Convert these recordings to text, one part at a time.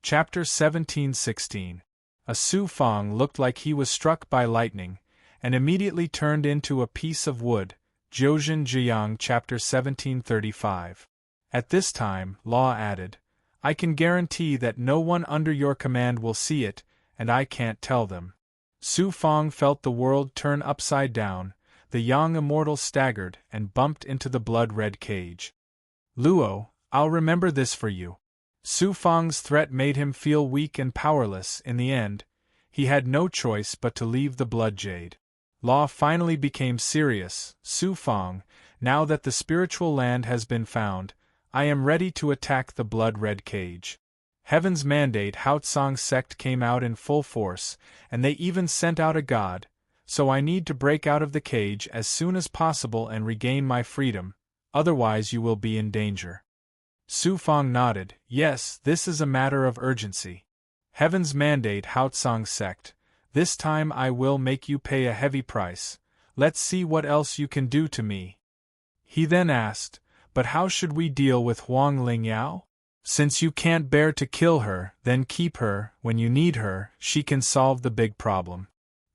Chapter 17:16. A Su Fang looked like he was struck by lightning, and immediately turned into a piece of wood. Jiuzhen Jiang Chapter 17:35. At this time, Law added, I can guarantee that no one under your command will see it, and I can't tell them. Su Fang felt the world turn upside down, the young immortal staggered and bumped into the blood-red cage. Luo, I'll remember this for you. Su Fang's threat made him feel weak and powerless. In the end, he had no choice but to leave the blood jade. Law finally became serious. Su Fang, now that the spiritual land has been found, I am ready to attack the blood-red cage. Heaven's mandate Haotsong sect came out in full force, and they even sent out a god, so I need to break out of the cage as soon as possible and regain my freedom, otherwise you will be in danger. Su Fang nodded. Yes, this is a matter of urgency. Heaven's mandate Haotsong sect, this time I will make you pay a heavy price. Let's see what else you can do to me. He then asked, but how should we deal with Huang Lingyao? Since you can't bear to kill her, then keep her. When you need her, she can solve the big problem.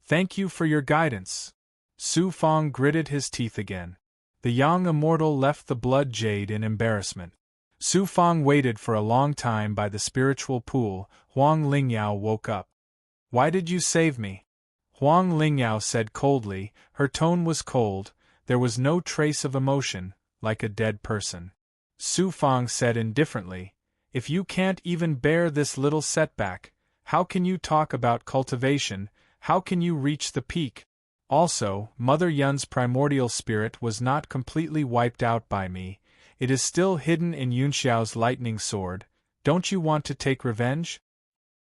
Thank you for your guidance. Su Fang gritted his teeth again. The young immortal left the blood jade in embarrassment. Su Fang waited for a long time by the spiritual pool. Huang Lingyao woke up. Why did you save me? Huang Lingyao said coldly. Her tone was cold, there was no trace of emotion, like a dead person. Su Fang said indifferently, if you can't even bear this little setback, how can you talk about cultivation, how can you reach the peak? Also, Mother Yun's primordial spirit was not completely wiped out by me, it is still hidden in Yunxiao's lightning sword. Don't you want to take revenge?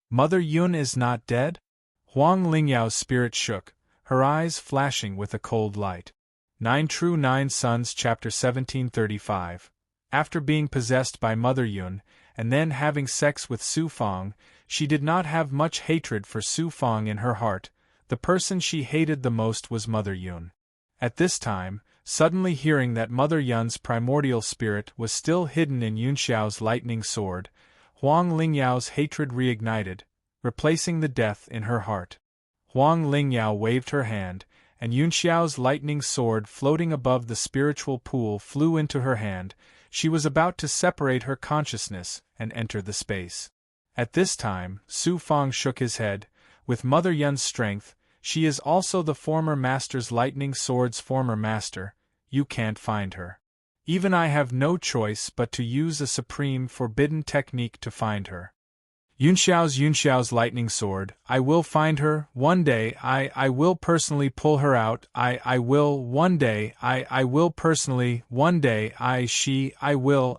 Mother Yun is not dead? Huang Lingyao's spirit shook, her eyes flashing with a cold light. 9 True 9 Sons Chapter 1735. After being possessed by Mother Yun, and then having sex with Su Fang, she did not have much hatred for Su Fang in her heart. The person she hated the most was Mother Yun. At this time, suddenly hearing that Mother Yun's primordial spirit was still hidden in Yunxiao's lightning sword, Huang Lingyao's hatred reignited, replacing the death in her heart. Huang Lingyao waved her hand, and Yunxiao's lightning sword floating above the spiritual pool flew into her hand. She was about to separate her consciousness and enter the space. At this time, Su Fang shook his head. With Mother Yun's strength, she is also the former master's lightning sword's former master. You can't find her. Even I have no choice but to use a supreme forbidden technique to find her. Yunxiao's lightning sword, I will find her, one day I will personally pull her out, I will, one day I will personally, one day I will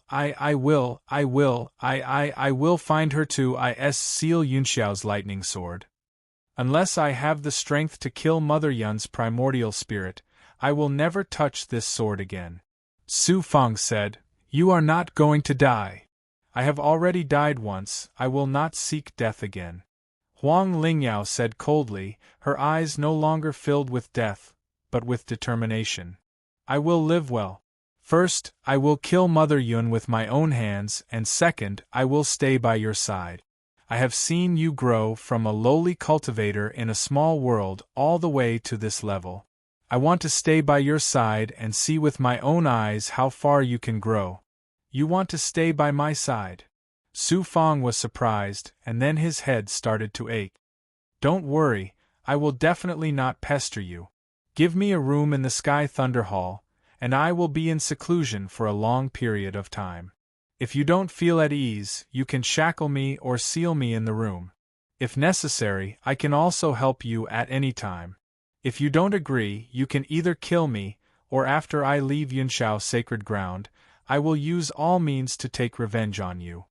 find her too. Seal Yunxiao's lightning sword. Unless I have the strength to kill Mother Yun's primordial spirit, I will never touch this sword again. Su Fang said, you are not going to die. I have already died once, I will not seek death again. Huang Lingyao said coldly, her eyes no longer filled with death, but with determination. I will live well. First, I will kill Mother Yun with my own hands, and second, I will stay by your side. I have seen you grow from a lowly cultivator in a small world all the way to this level. I want to stay by your side and see with my own eyes how far you can grow. You want to stay by my side? Su Fang was surprised, and then his head started to ache. Don't worry, I will definitely not pester you. Give me a room in the Sky Thunder Hall, and I will be in seclusion for a long period of time. If you don't feel at ease, you can shackle me or seal me in the room. If necessary, I can also help you at any time. If you don't agree, you can either kill me, or after I leave Yunxiao sacred ground, I will use all means to take revenge on you.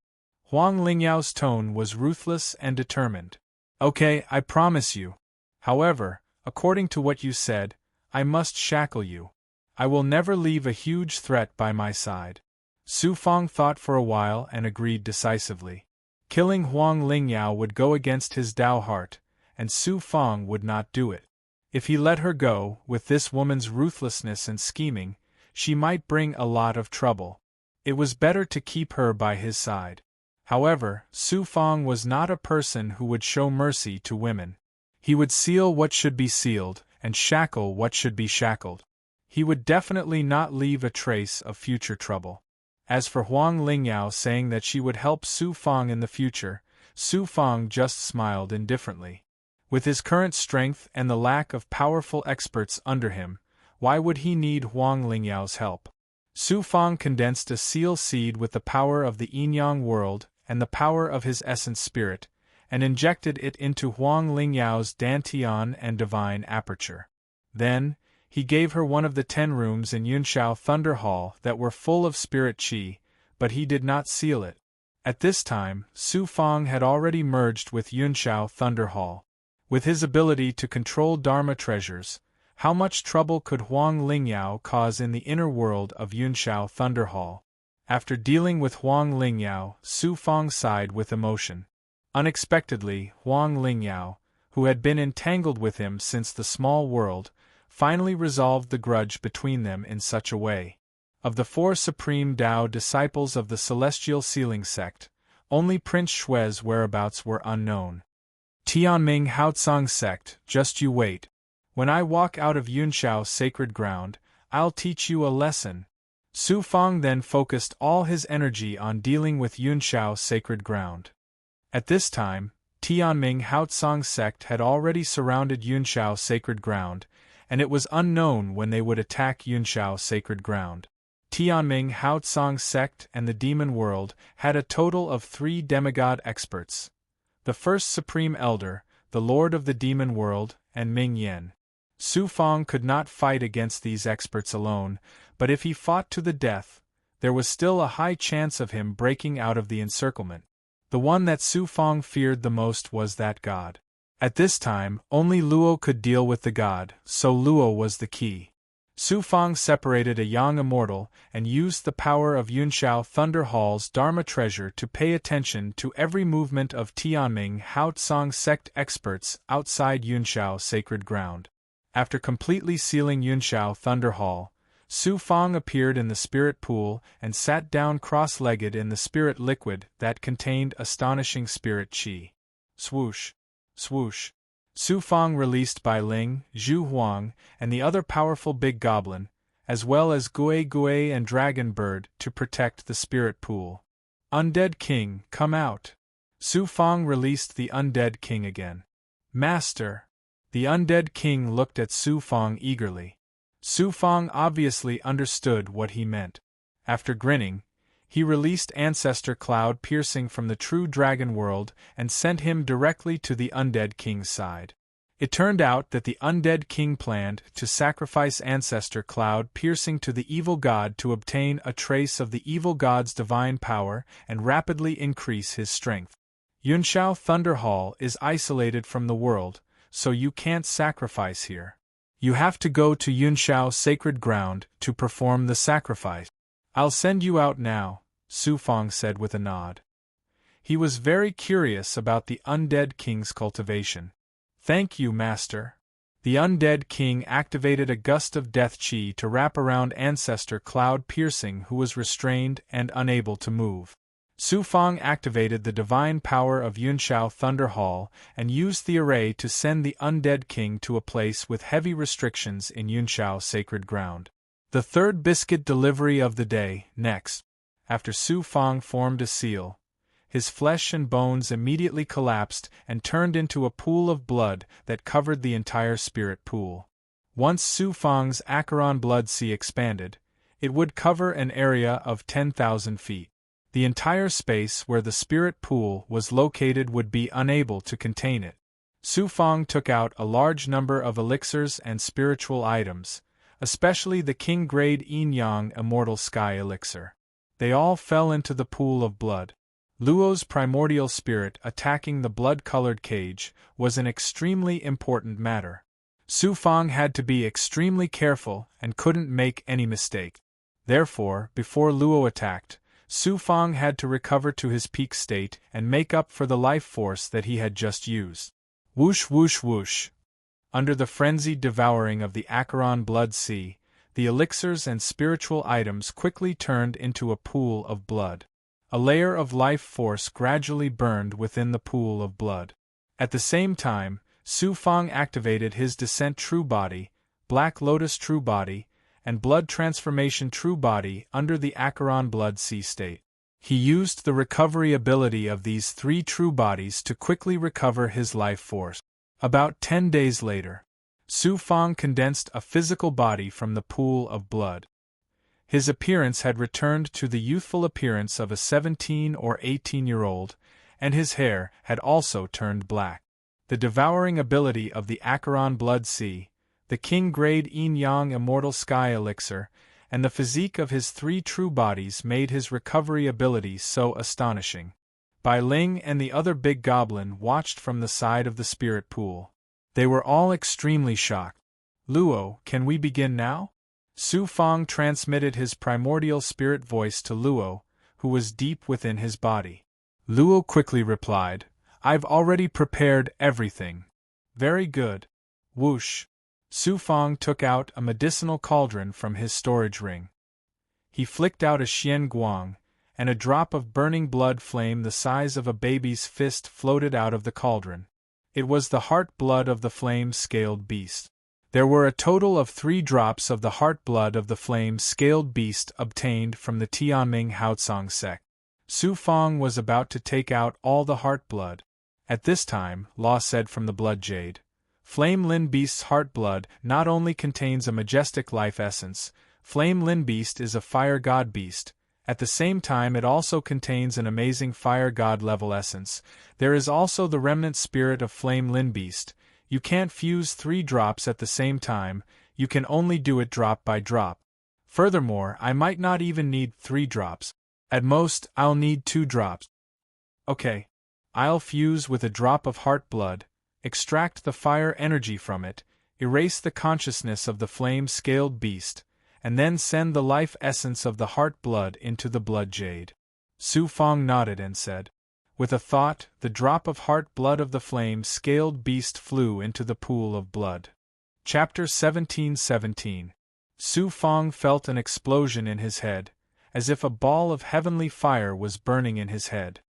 Huang Lingyao's tone was ruthless and determined. Okay, I promise you. However, according to what you said, I must shackle you. I will never leave a huge threat by my side. Su Fang thought for a while and agreed decisively. Killing Huang Lingyao would go against his Tao heart, and Su Fang would not do it. If he let her go, with this woman's ruthlessness and scheming, she might bring a lot of trouble. It was better to keep her by his side. However, Su Fang was not a person who would show mercy to women. He would seal what should be sealed, and shackle what should be shackled. He would definitely not leave a trace of future trouble. As for Huang Lingyao saying that she would help Su Fang in the future, Su Fang just smiled indifferently. With his current strength and the lack of powerful experts under him, why would he need Huang Lingyao's help? Su Fang condensed a seal seed with the power of the yin-yang world and the power of his essence spirit, and injected it into Huang Lingyao's dantian and divine aperture. Then, he gave her one of the 10 rooms in Yunshao Thunder Hall that were full of spirit qi, but he did not seal it. At this time, Su Fang had already merged with Yunshao Thunder Hall. With his ability to control Dharma treasures, how much trouble could Huang Lingyao cause in the inner world of Yunshao Thunder Hall? After dealing with Huang Lingyao, Su Fang sighed with emotion. Unexpectedly, Huang Lingyao, who had been entangled with him since the small world, finally resolved the grudge between them in such a way. Of the 4 supreme Tao disciples of the celestial sealing sect, only Prince Shui's whereabouts were unknown. Tianming Haotsang sect, just you wait. When I walk out of Yunshao sacred ground, I'll teach you a lesson. Su Fang then focused all his energy on dealing with Yunshao sacred ground. At this time, Tianming Haotsang sect had already surrounded Yunshao sacred ground, and it was unknown when they would attack Yunshao sacred ground. Tianming Haotsang sect and the demon world had a total of 3 demigod experts. The first supreme elder, the lord of the demon world, and Ming Yen. Su Fang could not fight against these experts alone, but if he fought to the death, there was still a high chance of him breaking out of the encirclement. The one that Su Fang feared the most was that god. At this time, only Luo could deal with the god, so Luo was the key. Su Fang separated a young immortal and used the power of Yunshao Thunder Hall's Dharma treasure to pay attention to every movement of Tianming Haotsang sect experts outside Yunshao sacred ground. After completely sealing Yunshao Thunder Hall, Su Fang appeared in the spirit pool and sat down cross-legged in the spirit liquid that contained astonishing spirit qi. Swoosh! Swoosh! Su Fang released Bai Ling, Zhu Huang, and the other powerful big goblin, as well as Gui Gui and Dragon Bird to protect the spirit pool. Undead King, come out! Su Fang released the Undead King again. Master! The Undead King looked at Su Fang eagerly. Su Fang obviously understood what he meant. After grinning, he released Ancestor Cloud piercing from the true dragon world and sent him directly to the Undead King's side. It turned out that the Undead King planned to sacrifice Ancestor Cloud piercing to the evil god to obtain a trace of the evil god's divine power and rapidly increase his strength. Yunshao Thunder Hall is isolated from the world, so you can't sacrifice here. You have to go to Yunshao sacred ground to perform the sacrifice. I'll send you out now, Su Fang said with a nod. He was very curious about the Undead King's cultivation. Thank you, Master. The Undead King activated a gust of death qi to wrap around Ancestor Cloud piercing, who was restrained and unable to move. Su Fang activated the divine power of Yunshao Thunder Hall and used the array to send the Undead King to a place with heavy restrictions in Yunshao sacred ground. The third biscuit delivery of the day, next. After Su Fang formed a seal, his flesh and bones immediately collapsed and turned into a pool of blood that covered the entire spirit pool. Once Su Fang's Acheron blood sea expanded, it would cover an area of 10,000 feet. The entire space where the spirit pool was located would be unable to contain it. Su Fang took out a large number of elixirs and spiritual items, especially the king-grade yin-yang immortal sky elixir. They all fell into the pool of blood. Luo's primordial spirit attacking the blood-colored cage was an extremely important matter. Su Fang had to be extremely careful and couldn't make any mistake. Therefore, before Luo attacked, Su Fang had to recover to his peak state and make up for the life force that he had just used. Whoosh whoosh whoosh. Under the frenzied devouring of the Acheron blood sea, the elixirs and spiritual items quickly turned into a pool of blood. A layer of life force gradually burned within the pool of blood. At the same time, Su Fang activated his Descent True Body, Black Lotus True Body, and Blood Transformation True Body under the Acheron Blood Sea state. He used the recovery ability of these 3 true bodies to quickly recover his life force. About 10 days later, Su Fang condensed a physical body from the pool of blood. His appearance had returned to the youthful appearance of a 17 or 18-year-old, and his hair had also turned black. The devouring ability of the Acheron Blood Sea, the King-grade Yin-Yang Immortal Sky Elixir, and the physique of his 3 true bodies made his recovery ability so astonishing. Bai Ling and the other big goblin watched from the side of the spirit pool. They were all extremely shocked. "Luo, can we begin now?" Su Fang transmitted his primordial spirit voice to Luo, who was deep within his body. Luo quickly replied, "I've already prepared everything." "Very good." Whoosh! Su Fang took out a medicinal cauldron from his storage ring. He flicked out a xian guang, and a drop of burning blood flame the size of a baby's fist floated out of the cauldron. It was the heart blood of the flame-scaled beast. There were a total of 3 drops of the heart blood of the flame-scaled beast obtained from the Tianming Haotsong sect. Su Fang was about to take out all the heart blood. At this time, Law said from the blood jade, "Flame Lin Beast's heart blood not only contains a majestic life essence, Flame Lin Beast is a fire god beast. At the same time it also contains an amazing fire god level essence. There is also the remnant spirit of Flame Lin Beast. You can't fuse 3 drops at the same time, you can only do it drop by drop. Furthermore, I might not even need 3 drops. At most, I'll need 2 drops. Okay. I'll fuse with a drop of heart blood, extract the fire energy from it, erase the consciousness of the flame-scaled beast, and then send the life essence of the heart blood into the blood jade." Su Fang nodded and said. With a thought, the drop of heart blood of the flame-scaled beast flew into the pool of blood. Chapter 17:17. Su Fang felt an explosion in his head, as if a ball of heavenly fire was burning in his head.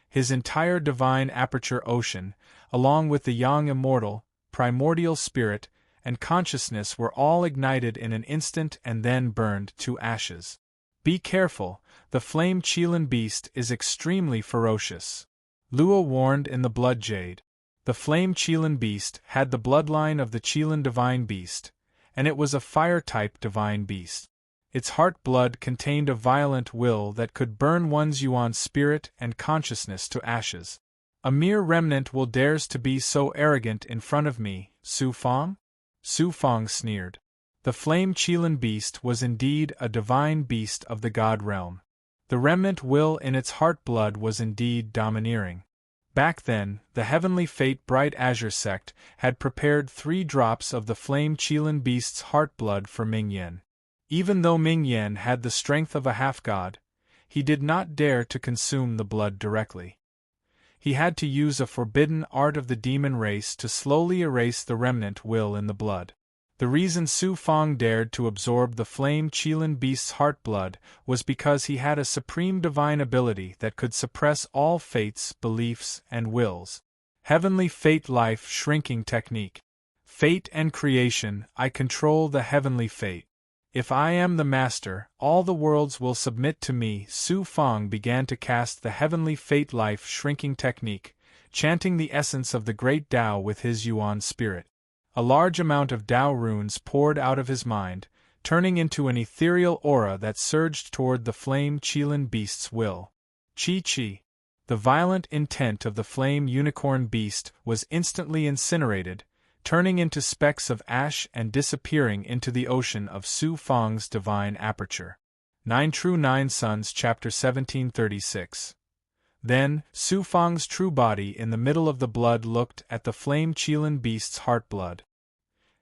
His entire divine aperture ocean, along with the Yang Immortal, primordial spirit, and consciousness were all ignited in an instant and then burned to ashes. "Be careful, the flame Qilin beast is extremely ferocious," Luo warned in the blood jade. The flame Qilin beast had the bloodline of the Qilin divine beast, and it was a fire-type divine beast. Its heart blood contained a violent will that could burn one's Yuan spirit and consciousness to ashes. "A mere remnant will dares to be so arrogant in front of me, Su Fang?" Su Fang sneered. The flame Qilin beast was indeed a divine beast of the god realm. The remnant will in its heart blood was indeed domineering. Back then, the heavenly fate Bright Azure sect had prepared 3 drops of the flame Qilin beast's heart blood for Ming Yen. Even though Ming Yen had the strength of a half-god, he did not dare to consume the blood directly. He had to use a forbidden art of the demon race to slowly erase the remnant will in the blood. The reason Su Fang dared to absorb the flame Qilin beast's heart blood was because he had a supreme divine ability that could suppress all fates, beliefs, and wills. Heavenly Fate Life Shrinking Technique. Fate and creation, I control the heavenly fate. If I am the master, all the worlds will submit to me. Su Fang began to cast the heavenly fate life shrinking technique, chanting the essence of the great Tao with his Yuan spirit. A large amount of Tao runes poured out of his mind, turning into an ethereal aura that surged toward the flame Qilin beast's will. Chi. The violent intent of the flame unicorn beast was instantly incinerated, turning into specks of ash and disappearing into the ocean of Su Fang's divine aperture. 9 True 9 Sons Chapter 1736. Then, Su Fang's true body in the middle of the blood looked at the flame Qilin beast's heart blood.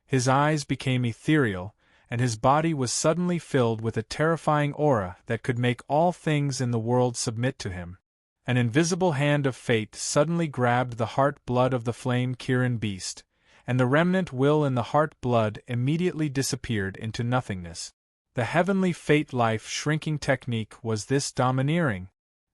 His eyes became ethereal, and his body was suddenly filled with a terrifying aura that could make all things in the world submit to him. An invisible hand of fate suddenly grabbed the heart blood of the flame Qilin beast, and the remnant will in the heart blood immediately disappeared into nothingness. The heavenly fate life shrinking technique was this domineering.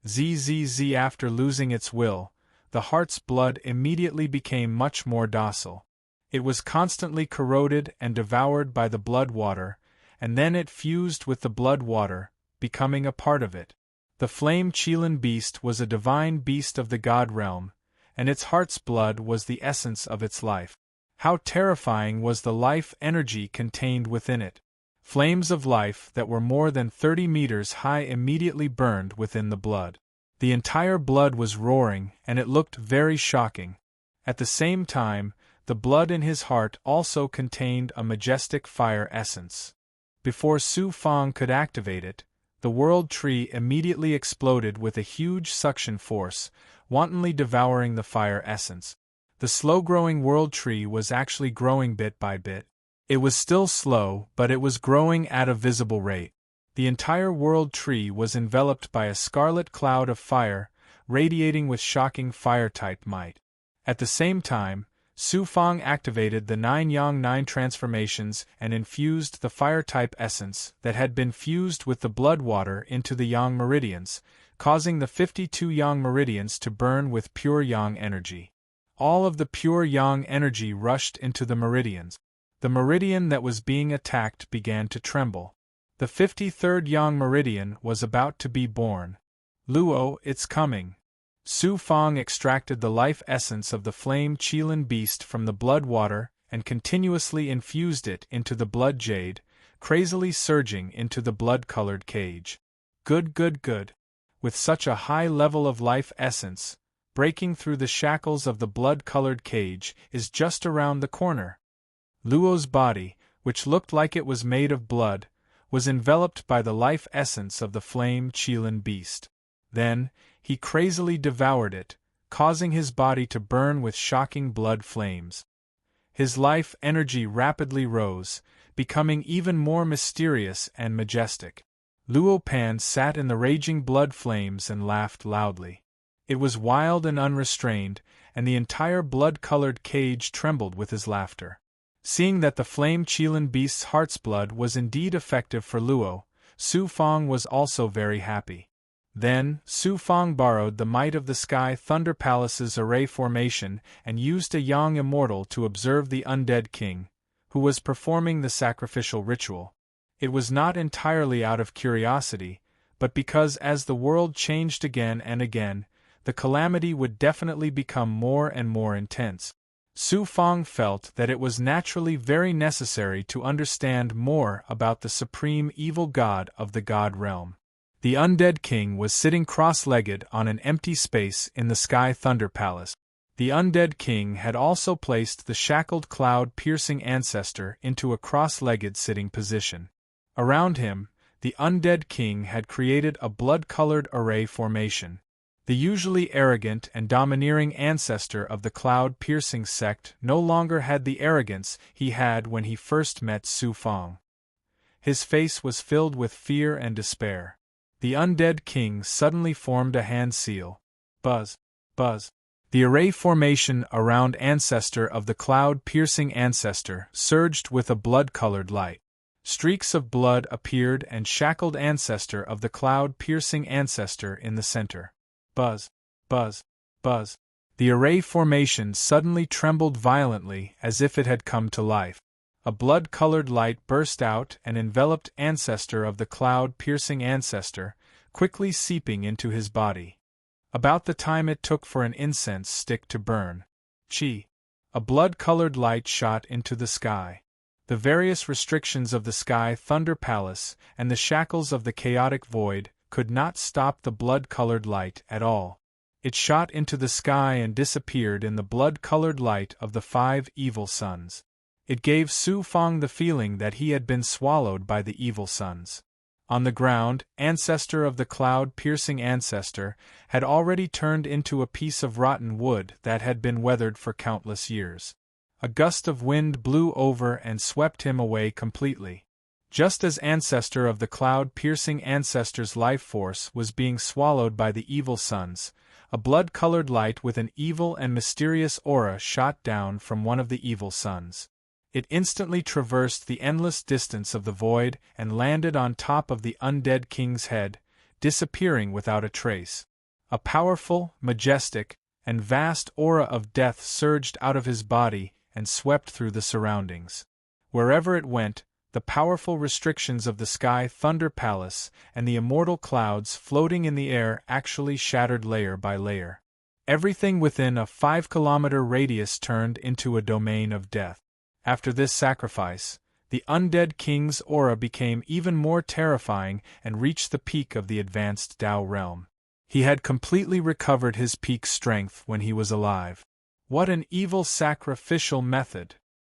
Zzz. After losing its will, the heart's blood immediately became much more docile. It was constantly corroded and devoured by the blood water, and then it fused with the blood water, becoming a part of it. The flame Qilin beast was a divine beast of the god realm, and its heart's blood was the essence of its life. How terrifying was the life energy contained within it! Flames of life that were more than 30 meters high immediately burned within the blood. The entire blood was roaring, and it looked very shocking. At the same time, the blood in his heart also contained a majestic fire essence. Before Su Fang could activate it, the world tree immediately exploded with a huge suction force, wantonly devouring the fire essence. The slow-growing world tree was actually growing bit by bit. It was still slow, but it was growing at a visible rate. The entire world tree was enveloped by a scarlet cloud of fire, radiating with shocking fire-type might. At the same time, Su Fang activated the 9 Yang 9 transformations and infused the fire-type essence that had been fused with the blood water into the Yang meridians, causing the 52 Yang meridians to burn with pure Yang energy. All of the pure Yang energy rushed into the meridians. The meridian that was being attacked began to tremble. The 53rd Yang meridian was about to be born. Luo, it's coming. Su Fang extracted the life essence of the flame Qilin beast from the blood water and continuously infused it into the blood jade, crazily surging into the blood-colored cage. Good. With such a high level of life essence, breaking through the shackles of the blood-colored cage is just around the corner. Luo's body, which looked like it was made of blood, was enveloped by the life essence of the flame Qilin beast. Then, he crazily devoured it, causing his body to burn with shocking blood flames. His life energy rapidly rose, becoming even more mysterious and majestic. Luo Pan sat in the raging blood flames and laughed loudly. It was wild and unrestrained, and the entire blood-colored cage trembled with his laughter. Seeing that the flame Qilin beast's heart's blood was indeed effective for Luo, Su Fang was also very happy. Then, Su Fang borrowed the might of the Sky Thunder Palace's array formation and used a Yang immortal to observe the undead king, who was performing the sacrificial ritual. It was not entirely out of curiosity, but because as the world changed again and again, the calamity would definitely become more and more intense. Su Fang felt that it was naturally very necessary to understand more about the supreme evil god of the god realm. The undead king was sitting cross-legged on an empty space in the Sky Thunder Palace. The undead king had also placed the shackled cloud-piercing ancestor into a cross-legged sitting position. Around him, the undead king had created a blood-colored array formation. The usually arrogant and domineering ancestor of the cloud-piercing sect no longer had the arrogance he had when he first met Su Fang. His face was filled with fear and despair. The undead king suddenly formed a hand seal. Buzz. The array formation around ancestor of the cloud-piercing ancestor surged with a blood-colored light. Streaks of blood appeared and shackled ancestor of the cloud-piercing ancestor in the center. Buzz. The array formation suddenly trembled violently as if it had come to life. A blood-colored light burst out and enveloped ancestor of the cloud-piercing ancestor, quickly seeping into his body. About the time it took for an incense stick to burn. A blood-colored light shot into the sky. The various restrictions of the Sky Thunder Palace and the shackles of the chaotic void could not stop the blood-colored light at all. It shot into the sky and disappeared in the blood-colored light of the 5 evil suns. It gave Su Fang the feeling that he had been swallowed by the evil suns. On the ground, ancestor of the cloud-piercing ancestor had already turned into a piece of rotten wood that had been weathered for countless years. A gust of wind blew over and swept him away completely. Just as ancestor of the cloud-piercing ancestor's life force was being swallowed by the evil suns, a blood-colored light with an evil and mysterious aura shot down from one of the evil suns. It instantly traversed the endless distance of the void and landed on top of the undead king's head, disappearing without a trace. A powerful, majestic, and vast aura of death surged out of his body and swept through the surroundings. Wherever it went, the powerful restrictions of the Sky Thunder Palace and the immortal clouds floating in the air actually shattered layer by layer. Everything within a 5-kilometer radius turned into a domain of death. After this sacrifice, the undead king's aura became even more terrifying and reached the peak of the advanced Tao realm. He had completely recovered his peak strength when he was alive. What an evil sacrificial method!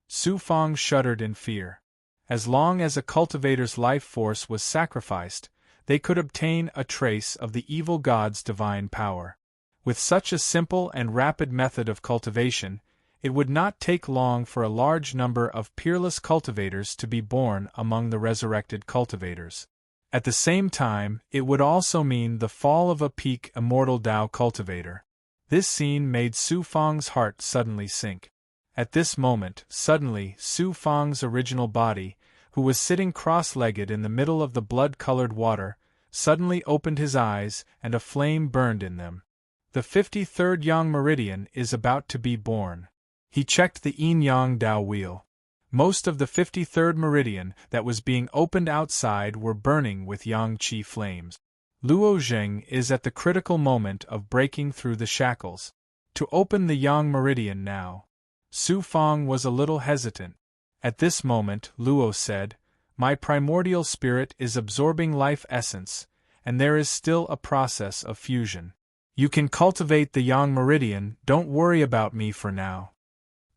Su Fang shuddered in fear. As long as a cultivator's life force was sacrificed, they could obtain a trace of the evil god's divine power. With such a simple and rapid method of cultivation, it would not take long for a large number of peerless cultivators to be born among the resurrected cultivators. At the same time, it would also mean the fall of a peak immortal Tao cultivator. This scene made Su Fang's heart suddenly sink. At this moment, suddenly, Su Fang's original body, who was sitting cross-legged in the middle of the blood-colored water, suddenly opened his eyes and a flame burned in them. The 53rd Yang Meridian is about to be born. He checked the yin-yang Tao wheel. Most of the 53rd meridian that was being opened outside were burning with yang qi flames. Luo Zheng is at the critical moment of breaking through the shackles. To open the yang meridian now. Su Fang was a little hesitant. At this moment, Luo said, "My primordial spirit is absorbing life essence, and there is still a process of fusion. You can cultivate the yang meridian, don't worry about me for now."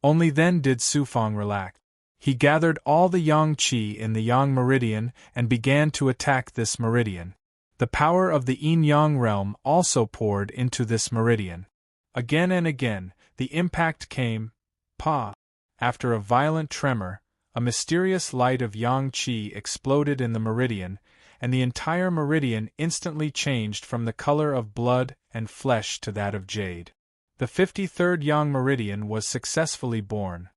Only then did Su Fang relax. He gathered all the yang qi in the yang meridian and began to attack this meridian. The power of the yin-yang realm also poured into this meridian. Again and again, the impact came, pa. After a violent tremor, a mysterious light of yang qi exploded in the meridian, and the entire meridian instantly changed from the color of blood and flesh to that of jade. The 53rd yang meridian was successfully born.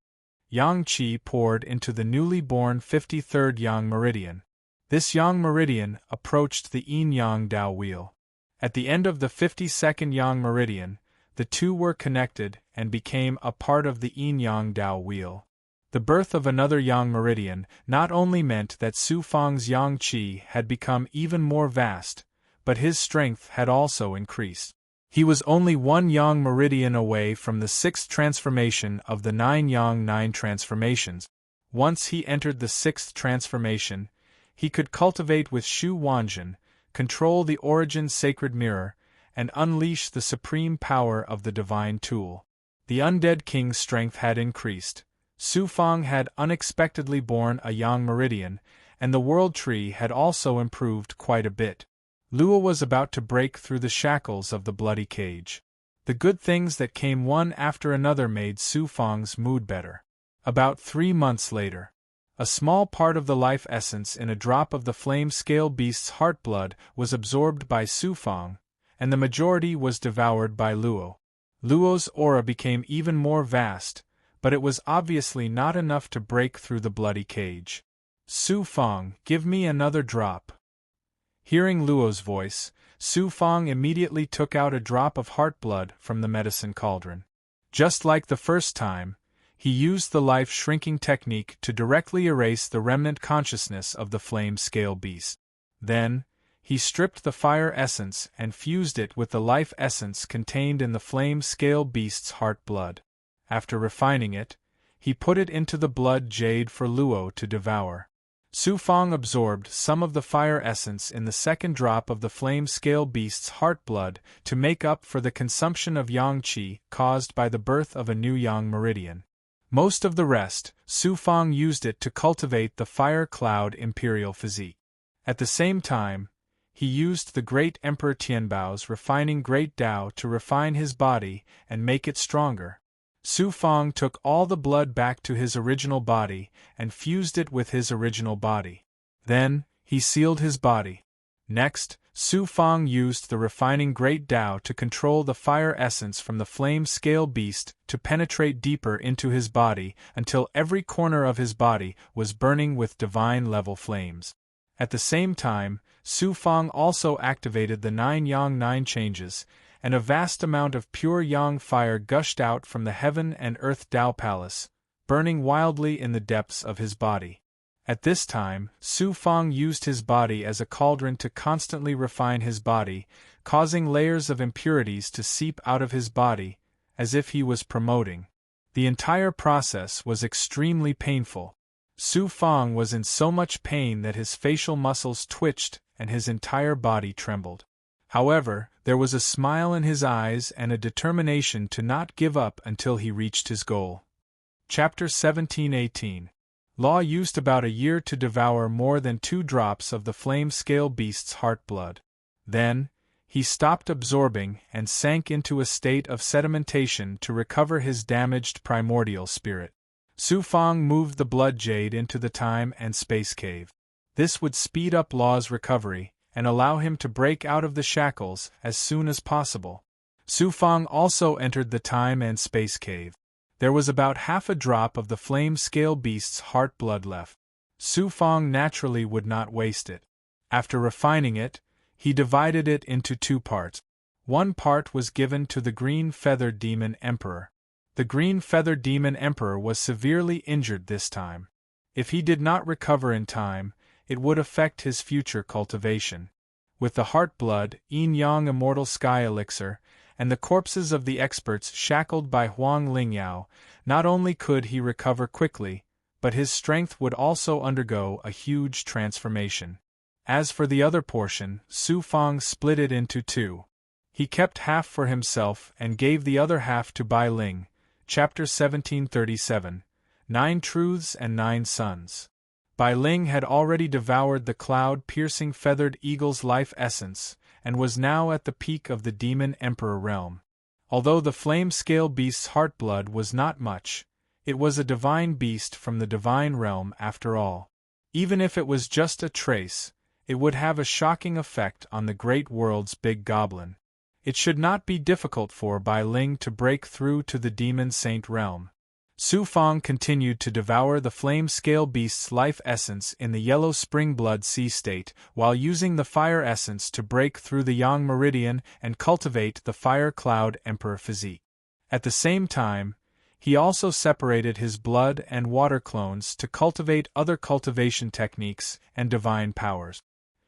Yang qi poured into the newly born 53rd yang meridian. This yang meridian approached the yin-yang Tao wheel. At the end of the 52nd yang meridian, the two were connected and became a part of the yin-yang Tao wheel. The birth of another yang meridian not only meant that Su Fang's yang qi had become even more vast, but his strength had also increased. He was only one yang meridian away from the 6th transformation of the 9 yang 9 transformations. Once he entered the 6th transformation, he could cultivate with Shu Wanjin, control the origin sacred mirror, and unleash the supreme power of the divine tool. The undead king's strength had increased. Su Fang had unexpectedly born a yang meridian, and the world tree had also improved quite a bit. Luo was about to break through the shackles of the bloody cage. The good things that came one after another made Su Fang's mood better. About 3 months later, a small part of the life essence in a drop of the flame scale beast's heart blood was absorbed by Su Fang, and the majority was devoured by Luo. Luo's aura became even more vast, but it was obviously not enough to break through the bloody cage. "Su Fang, give me another drop." Hearing Luo's voice, Su Fang immediately took out a drop of heart blood from the medicine cauldron. Just like the first time, he used the life-shrinking technique to directly erase the remnant consciousness of the flame scale beast. Then, he stripped the fire essence and fused it with the life essence contained in the flame scale beast's heart blood. After refining it, he put it into the blood jade for Luo to devour. Su Fang absorbed some of the fire essence in the second drop of the flame scale beast's heart blood to make up for the consumption of yang qi caused by the birth of a new yang meridian. Most of the rest, Su Fang used it to cultivate the fire cloud imperial physique. At the same time, he used the great Emperor Tianbao's refining great Tao to refine his body and make it stronger. Su Fang took all the blood back to his original body and fused it with his original body. Then, he sealed his body. Next, Su Fang used the refining great Tao to control the fire essence from the flame scale beast to penetrate deeper into his body until every corner of his body was burning with divine-level flames. At the same time, Su Fang also activated the 9 yang 9 changes and a vast amount of pure yang fire gushed out from the heaven and earth Tao Palace, burning wildly in the depths of his body. At this time, Su Fang used his body as a cauldron to constantly refine his body, causing layers of impurities to seep out of his body, as if he was promoting. The entire process was extremely painful. Su Fang was in so much pain that his facial muscles twitched and his entire body trembled. However, there was a smile in his eyes and a determination to not give up until he reached his goal. Chapter 1718. Law used about a year to devour more than 2 drops of the flame-scale beast's heart-blood. Then, he stopped absorbing and sank into a state of sedimentation to recover his damaged primordial spirit. Su Fang moved the blood jade into the time and space cave. This would speed up Law's recovery and allow him to break out of the shackles as soon as possible. Su Fang also entered the time and space cave. There was about half a drop of the flame-scale beast's heart-blood left. Su Fang naturally would not waste it. After refining it, he divided it into 2 parts. One part was given to the green-feathered demon emperor. The green-feathered demon emperor was severely injured this time. If he did not recover in time, it would affect his future cultivation. With the heart-blood, yin-yang immortal sky elixir, and the corpses of the experts shackled by Huang Lingyao, not only could he recover quickly, but his strength would also undergo a huge transformation. As for the other portion, Su Fang split it into 2. He kept half for himself and gave the other half to Bai Ling. Chapter 1737. 9 Truths and 9 Sons. Bai Ling had already devoured the cloud-piercing feathered eagle's life essence, and was now at the peak of the demon emperor realm. Although the flame-scale beast's heart-blood was not much, it was a divine beast from the divine realm after all. Even if it was just a trace, it would have a shocking effect on the great world's big goblin. It should not be difficult for Bai Ling to break through to the demon saint realm. Su Fang continued to devour the flame-scale beast's life essence in the yellow spring-blood sea state, while using the fire essence to break through the yang meridian and cultivate the fire-cloud emperor physique. At the same time, he also separated his blood and water clones to cultivate other cultivation techniques and divine powers.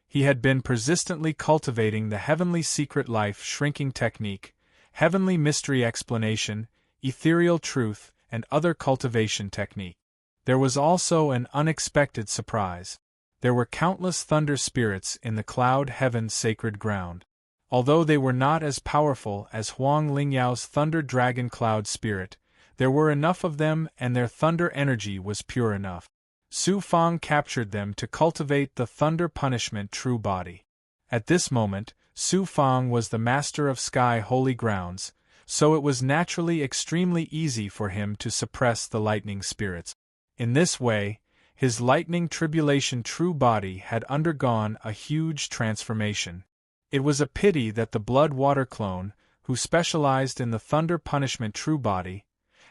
He had been persistently cultivating the heavenly secret life shrinking technique, heavenly mystery explanation, ethereal truth, and other cultivation technique. There was also an unexpected surprise. There were countless thunder spirits in the cloud heaven's sacred ground. Although they were not as powerful as Huang Lingyao's thunder dragon cloud spirit, there were enough of them and their thunder energy was pure enough. Su Fang captured them to cultivate the thunder punishment true body. At this moment, Su Fang was the master of sky holy grounds, so it was naturally extremely easy for him to suppress the lightning spirits. In this way, his lightning tribulation true body had undergone a huge transformation. It was a pity that the blood-water clone, who specialized in the thunder punishment true body,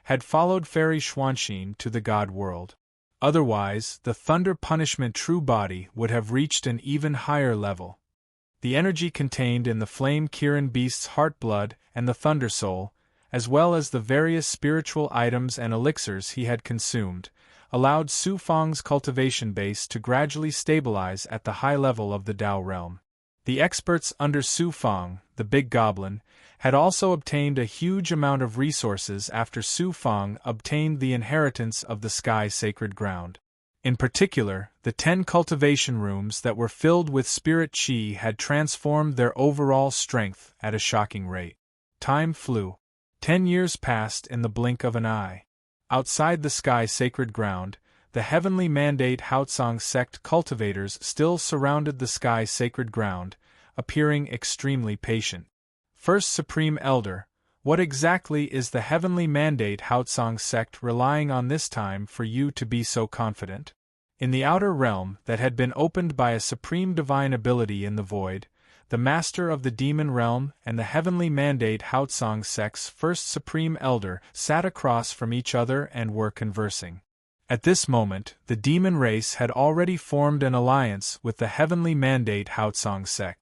had followed fairy Xuanxin to the god world. Otherwise, the thunder punishment true body would have reached an even higher level. The energy contained in the flame Kirin beast's heart-blood and the thunder soul, as well as the various spiritual items and elixirs he had consumed, allowed Su Fang's cultivation base to gradually stabilize at the high level of the Tao realm. The experts under Su Fang, the big goblin, had also obtained a huge amount of resources after Su Fang obtained the inheritance of the sky sacred ground. In particular, the 10 cultivation rooms that were filled with spirit qi had transformed their overall strength at a shocking rate. Time flew. 10 years passed in the blink of an eye. Outside the sky sacred ground, the heavenly mandate Haotsong sect cultivators still surrounded the sky sacred ground, appearing extremely patient. First Supreme Elder, what exactly is the heavenly mandate Haotsong sect relying on this time for you to be so confident? In the outer realm that had been opened by a supreme divine ability in the void, the master of the demon realm and the heavenly mandate Haotsong sect's first Supreme Elder sat across from each other and were conversing. At this moment, the demon race had already formed an alliance with the heavenly mandate Haotsong sect.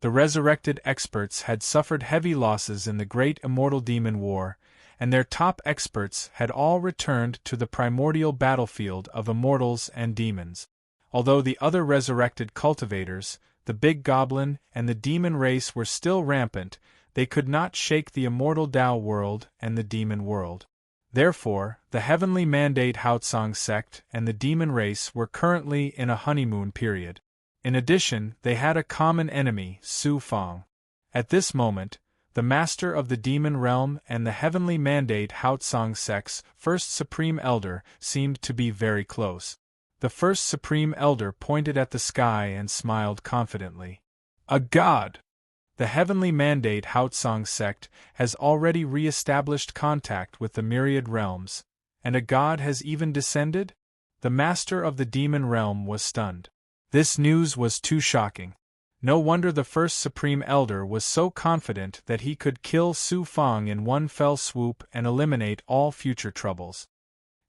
The resurrected experts had suffered heavy losses in the great immortal demon war, and their top experts had all returned to the primordial battlefield of immortals and demons. Although the other resurrected cultivators, the big goblin and the demon race were still rampant, they could not shake the immortal Tao world and the demon world. Therefore, the heavenly mandate Haotsong sect and the demon race were currently in a honeymoon period. In addition, they had a common enemy, Su Fang. At this moment, the master of the demon realm and the heavenly mandate Haotsong sect's first supreme elder seemed to be very close. The first supreme elder pointed at the sky and smiled confidently. A god! The heavenly mandate Haotsong sect has already re-established contact with the myriad realms, and a god has even descended? The master of the demon realm was stunned. This news was too shocking. No wonder the first supreme elder was so confident that he could kill Su Fang in one fell swoop and eliminate all future troubles.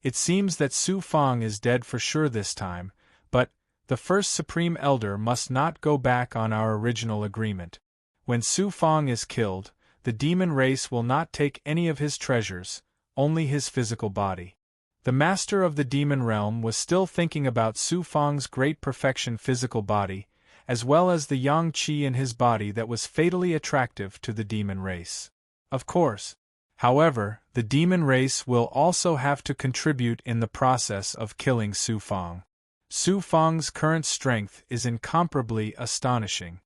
It seems that Su Fang is dead for sure this time, but the first supreme elder must not go back on our original agreement. When Su Fang is killed, the demon race will not take any of his treasures, only his physical body. The master of the demon realm was still thinking about Su Fang's great perfection physical body, as well as the yang qi in his body that was fatally attractive to the demon race. Of course, however, the demon race will also have to contribute in the process of killing Su Fang. Su Fang's current strength is incomparably astonishing.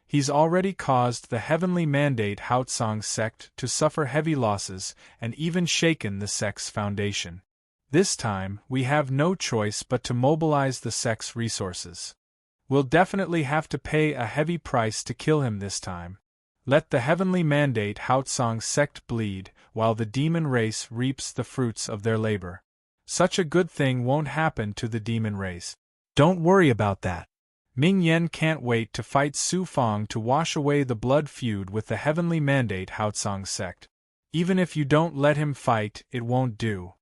He's already caused the heavenly mandate Haotsong sect to suffer heavy losses and even shaken the sect's foundation. This time, we have no choice but to mobilize the sect's resources. We'll definitely have to pay a heavy price to kill him this time. Let the heavenly mandate Haotsong sect bleed, while the demon race reaps the fruits of their labor. Such a good thing won't happen to the demon race. Don't worry about that. Ming Yen can't wait to fight Su Fang to wash away the blood feud with the heavenly mandate Haotsong sect. Even if you don't let him fight, it won't do.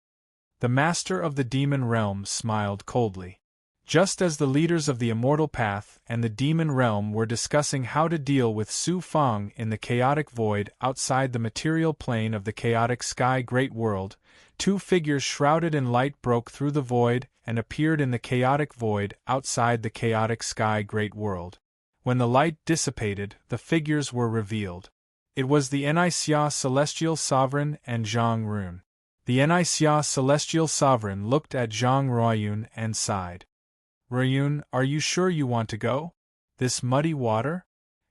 The master of the demon realm smiled coldly. Just as the leaders of the immortal path and the demon realm were discussing how to deal with Su Fang in the chaotic void outside the material plane of the chaotic sky great world, two figures shrouded in light broke through the void and appeared in the chaotic void outside the chaotic sky great world. When the light dissipated, the figures were revealed. It was the Enxia Celestial Sovereign and Zhang Run. The Enxia Celestial Sovereign looked at Zhang Ruoyun and sighed. Ruoyun, are you sure you want to go? This muddy water?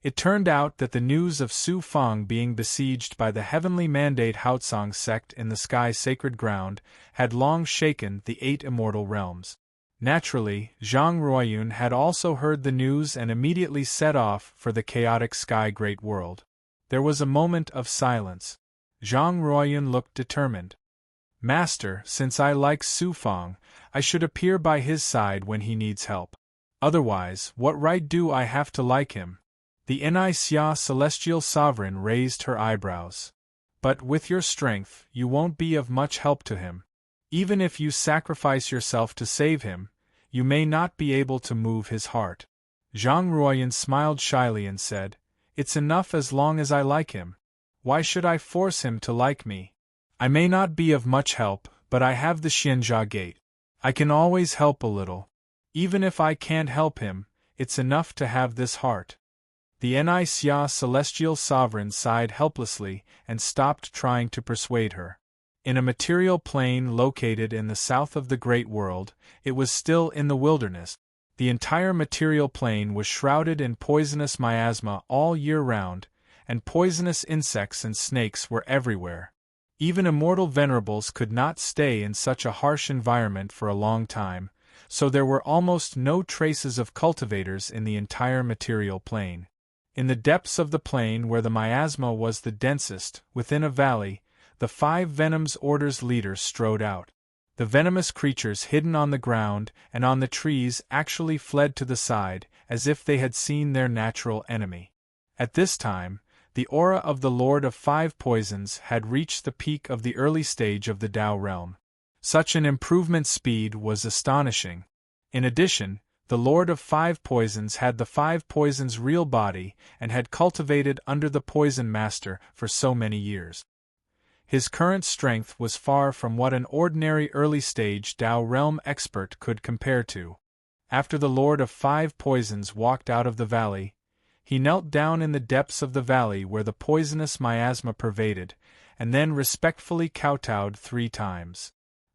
It turned out that the news of Su Fang being besieged by the heavenly mandate Haotsong sect in the sky sacred ground had long shaken the 8 immortal realms. Naturally, Zhang Ruoyun had also heard the news and immediately set off for the chaotic sky great world. There was a moment of silence. Zhang Ruoyun looked determined. Master, since I like Su Fang, I should appear by his side when he needs help. Otherwise, what right do I have to like him? The Enxia Celestial Sovereign raised her eyebrows. But with your strength, you won't be of much help to him. Even if you sacrifice yourself to save him, you may not be able to move his heart. Zhang Ruoyun smiled shyly and said, It's enough as long as I like him. Why should I force him to like me? I may not be of much help, but I have the Xianjia Gate. I can always help a little. Even if I can't help him, it's enough to have this heart. The Enxia Celestial Sovereign sighed helplessly and stopped trying to persuade her. In a material plane located in the south of the Great World, it was still in the wilderness. The entire material plane was shrouded in poisonous miasma all year round, and poisonous insects and snakes were everywhere. Even immortal venerables could not stay in such a harsh environment for a long time, so there were almost no traces of cultivators in the entire material plane. In the depths of the plain where the miasma was the densest, within a valley, the 5 Venoms Order's leaders strode out. The venomous creatures hidden on the ground and on the trees actually fled to the side, as if they had seen their natural enemy. At this time, the aura of the Lord of 5 Poisons had reached the peak of the early stage of the Tao realm. Such an improvement speed was astonishing. In addition, The Lord of Five Poisons had the Five Poisons' real body and had cultivated under the Poison Master for so many years. His current strength was far from what an ordinary early-stage Tao realm expert could compare to. After the Lord of Five Poisons walked out of the valley, he knelt down in the depths of the valley where the poisonous miasma pervaded, and then respectfully kowtowed 3 times.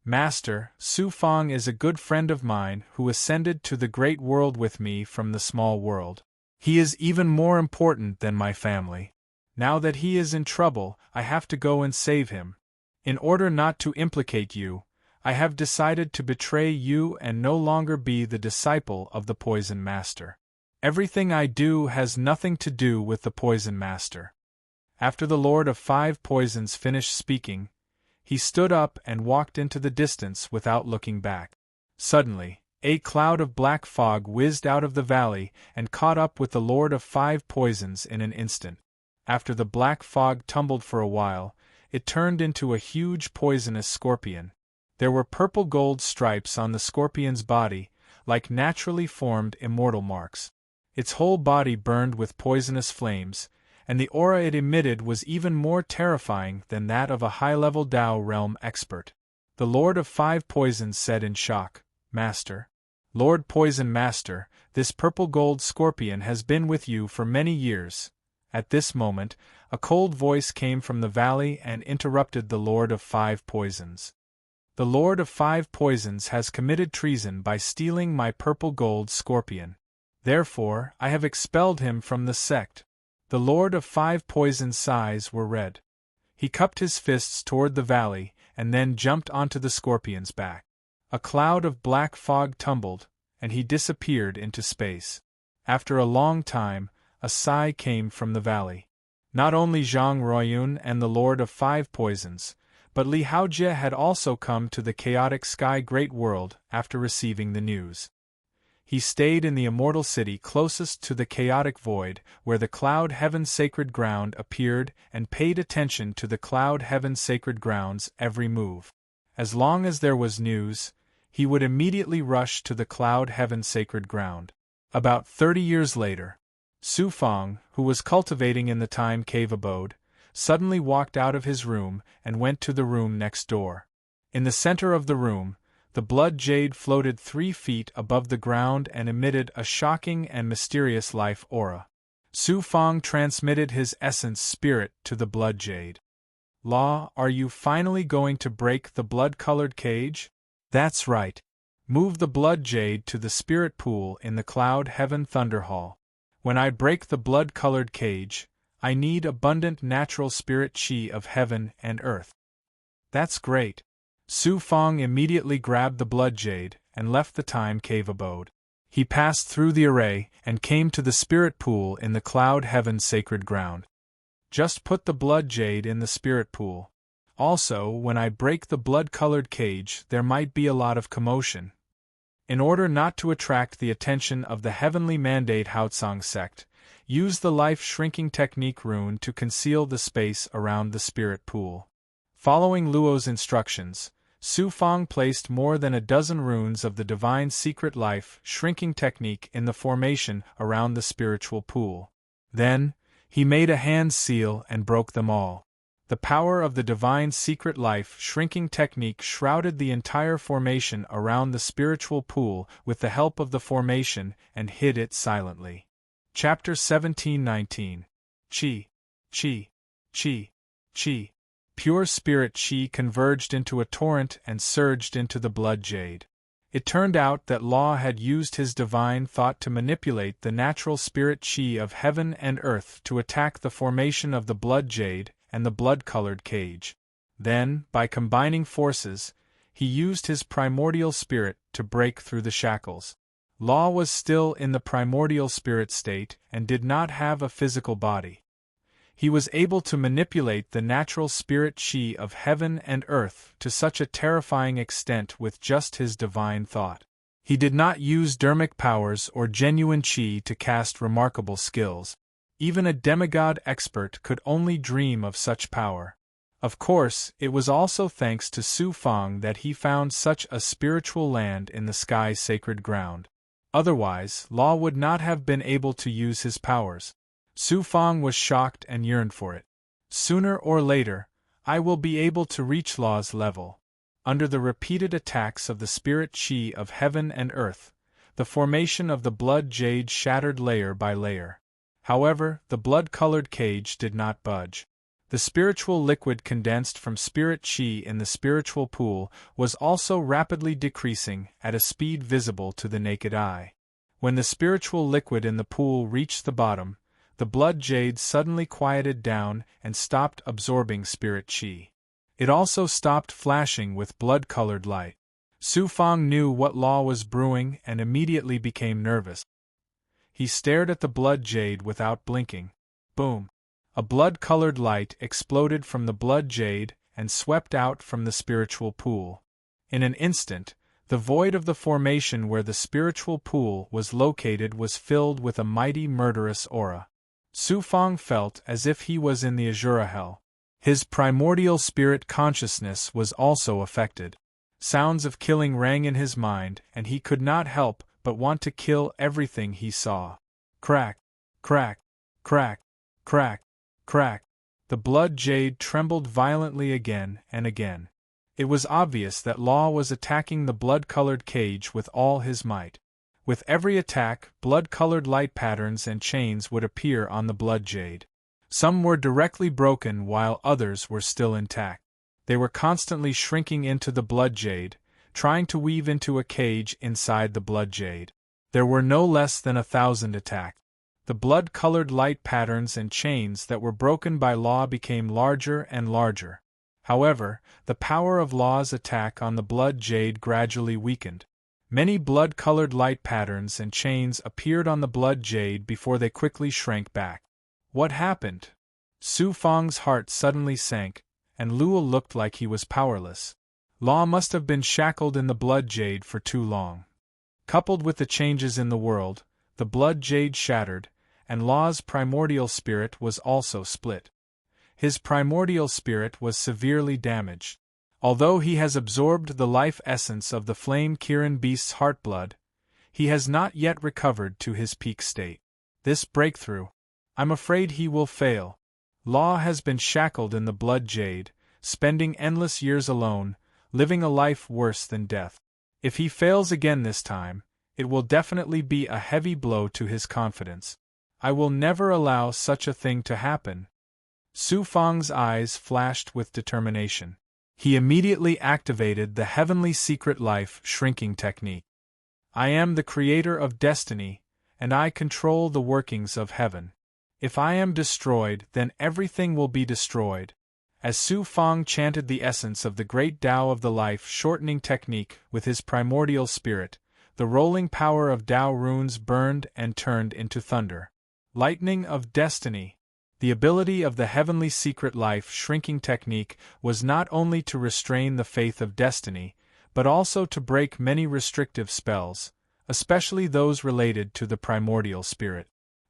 Master, Su Fang is a good friend of mine who ascended to the great world with me from the small world. He is even more important than my family. Now that he is in trouble, I have to go and save him. In order not to implicate you, I have decided to betray you and no longer be the disciple of the Poison Master. Everything I do has nothing to do with the Poison Master. After the Lord of Five Poisons finished speaking, he stood up and walked into the distance without looking back. Suddenly, a cloud of black fog whizzed out of the valley and caught up with the Lord of Five Poisons in an instant. After the black fog tumbled for a while, it turned into a huge poisonous scorpion. There were purple gold stripes on the scorpion's body, like naturally formed immortal marks. Its whole body burned with poisonous flames, and the aura it emitted was even more terrifying than that of a high-level Tao realm expert. The Lord of Five Poisons said in shock, "Master, Lord Poison Master, this purple gold scorpion has been with you for many years." At this moment, a cold voice came from the valley and interrupted the Lord of Five Poisons. "The Lord of Five Poisons has committed treason by stealing my purple gold scorpion. Therefore, I have expelled him from the sect." The Lord of Five Poisons' eyes were red. He cupped his fists toward the valley, and then jumped onto the scorpion's back. A cloud of black fog tumbled, and he disappeared into space. After a long time, a sigh came from the valley. Not only Zhang Ruoyun and the Lord of Five Poisons, but Li Haojie had also come to the chaotic sky great world after receiving the news. He stayed in the immortal city closest to the chaotic void, where the Cloud Heaven Sacred Ground appeared, and paid attention to the Cloud Heaven Sacred Ground's every move. As long as there was news, he would immediately rush to the Cloud Heaven Sacred Ground. About 30 years later, Su Fang, who was cultivating in the time cave abode, suddenly walked out of his room and went to the room next door. In the center of the room, the blood jade floated 3 feet above the ground and emitted a shocking and mysterious life aura. Su Fang transmitted his essence spirit to the blood jade. "Law, are you finally going to break the blood-colored cage?" "That's right. Move the blood jade to the spirit pool in the Cloud Heaven Thunder Hall. When I break the blood-colored cage, I need abundant natural spirit chi of heaven and earth." "That's great." Su Fang immediately grabbed the blood jade and left the time cave abode. He passed through the array and came to the spirit pool in the Cloud Heaven Sacred Ground. "Just put the blood jade in the spirit pool. Also, when I break the blood-colored cage, there might be a lot of commotion. In order not to attract the attention of the Heavenly Mandate Haotsang sect, use the life-shrinking technique rune to conceal the space around the spirit pool." Following Luo's instructions, Su Fang placed more than a dozen runes of the divine secret life shrinking technique in the formation around the spiritual pool. Then, he made a hand seal and broke them all. The power of the divine secret life shrinking technique shrouded the entire formation around the spiritual pool with the help of the formation and hid it silently. Chapter 17:19. Qi. Qi. Qi. Qi. Pure spirit chi converged into a torrent and surged into the blood jade. It turned out that Law had used his divine thought to manipulate the natural spirit chi of heaven and earth to attack the formation of the blood jade and the blood-colored cage. Then, by combining forces, he used his primordial spirit to break through the shackles. Law was still in the primordial spirit state and did not have a physical body. He was able to manipulate the natural spirit chi of heaven and earth to such a terrifying extent with just his divine thought. He did not use dermic powers or genuine chi to cast remarkable skills. Even a demigod expert could only dream of such power. Of course, it was also thanks to Su Fang that he found such a spiritual land in the sky sacred ground. Otherwise, Law would not have been able to use his powers. Su Fang was shocked and yearned for it. Sooner or later, I will be able to reach Law's level. Under the repeated attacks of the spirit chi of heaven and earth, the formation of the blood jade shattered layer by layer. However, the blood-colored cage did not budge. The spiritual liquid condensed from spirit chi in the spiritual pool was also rapidly decreasing at a speed visible to the naked eye. When the spiritual liquid in the pool reached the bottom, the blood jade suddenly quieted down and stopped absorbing spirit chi. It also stopped flashing with blood-colored light. Su Fang knew what Law was brewing and immediately became nervous. He stared at the blood jade without blinking. Boom! A blood-colored light exploded from the blood jade and swept out from the spiritual pool. In an instant, the void of the formation where the spiritual pool was located was filled with a mighty murderous aura. Su Fang felt as if he was in the Azura Hell. His primordial spirit consciousness was also affected. Sounds of killing rang in his mind, and he could not help but want to kill everything he saw. Crack! Crack! Crack! Crack! Crack! The blood jade trembled violently again and again. It was obvious that Law was attacking the blood-colored cage with all his might. With every attack, blood-colored light patterns and chains would appear on the blood jade. Some were directly broken while others were still intact. They were constantly shrinking into the blood jade, trying to weave into a cage inside the blood jade. There were no less than 1,000 attacks. The blood-colored light patterns and chains that were broken by Law became larger and larger. However, the power of Law's attack on the blood jade gradually weakened. Many blood-colored light patterns and chains appeared on the blood jade before they quickly shrank back. What happened? Su Fang's heart suddenly sank, and Luo looked like he was powerless. Law must have been shackled in the blood jade for too long. Coupled with the changes in the world, the blood jade shattered, and Law's primordial spirit was also split. His primordial spirit was severely damaged. Although he has absorbed the life essence of the flame Kirin beast's heartblood, he has not yet recovered to his peak state. This breakthrough, I'm afraid he will fail. Law has been shackled in the blood jade, spending endless years alone, living a life worse than death. If he fails again this time, it will definitely be a heavy blow to his confidence. I will never allow such a thing to happen. Su Fang's eyes flashed with determination. He immediately activated the heavenly secret life shrinking technique. I am the creator of destiny, and I control the workings of heaven. If I am destroyed, then everything will be destroyed. As Su Fang chanted the essence of the great Tao of the life-shortening technique with his primordial spirit, the rolling power of Tao runes burned and turned into thunder. Lightning of destiny. The ability of the heavenly secret life-shrinking technique was not only to restrain the faith of destiny, but also to break many restrictive spells, especially those related to the primordial spirit.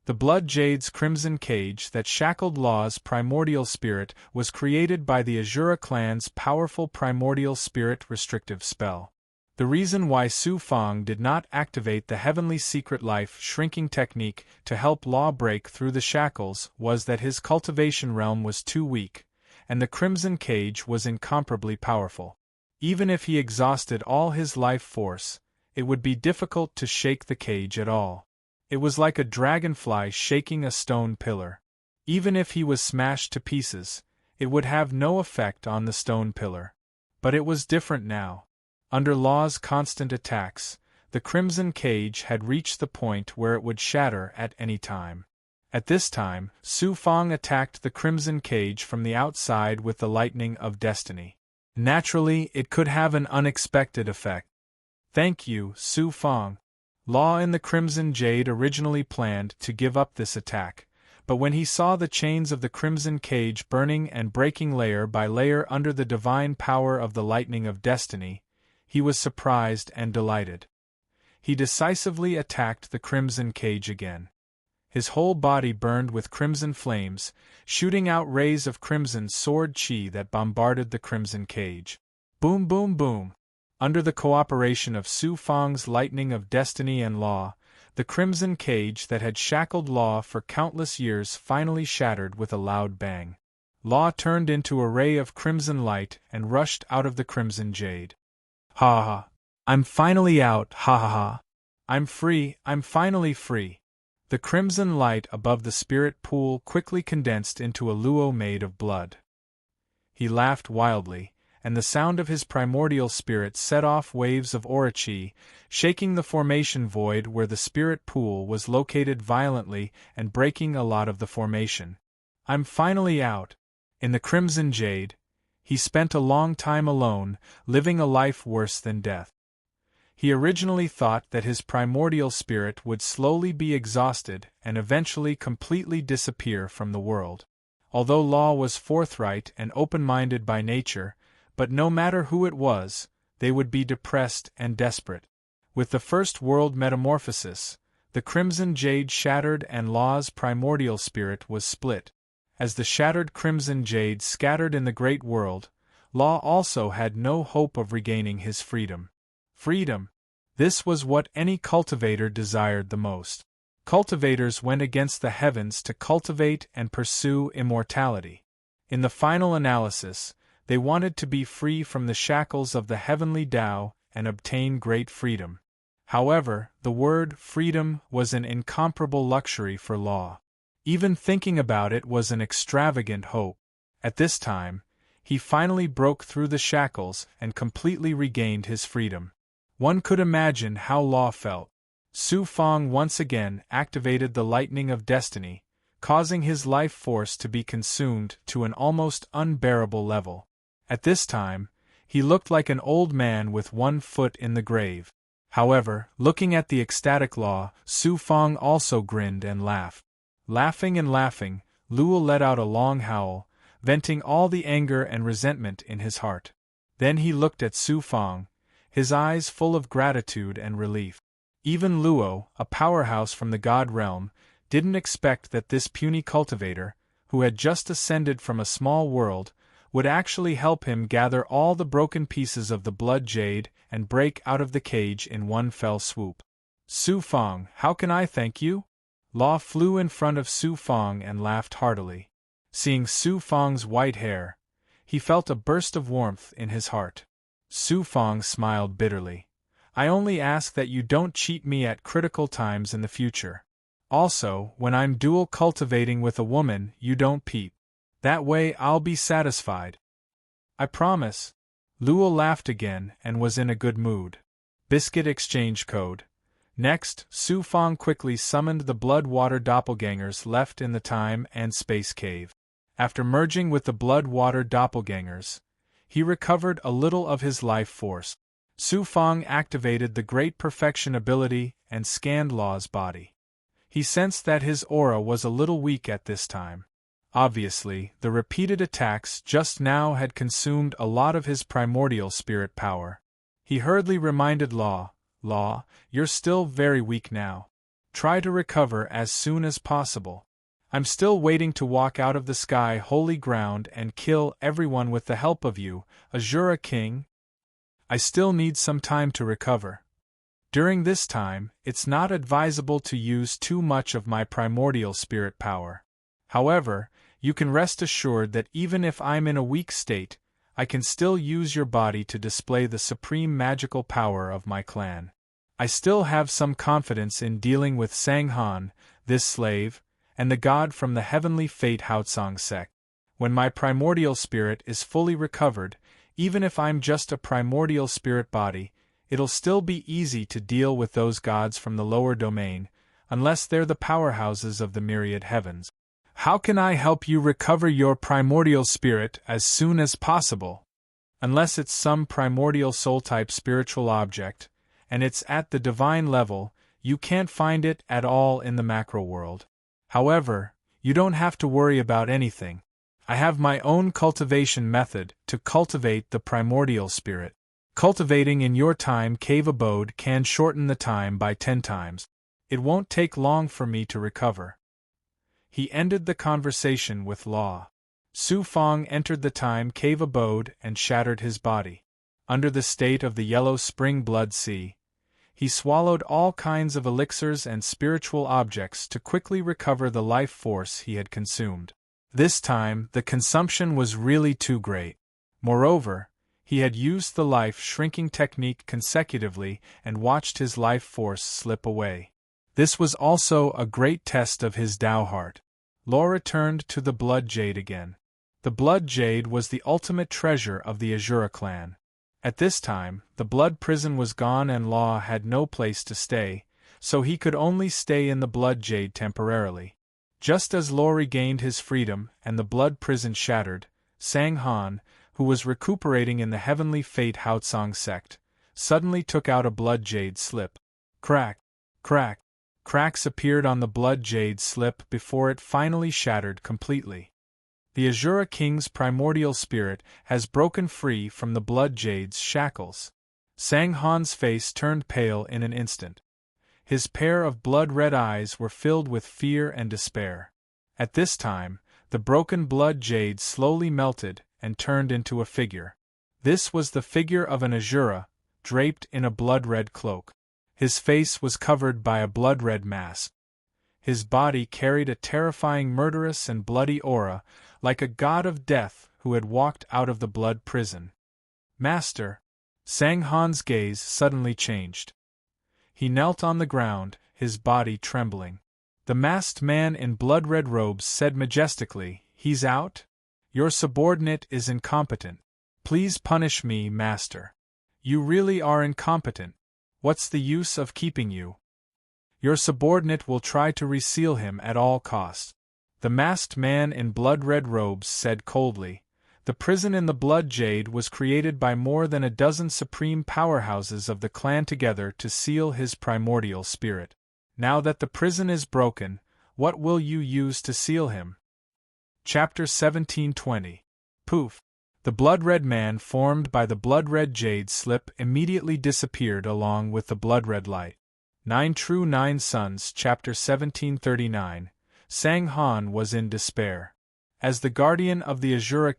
The blood jade's crimson cage that shackled Law's primordial spirit was created by the Azura clan's powerful primordial spirit restrictive spell. The reason why Su Fang did not activate the heavenly secret life shrinking technique to help Law break through the shackles was that his cultivation realm was too weak, and the crimson cage was incomparably powerful. Even if he exhausted all his life force, it would be difficult to shake the cage at all. It was like a dragonfly shaking a stone pillar. Even if he was smashed to pieces, it would have no effect on the stone pillar. But it was different now. Under Law's constant attacks, the crimson cage had reached the point where it would shatter at any time. At this time, Su Fang attacked the crimson cage from the outside with the lightning of destiny. Naturally, it could have an unexpected effect. Thank you, Su Fang. Law in the Crimson Jade originally planned to give up this attack, but when he saw the chains of the Crimson Cage burning and breaking layer by layer under the divine power of the lightning of destiny, he was surprised and delighted. He decisively attacked the Crimson Cage again. His whole body burned with crimson flames, shooting out rays of crimson sword chi that bombarded the Crimson Cage. Boom boom boom! Under the cooperation of Su Fang's lightning of destiny and law, the crimson cage that had shackled Law for countless years finally shattered with a loud bang. Law turned into a ray of crimson light and rushed out of the crimson jade. Ha ha! I'm finally out, ha ha ha! I'm free, I'm finally free! The crimson light above the spirit pool quickly condensed into a luo made of blood. He laughed wildly, and the sound of his primordial spirit set off waves of aura chi, shaking the formation void where the spirit pool was located violently and breaking a lot of the formation. I'm finally out. In the crimson jade, he spent a long time alone, living a life worse than death. He originally thought that his primordial spirit would slowly be exhausted and eventually completely disappear from the world. Although Law was forthright and open-minded by nature, but no matter who it was, they would be depressed and desperate. With the first world metamorphosis, the crimson jade shattered and Law's primordial spirit was split. As the shattered crimson jade scattered in the great world, Law also had no hope of regaining his freedom. Freedom! This was what any cultivator desired the most. Cultivators went against the heavens to cultivate and pursue immortality. In the final analysis, they wanted to be free from the shackles of the heavenly Tao and obtain great freedom. However, the word freedom was an incomparable luxury for Law. Even thinking about it was an extravagant hope. At this time, he finally broke through the shackles and completely regained his freedom. One could imagine how Law felt. Su Fang once again activated the lightning of destiny, causing his life force to be consumed to an almost unbearable level. At this time, he looked like an old man with one foot in the grave. However, looking at the ecstatic Law, Su Fang also grinned and laughed. Laughing and laughing, Luo let out a long howl, venting all the anger and resentment in his heart. Then he looked at Su Fang, his eyes full of gratitude and relief. Even Luo, a powerhouse from the god realm, didn't expect that this puny cultivator, who had just ascended from a small world, would actually help him gather all the broken pieces of the blood jade and break out of the cage in one fell swoop. Su Fang, how can I thank you? Law flew in front of Su Fang and laughed heartily. Seeing Su Fang's white hair, he felt a burst of warmth in his heart. Su Fang smiled bitterly. I only ask that you don't cheat me at critical times in the future. Also, when I'm dual cultivating with a woman, you don't peep. That way I'll be satisfied. I promise. Luo laughed again and was in a good mood. Biscuit exchange code. Next, Su Fang quickly summoned the blood-water doppelgangers left in the time and space cave. After merging with the blood-water doppelgangers, he recovered a little of his life force. Su Fang activated the Great Perfection ability and scanned Law's body. He sensed that his aura was a little weak at this time. Obviously, the repeated attacks just now had consumed a lot of his primordial spirit power. He hurriedly reminded Law, you're still very weak now. Try to recover as soon as possible. I'm still waiting to walk out of the sky holy ground and kill everyone with the help of you, Azura King. I still need some time to recover. During this time, it's not advisable to use too much of my primordial spirit power. However, you can rest assured that even if I'm in a weak state, I can still use your body to display the supreme magical power of my clan. I still have some confidence in dealing with Sanghan, this slave, and the god from the heavenly fate Haotsong sect. When my primordial spirit is fully recovered, even if I'm just a primordial spirit body, it'll still be easy to deal with those gods from the lower domain, unless they're the powerhouses of the myriad heavens. How can I help you recover your primordial spirit as soon as possible? Unless it's some primordial soul-type spiritual object, and it's at the divine level, you can't find it at all in the macro world. However, you don't have to worry about anything. I have my own cultivation method to cultivate the primordial spirit. Cultivating in your time cave abode can shorten the time by 10 times. It won't take long for me to recover. He ended the conversation with Law. Su Fang entered the time cave abode and shattered his body. under the state of the yellow spring blood sea. He swallowed all kinds of elixirs and spiritual objects to quickly recover the life force he had consumed. This time, the consumption was really too great. Moreover, he had used the life-shrinking technique consecutively and watched his life force slip away. This was also a great test of his Tao heart. Laura turned to the blood jade again. The blood jade was the ultimate treasure of the Azura clan. At this time, the blood prison was gone and Law had no place to stay, so he could only stay in the blood jade temporarily. Just as Law regained his freedom and the blood prison shattered, Sang Han, who was recuperating in the heavenly fate Haotsong sect, suddenly took out a blood jade slip. Crack, crack, cracks appeared on the blood jade slip before it finally shattered completely. The Azura King's primordial spirit has broken free from the blood jade's shackles. Sang Han's face turned pale in an instant. His pair of blood-red eyes were filled with fear and despair. At this time, the broken blood jade slowly melted and turned into a figure. This was the figure of an Azura, draped in a blood-red cloak. His face was covered by a blood-red mask. His body carried a terrifying murderous and bloody aura, like a god of death who had walked out of the blood prison. Master! Sang Han's gaze suddenly changed. He knelt on the ground, his body trembling. The masked man in blood-red robes said majestically, "He's out? Your subordinate is incompetent. Please punish me, Master. You really are incompetent. What's the use of keeping you? Your subordinate will try to reseal him at all costs." The masked man in blood-red robes said coldly, "The prison in the blood jade was created by more than a dozen supreme powerhouses of the clan together to seal his primordial spirit. Now that the prison is broken, what will you use to seal him?" Chapter 1720. Poof! The blood-red man formed by the blood-red jade slip immediately disappeared along with the blood-red light. 9 True 9 Sons. Chapter 1739. Sang Han was in despair. As the guardian of the Azura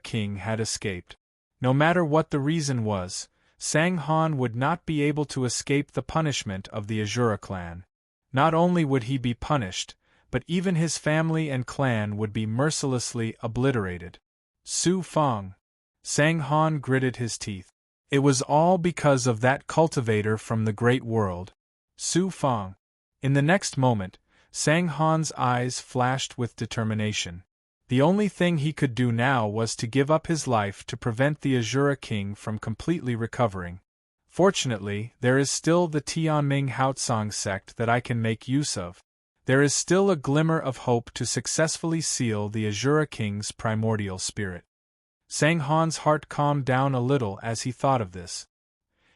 King had escaped. No matter what the reason was, Sang Han would not be able to escape the punishment of the Azura clan. Not only would he be punished, but even his family and clan would be mercilessly obliterated. Su Feng. Sang Han gritted his teeth. It was all because of that cultivator from the great world. Su Feng. In the next moment, Sang Han's eyes flashed with determination. The only thing he could do now was to give up his life to prevent the Azura King from completely recovering. Fortunately, there is still the Tianming Haotsong sect that I can make use of. There is still a glimmer of hope to successfully seal the Azura King's primordial spirit. Sang Han's heart calmed down a little as he thought of this.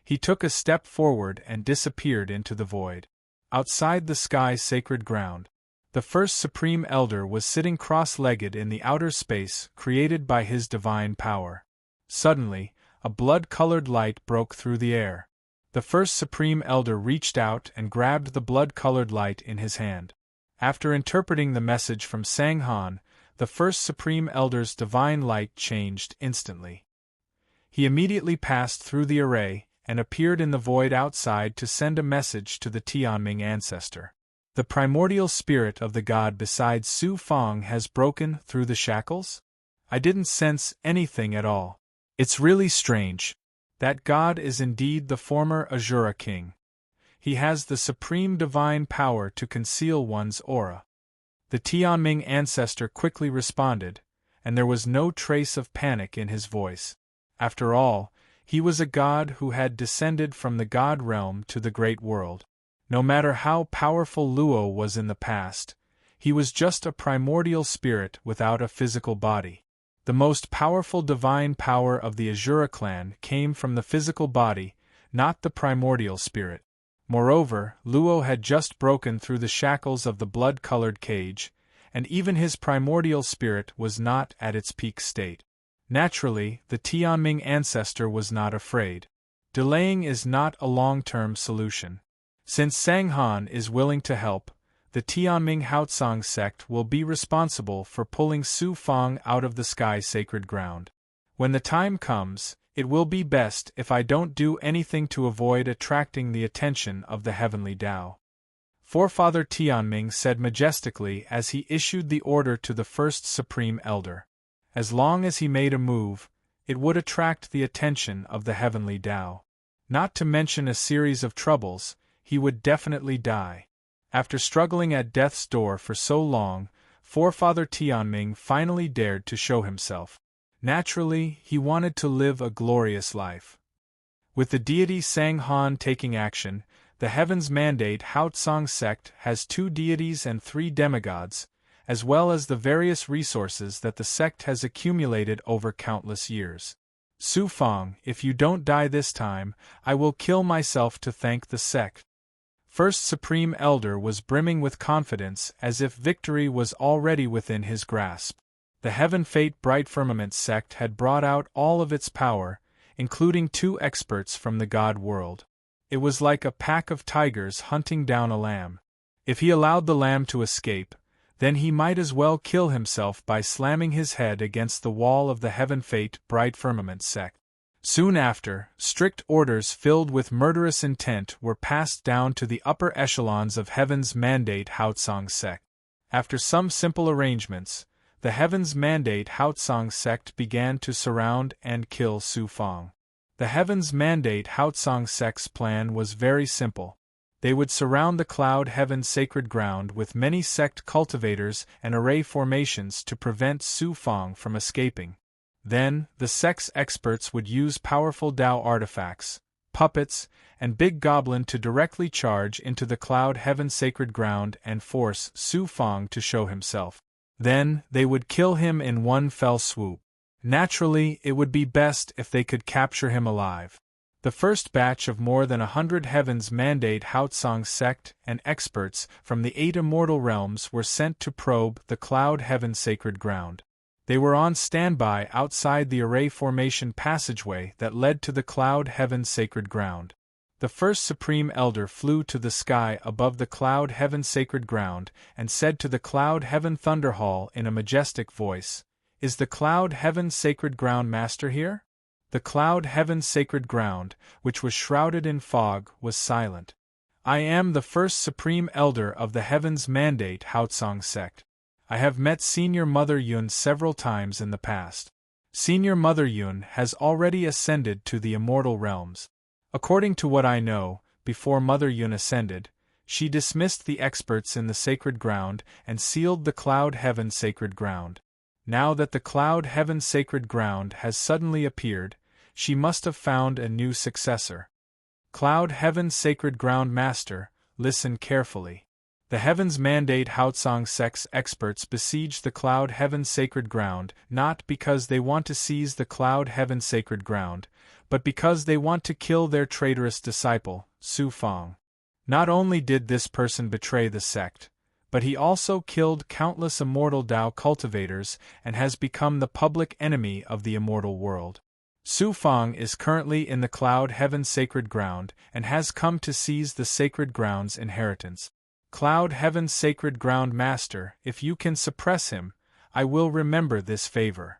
He took a step forward and disappeared into the void. Outside the sky's sacred ground, the first Supreme Elder was sitting cross-legged in the outer space created by his divine power. Suddenly, a blood-colored light broke through the air. The first Supreme Elder reached out and grabbed the blood-colored light in his hand. After interpreting the message from Sang Han, the first Supreme Elder's divine light changed instantly. He immediately passed through the array and appeared in the void outside to send a message to the Tianming ancestor. The primordial spirit of the god beside Su Feng has broken through the shackles? I didn't sense anything at all. It's really strange. That god is indeed the former Azura King. He has the supreme divine power to conceal one's aura. The Tianming ancestor quickly responded, and there was no trace of panic in his voice. After all, he was a god who had descended from the god realm to the great world. No matter how powerful Luo was in the past, he was just a primordial spirit without a physical body. The most powerful divine power of the Azura clan came from the physical body, not the primordial spirit. Moreover, Luo had just broken through the shackles of the blood-colored cage, and even his primordial spirit was not at its peak state. Naturally, the Tianming ancestor was not afraid. Delaying is not a long-term solution. Since Sang Han is willing to help, the Tianming Haotsong sect will be responsible for pulling Su Feng out of the sky sacred ground. When the time comes, It will be best if I don't do anything to avoid attracting the attention of the heavenly Tao. Forefather Tianming said majestically as he issued the order to the first Supreme Elder. As long as he made a move, it would attract the attention of the heavenly Tao. Not to mention a series of troubles, he would definitely die. After struggling at death's door for so long, Forefather Tianming finally dared to show himself. Naturally, he wanted to live a glorious life. With the deity Sang Han taking action, the Heaven's Mandate Haotsong sect has 2 deities and 3 demigods, as well as the various resources that the sect has accumulated over countless years. Su Fang, if you don't die this time, I will kill myself to thank the sect. First Supreme Elder was brimming with confidence as if victory was already within his grasp. The Heaven Fate Bright Firmament sect had brought out all of its power, including 2 experts from the God world. It was like a pack of tigers hunting down a lamb. If he allowed the lamb to escape, then he might as well kill himself by slamming his head against the wall of the Heaven Fate Bright Firmament sect. Soon after, strict orders filled with murderous intent were passed down to the upper echelons of Heaven's Mandate Haotsong sect. After some simple arrangements, the Heaven's Mandate Haotsong sect began to surround and kill Su Fang. The Heaven's Mandate Haotsong sect's plan was very simple. They would surround the Cloud Heaven sacred ground with many sect cultivators and array formations to prevent Su Fang from escaping. Then, the sect's experts would use powerful Tao artifacts, puppets, and Big Goblin to directly charge into the Cloud Heaven sacred ground and force Su Fang to show himself. Then, they would kill him in one fell swoop. Naturally, it would be best if they could capture him alive. The first batch of more than 100 Heaven's Mandate Haotsong sect and experts from the 8 immortal realms were sent to probe the Cloud Heaven sacred ground. They were on standby outside the array formation passageway that led to the Cloud Heaven sacred ground. The first Supreme Elder flew to the sky above the Cloud Heaven sacred ground and said to the Cloud Heaven Thunder Hall in a majestic voice, "Is the Cloud Heaven sacred ground master here?" The Cloud Heaven sacred ground, which was shrouded in fog, was silent. "I am the first Supreme Elder of the Heaven's Mandate Haotsong sect. I have met Senior Mother Yun several times in the past. Senior Mother Yun has already ascended to the immortal realms. According to what I know, before Mother Yun ascended, she dismissed the experts in the sacred ground and sealed the Cloud Heaven sacred ground. Now that the Cloud Heaven sacred ground has suddenly appeared, she must have found a new successor. Cloud Heaven sacred ground master, listen carefully. The Heaven's Mandate Haotsong sect's experts besiege the Cloud Heaven sacred ground not because they want to seize the Cloud Heaven sacred ground, but because they want to kill their traitorous disciple, Su Fang. Not only did this person betray the sect, but he also killed countless immortal Tao cultivators and has become the public enemy of the immortal world. Su Fang is currently in the Cloud Heaven sacred ground and has come to seize the sacred ground's inheritance. Cloud Heaven sacred ground master, if you can suppress him, I will remember this favor."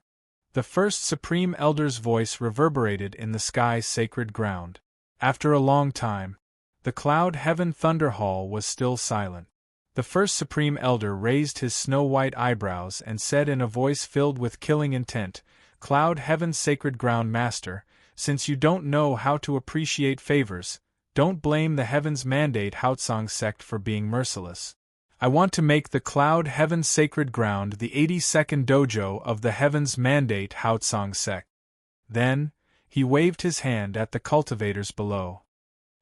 The first Supreme Elder's voice reverberated in the sky's sacred ground. After a long time, the Cloud Heaven Thunder Hall was still silent. The first Supreme Elder raised his snow-white eyebrows and said in a voice filled with killing intent, "Cloud Heaven sacred ground master, since you don't know how to appreciate favors, don't blame the Heaven's Mandate Haotsong sect for being merciless. I want to make the Cloud Heaven sacred ground the 82nd dojo of the Heaven's Mandate Haotsong sect." Then, he waved his hand at the cultivators below.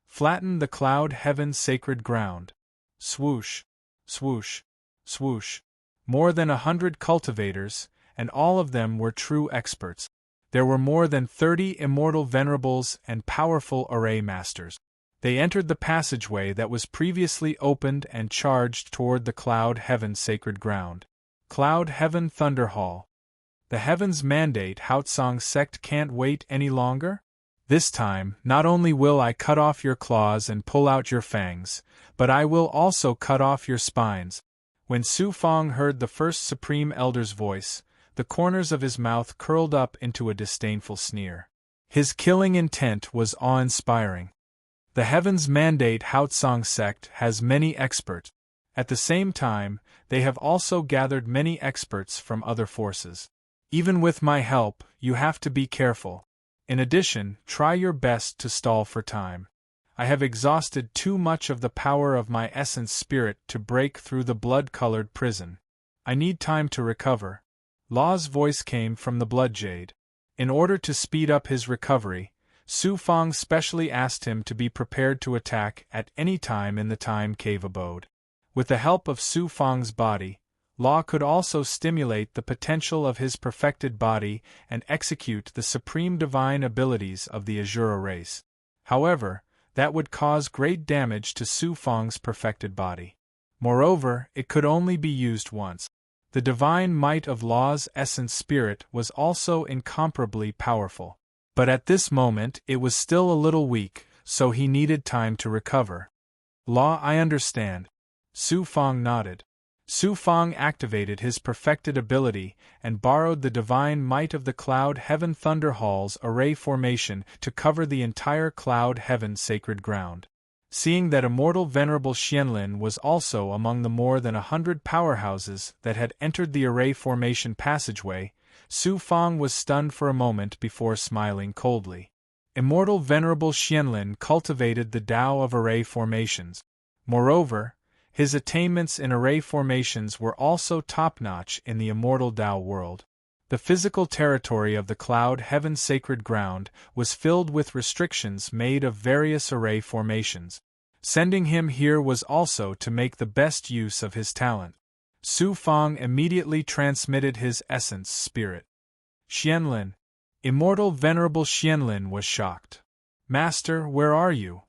"Flatten the Cloud Heaven sacred ground." Swoosh, swoosh, swoosh. More than 100 cultivators, and all of them were true experts. There were more than 30 immortal venerables and powerful array masters. They entered the passageway that was previously opened and charged toward the Cloud Heaven sacred ground. Cloud Heaven Thunder Hall. The Heaven's Mandate Haotsong sect can't wait any longer? This time, not only will I cut off your claws and pull out your fangs, but I will also cut off your spines. When Su Fang heard the first Supreme Elder's voice, the corners of his mouth curled up into a disdainful sneer. His killing intent was awe-inspiring. The Heaven's Mandate Haotsong sect has many experts. At the same time, they have also gathered many experts from other forces. Even with my help, you have to be careful. In addition, try your best to stall for time. I have exhausted too much of the power of my essence spirit to break through the blood-colored prison. I need time to recover. Law's voice came from the blood jade. In order to speed up his recovery, Su Fang specially asked him to be prepared to attack at any time in the time cave abode. With the help of Su Fang's body, Law could also stimulate the potential of his perfected body and execute the supreme divine abilities of the Azura race. However, that would cause great damage to Su Fang's perfected body. Moreover, it could only be used once. The divine might of Law's essence spirit was also incomparably powerful. But at this moment it was still a little weak, so he needed time to recover. Law, I understand. Su Fang nodded. Su Fang activated his perfected ability and borrowed the divine might of the Cloud Heaven Thunder Hall's array formation to cover the entire Cloud Heaven sacred ground. Seeing that immortal Venerable Xianlin was also among the more than 100 powerhouses that had entered the array formation passageway, Su Fang was stunned for a moment before smiling coldly. Immortal Venerable Xianlin cultivated the Tao of array formations. Moreover, his attainments in array formations were also top-notch in the immortal Tao world. The physical territory of the Cloud Heaven sacred ground was filled with restrictions made of various array formations. Sending him here was also to make the best use of his talent. Su Fang immediately transmitted his essence spirit. Xianlin. Immortal Venerable Xianlin was shocked. Master, where are you?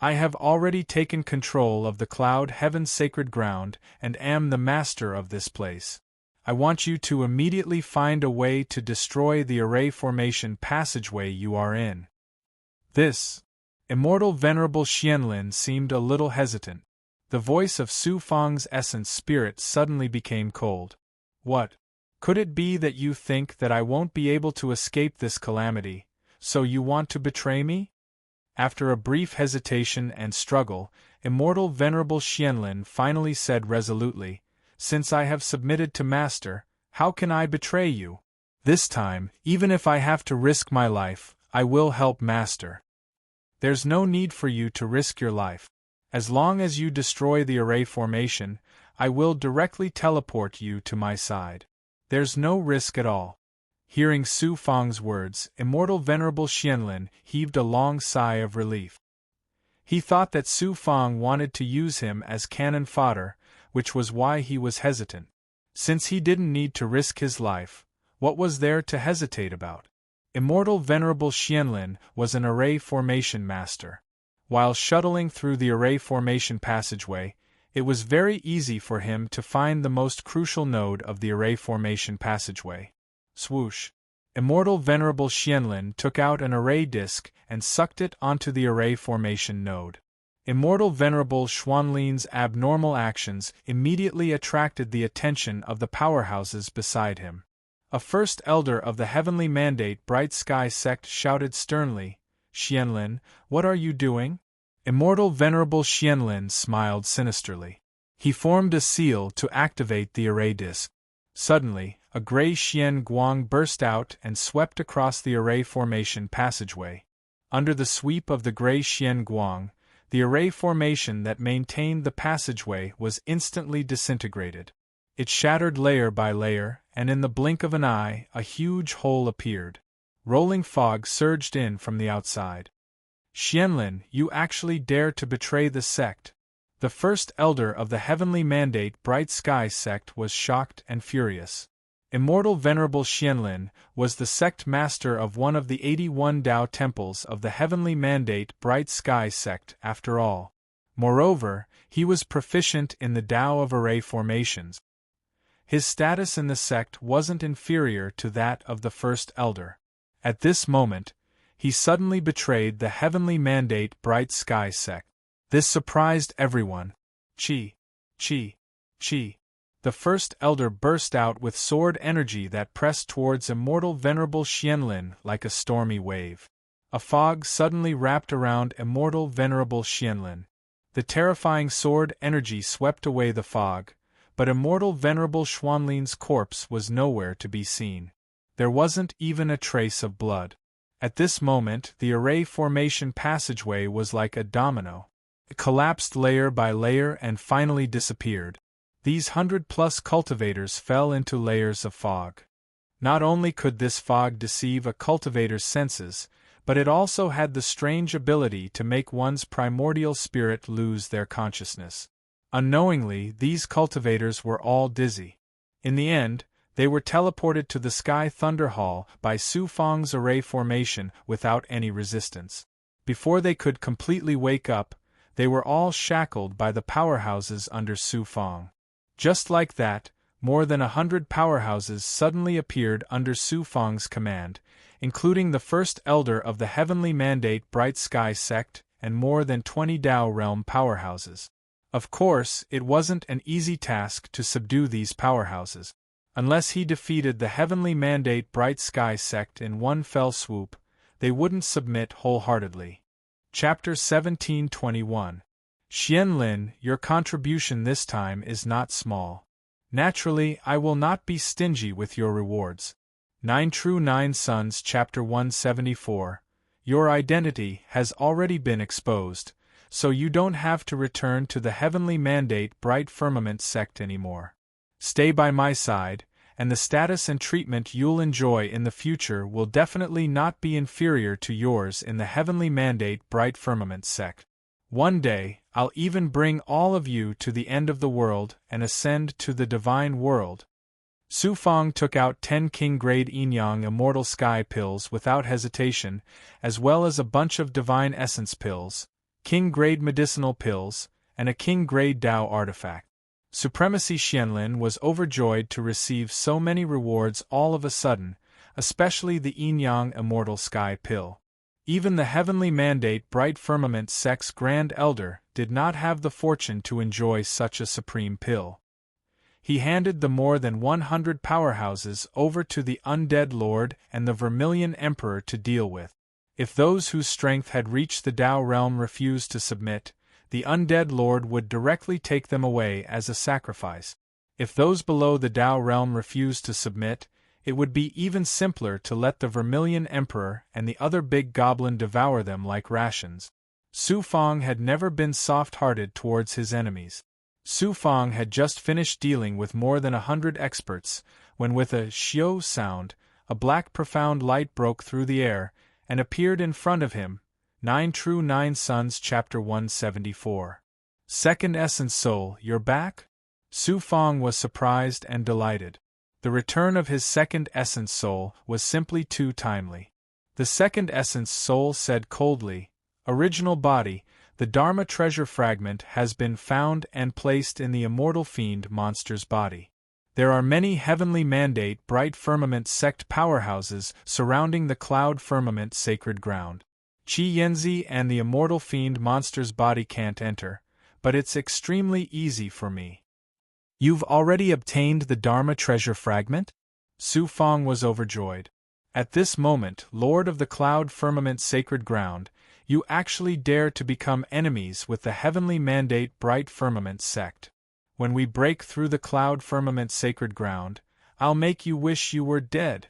I have already taken control of the Cloud Heaven sacred ground and am the master of this place. I want you to immediately find a way to destroy the array formation passageway you are in. This. Immortal Venerable Xianlin seemed a little hesitant. The voice of Su Fang's essence spirit suddenly became cold. What? Could it be that you think that I won't be able to escape this calamity, so you want to betray me? After a brief hesitation and struggle, Immortal Venerable Xianlin finally said resolutely, Since I have submitted to Master, how can I betray you? This time, even if I have to risk my life, I will help Master. There's no need for you to risk your life. As long as you destroy the array formation, I will directly teleport you to my side. There's no risk at all. Hearing Su Fang's words, Immortal Venerable Xianlin heaved a long sigh of relief. He thought that Su Fang wanted to use him as cannon fodder, which was why he was hesitant. Since he didn't need to risk his life, what was there to hesitate about? Immortal Venerable Xianlin was an array formation master. While shuttling through the array formation passageway, it was very easy for him to find the most crucial node of the array formation passageway. Swoosh! Immortal Venerable Xianlin took out an array disk and sucked it onto the array formation node. Immortal Venerable Xuanlin's abnormal actions immediately attracted the attention of the powerhouses beside him. A first elder of the Heavenly Mandate Bright Sky sect shouted sternly, Xianlin, what are you doing? Immortal Venerable Xianlin smiled sinisterly. He formed a seal to activate the array disk. Suddenly, a gray Xian Guang burst out and swept across the array formation passageway. Under the sweep of the gray Xian Guang, the array formation that maintained the passageway was instantly disintegrated. It shattered layer by layer, and in the blink of an eye, a huge hole appeared. Rolling fog surged in from the outside. Xianlin, you actually dare to betray the sect. The first elder of the Heavenly Mandate Bright Sky sect was shocked and furious. Immortal Venerable Xianlin was the sect master of one of the 81 Tao temples of the Heavenly Mandate Bright Sky sect after all. Moreover, he was proficient in the Tao of array formations. His status in the sect wasn't inferior to that of the first elder. At this moment, he suddenly betrayed the Heavenly Mandate Bright Sky sect. This surprised everyone. Chi! Chi! Chi! The first elder burst out with sword energy that pressed towards Immortal Venerable Xianlin like a stormy wave. A fog suddenly wrapped around immortal venerable Xianlin. The terrifying sword energy swept away the fog, but immortal venerable Xuanlin's corpse was nowhere to be seen. There wasn't even a trace of blood. At this moment, the array formation passageway was like a domino. It collapsed layer by layer and finally disappeared. These 100+ cultivators fell into layers of fog. Not only could this fog deceive a cultivator's senses, but it also had the strange ability to make one's primordial spirit lose their consciousness. Unknowingly, these cultivators were all dizzy. In the end, they were teleported to the Sky Thunder Hall by Su Fang's array formation without any resistance. Before they could completely wake up, they were all shackled by the powerhouses under Su Fang. Just like that, more than 100 powerhouses suddenly appeared under Su Fang's command, including the first elder of the Heavenly Mandate Bright Sky sect and more than 20 Tao realm powerhouses. Of course, it wasn't an easy task to subdue these powerhouses. Unless he defeated the Heavenly Mandate Bright Sky sect in one fell swoop, they wouldn't submit wholeheartedly. Chapter 1721. Xianlin, your contribution this time is not small. Naturally, I will not be stingy with your rewards. 9 True 9 Sons Chapter 174. Your identity has already been exposed, so you don't have to return to the Heavenly Mandate Bright Firmament sect anymore. Stay by my side, and the status and treatment you'll enjoy in the future will definitely not be inferior to yours in the Heavenly Mandate Bright Firmament sect. One day, I'll even bring all of you to the end of the world and ascend to the divine world. Su Fang took out 10 King-grade Yin-Yang Immortal Sky pills without hesitation, as well as a bunch of Divine Essence pills, King-grade medicinal pills, and a King-grade Tao artifact. Supremacy Xianlin was overjoyed to receive so many rewards all of a sudden, especially the Yin-Yang Immortal Sky pill. Even the Heavenly Mandate Bright Firmament sect's Grand Elder did not have the fortune to enjoy such a supreme pill. He handed the more than 100 powerhouses over to the Undead Lord and the Vermilion Emperor to deal with. If those whose strength had reached the Tao realm refused to submit, the Undead Lord would directly take them away as a sacrifice. If those below the Tao realm refused to submit, it would be even simpler to let the Vermilion Emperor and the other big goblin devour them like rations. Su Fang had never been soft-hearted towards his enemies. Su Fang had just finished dealing with more than 100 experts, when with a xiao sound, a black profound light broke through the air, and appeared in front of him. 9 True 9 Sons Chapter 174. Second Essence Soul, you're back? Su Fang was surprised and delighted. The return of his second Essence Soul was simply too timely. The second Essence Soul said coldly, Original body, the Dharma treasure fragment has been found and placed in the Immortal Fiend monster's body. There are many Heavenly Mandate Bright Firmament sect powerhouses surrounding the Cloud Firmament sacred ground. Qi Yanzi and the Immortal Fiend monster's body can't enter, but it's extremely easy for me. You've already obtained the Dharma treasure fragment? Su Fang was overjoyed. At this moment, Lord of the Cloud Firmament sacred ground, you actually dare to become enemies with the Heavenly Mandate Bright Firmament sect. When we break through the Cloud Firmament sacred ground, I'll make you wish you were dead.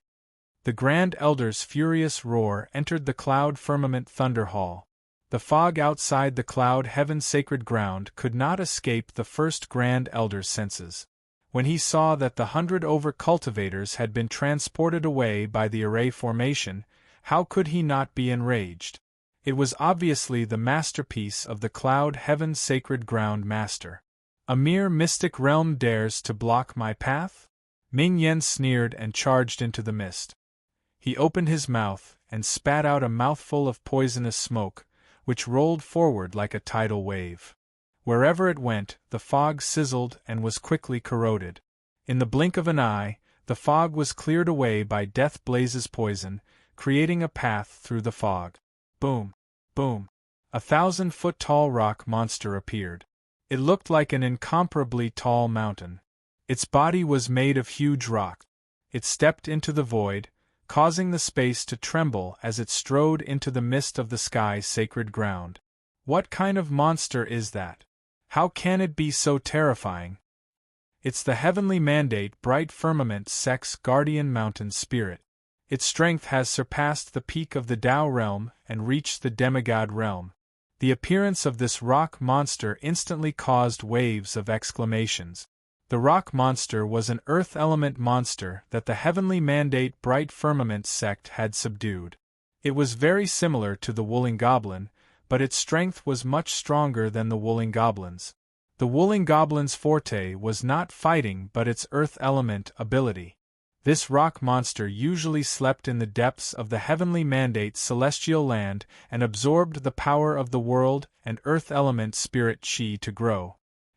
The Grand Elder's furious roar entered the Cloud Firmament Thunder Hall. The fog outside the Cloud Heaven sacred ground could not escape the first Grand Elder's senses. When he saw that the 100 over cultivators had been transported away by the array formation, how could he not be enraged? It was obviously the masterpiece of the Cloud Heaven sacred ground master. A mere mystic realm dares to block my path? Ming Yen sneered and charged into the mist. He opened his mouth and spat out a mouthful of poisonous smoke, which rolled forward like a tidal wave. Wherever it went, the fog sizzled and was quickly corroded. In the blink of an eye, the fog was cleared away by Death Blaze's poison, creating a path through the fog. Boom! Boom! A 1,000-foot-tall rock monster appeared. It looked like an incomparably tall mountain. Its body was made of huge rock. It stepped into the void, causing the space to tremble as it strode into the midst of the sky's sacred ground. What kind of monster is that? How can it be so terrifying? It's the heavenly mandate bright firmament sex guardian mountain spirit. Its strength has surpassed the peak of the Tao realm and reached the demigod realm. The appearance of this rock monster instantly caused waves of exclamations. The rock monster was an earth element monster that the heavenly mandate bright firmament sect had subdued. It was very similar to the Wooling Goblin, but its strength was much stronger than the Wooling Goblin's. The Wooling Goblin's forte was not fighting but its earth element ability. This rock monster usually slept in the depths of the heavenly mandate celestial land and absorbed the power of the world and earth element spirit chi to grow.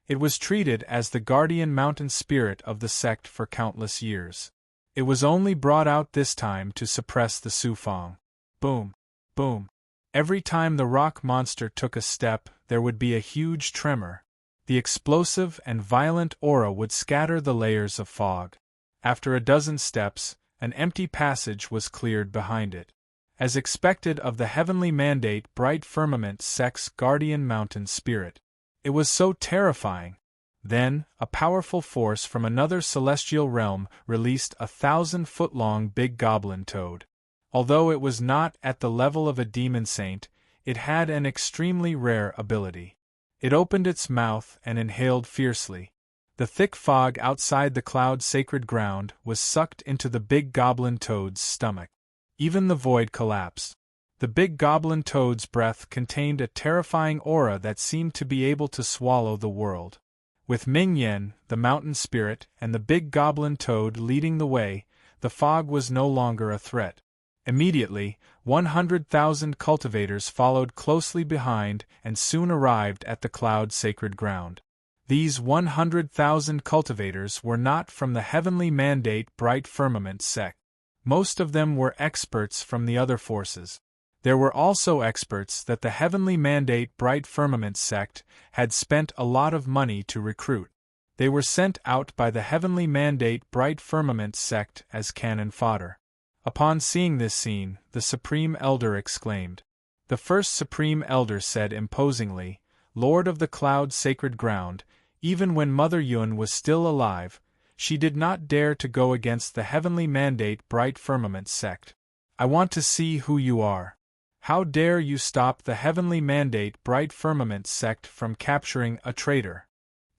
It was treated as the guardian mountain spirit of the sect for countless years. It was only brought out this time to suppress the Sufang. Boom! Boom! Every time the rock monster took a step, there would be a huge tremor. The explosive and violent aura would scatter the layers of fog. After a dozen steps, an empty passage was cleared behind it. As expected of the heavenly mandate bright firmament sex guardian mountain spirit. It was so terrifying. Then, a powerful force from another celestial realm released a 1,000-foot-long big goblin toad. Although it was not at the level of a demon saint, it had an extremely rare ability. It opened its mouth and inhaled fiercely. The thick fog outside the cloud's sacred ground was sucked into the big goblin toad's stomach. Even the void collapsed. The big goblin toad's breath contained a terrifying aura that seemed to be able to swallow the world. With Ming Yen, the mountain spirit, and the big goblin toad leading the way, the fog was no longer a threat. Immediately, 100,000 cultivators followed closely behind and soon arrived at the cloud's sacred ground. These 100,000 cultivators were not from the heavenly mandate bright firmament sect. Most of them were experts from the other forces. There were also experts that the heavenly mandate bright firmament sect had spent a lot of money to recruit. They were sent out by the heavenly mandate bright firmament sect as cannon fodder. Upon seeing this scene, the Supreme Elder exclaimed. The first Supreme Elder said imposingly, "Lord of the Cloud Sacred Ground, even when Mother Yun was still alive, she did not dare to go against the heavenly mandate bright firmament sect. I want to see who you are. How dare you stop the heavenly mandate bright firmament sect from capturing a traitor?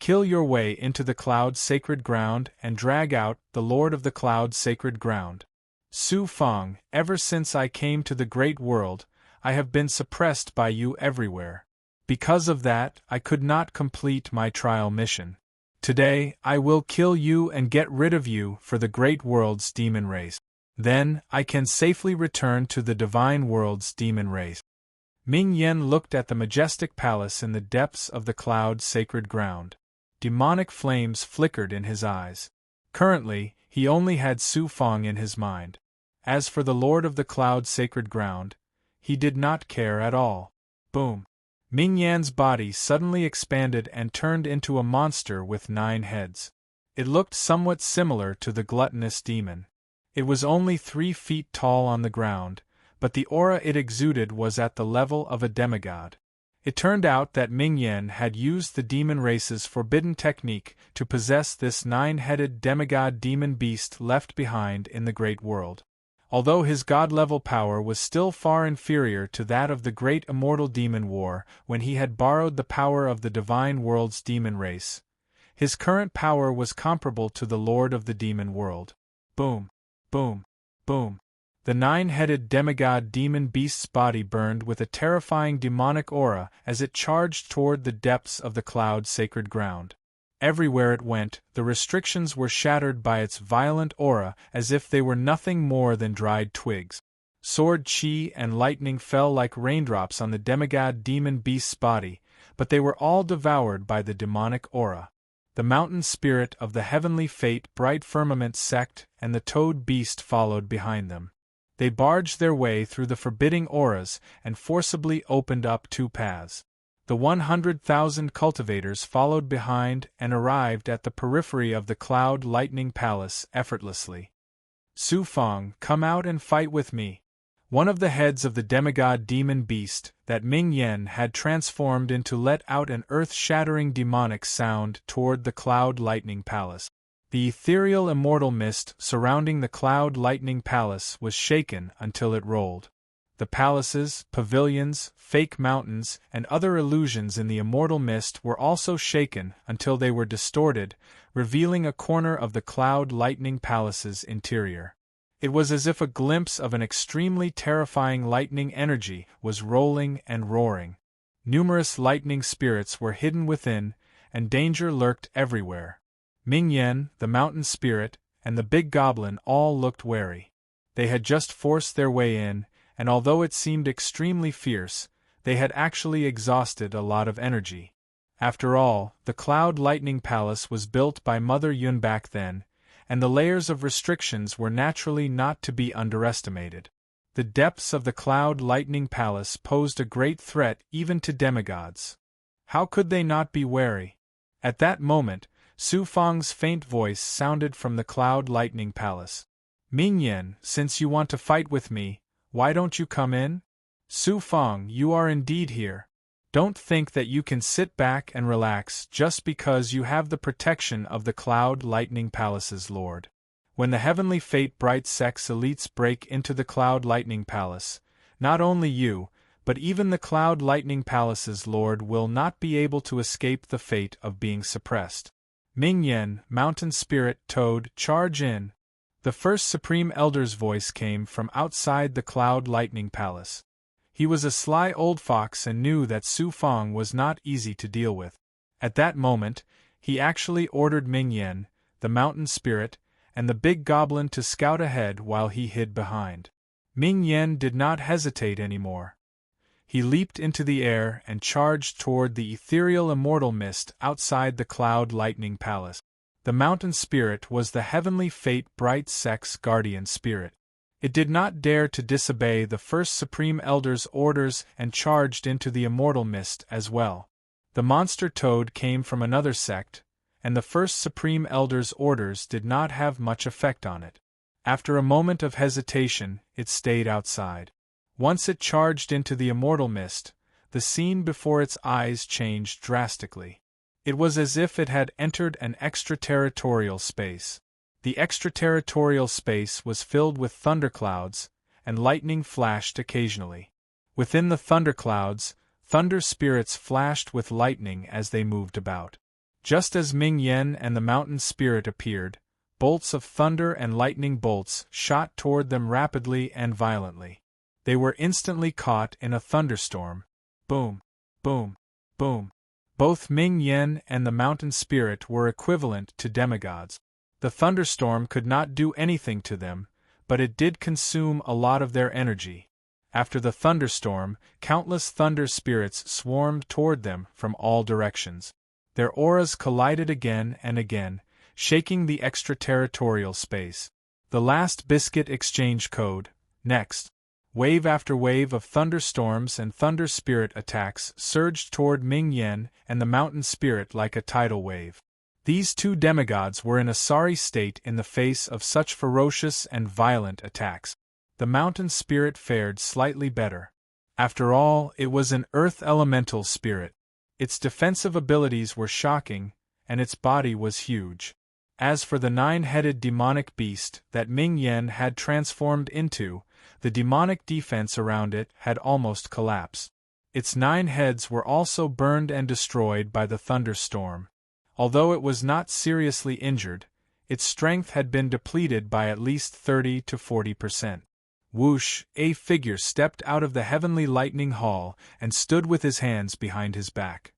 Kill your way into the cloud sacred ground and drag out the Lord of the Cloud Sacred Ground. Su Fang, ever since I came to the great world, I have been suppressed by you everywhere. Because of that, I could not complete my trial mission. Today, I will kill you and get rid of you for the great world's demon race. Then, I can safely return to the divine world's demon race." Ming Yen looked at the majestic palace in the depths of the cloud sacred ground. Demonic flames flickered in his eyes. Currently, he only had Su Fang in his mind. As for the Lord of the Cloud Sacred Ground, he did not care at all. Boom! Ming Yan's body suddenly expanded and turned into a monster with 9 heads. It looked somewhat similar to the gluttonous demon. It was only 3 feet tall on the ground, but the aura it exuded was at the level of a demigod. It turned out that Ming Yan had used the demon race's forbidden technique to possess this 9-headed demigod demon beast left behind in the great world. Although his god-level power was still far inferior to that of the great immortal demon war when he had borrowed the power of the divine world's demon race, his current power was comparable to the Lord of the demon world. Boom! Boom! Boom! The 9-headed demigod demon beast's body burned with a terrifying demonic aura as it charged toward the depths of the cloud sacred ground. Everywhere it went, the restrictions were shattered by its violent aura as if they were nothing more than dried twigs. Sword chi and lightning fell like raindrops on the demigod demon beast's body, but they were all devoured by the demonic aura. The mountain spirit of the heavenly fate bright firmament sect and the toad beast followed behind them. They barged their way through the forbidding auras and forcibly opened up 2 paths. The 100,000 cultivators followed behind and arrived at the periphery of the cloud lightning palace effortlessly. Su Fang, come out and fight with me. One of the heads of the demigod demon beast that Ming Yen had transformed into let out an earth-shattering demonic sound toward the Cloud Lightning Palace. The ethereal immortal mist surrounding the Cloud Lightning Palace was shaken until it rolled. The palaces, pavilions, fake mountains, and other illusions in the immortal mist were also shaken until they were distorted, revealing a corner of the Cloud Lightning Palace's interior. It was as if a glimpse of an extremely terrifying lightning energy was rolling and roaring. Numerous lightning spirits were hidden within, and danger lurked everywhere. Ming Yen, the mountain spirit, and the big goblin all looked wary. They had just forced their way in, and although it seemed extremely fierce, they had actually exhausted a lot of energy. After all, the Cloud Lightning Palace was built by Mother Yun back then, and the layers of restrictions were naturally not to be underestimated. The depths of the Cloud Lightning Palace posed a great threat even to demigods. How could they not be wary? At that moment, Su Fang's faint voice sounded from the Cloud Lightning Palace. Ming Yen, since you want to fight with me, why don't you come in? Su Fang, you are indeed here. Don't think that you can sit back and relax just because you have the protection of the Cloud Lightning Palace's lord. When the heavenly fate bright sex elites break into the Cloud Lightning Palace, not only you, but even the Cloud Lightning Palace's lord will not be able to escape the fate of being suppressed. Ming Yen, Mountain Spirit, Toad, charge in. The first Supreme Elder's voice came from outside the Cloud Lightning Palace. He was a sly old fox and knew that Su Fang was not easy to deal with. At that moment, he actually ordered Ming Yen, the mountain spirit, and the big goblin to scout ahead while he hid behind. Ming Yen did not hesitate anymore. He leaped into the air and charged toward the ethereal immortal mist outside the Cloud Lightning Palace. The mountain spirit was the heavenly fate bright sex guardian spirit. It did not dare to disobey the first Supreme Elder's orders and charged into the immortal mist as well. The monster toad came from another sect, and the first Supreme Elder's orders did not have much effect on it. After a moment of hesitation, it stayed outside. Once it charged into the immortal mist, the scene before its eyes changed drastically. It was as if it had entered an extraterritorial space. The extraterritorial space was filled with thunderclouds, and lightning flashed occasionally. Within the thunderclouds, thunder spirits flashed with lightning as they moved about. Just as Ming Yen and the mountain spirit appeared, bolts of thunder and lightning bolts shot toward them rapidly and violently. They were instantly caught in a thunderstorm. Boom, boom, boom. Both Ming Yen and the mountain spirit were equivalent to demigods. The thunderstorm could not do anything to them, but it did consume a lot of their energy. After the thunderstorm, countless thunder spirits swarmed toward them from all directions. Their auras collided again and again, shaking the extraterritorial space. The last biscuit exchange code. Next. Wave after wave of thunderstorms and thunder spirit attacks surged toward Ming Yen and the mountain spirit like a tidal wave. These two demigods were in a sorry state in the face of such ferocious and violent attacks. The mountain spirit fared slightly better. After all, it was an earth elemental spirit. Its defensive abilities were shocking, and its body was huge. As for the nine-headed demonic beast that Ming Yen had transformed into, the demonic defense around it had almost collapsed. Its 9 heads were also burned and destroyed by the thunderstorm. Although it was not seriously injured, its strength had been depleted by at least 30 to 40%. Whoosh! A figure stepped out of the heavenly lightning hall and stood with his hands behind his back.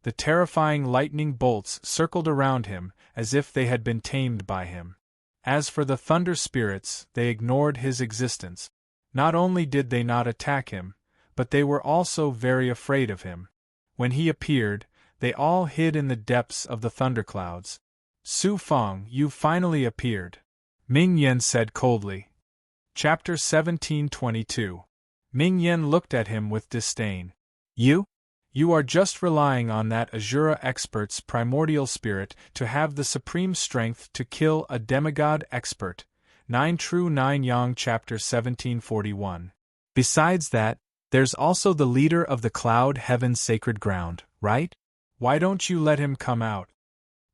The terrifying lightning bolts circled around him as if they had been tamed by him. As for the thunder spirits, they ignored his existence. Not only did they not attack him, but they were also very afraid of him. When he appeared, they all hid in the depths of the thunderclouds. Su Fang, you finally appeared, Ming Yen said coldly. Chapter 1722. Ming Yen looked at him with disdain. You? You are just relying on that Azura expert's primordial spirit to have the supreme strength to kill a demigod expert. 9 True 9 Yang chapter 1741. Besides that, there's also the leader of the cloud heaven's sacred ground, right? Why don't you let him come out?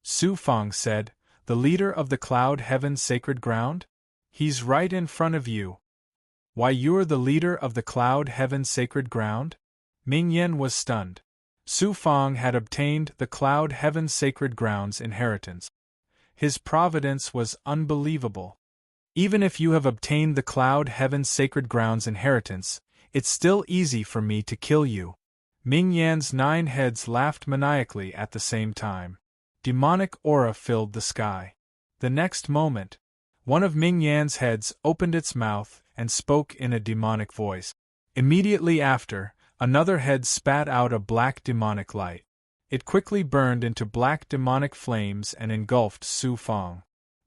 Su Fang said, the leader of the cloud heaven's sacred ground? He's right in front of you. Why, you're the leader of the cloud heaven's sacred ground? Ming Yen was stunned. Su Fang had obtained the cloud heaven's sacred ground's inheritance. His providence was unbelievable. Even if you have obtained the cloud heaven's sacred ground's inheritance, it's still easy for me to kill you. Ming Yan's 9 heads laughed maniacally at the same time. Demonic aura filled the sky. The next moment, one of Ming Yan's heads opened its mouth and spoke in a demonic voice. Immediately after, another head spat out a black demonic light. It quickly burned into black demonic flames and engulfed Su Fang.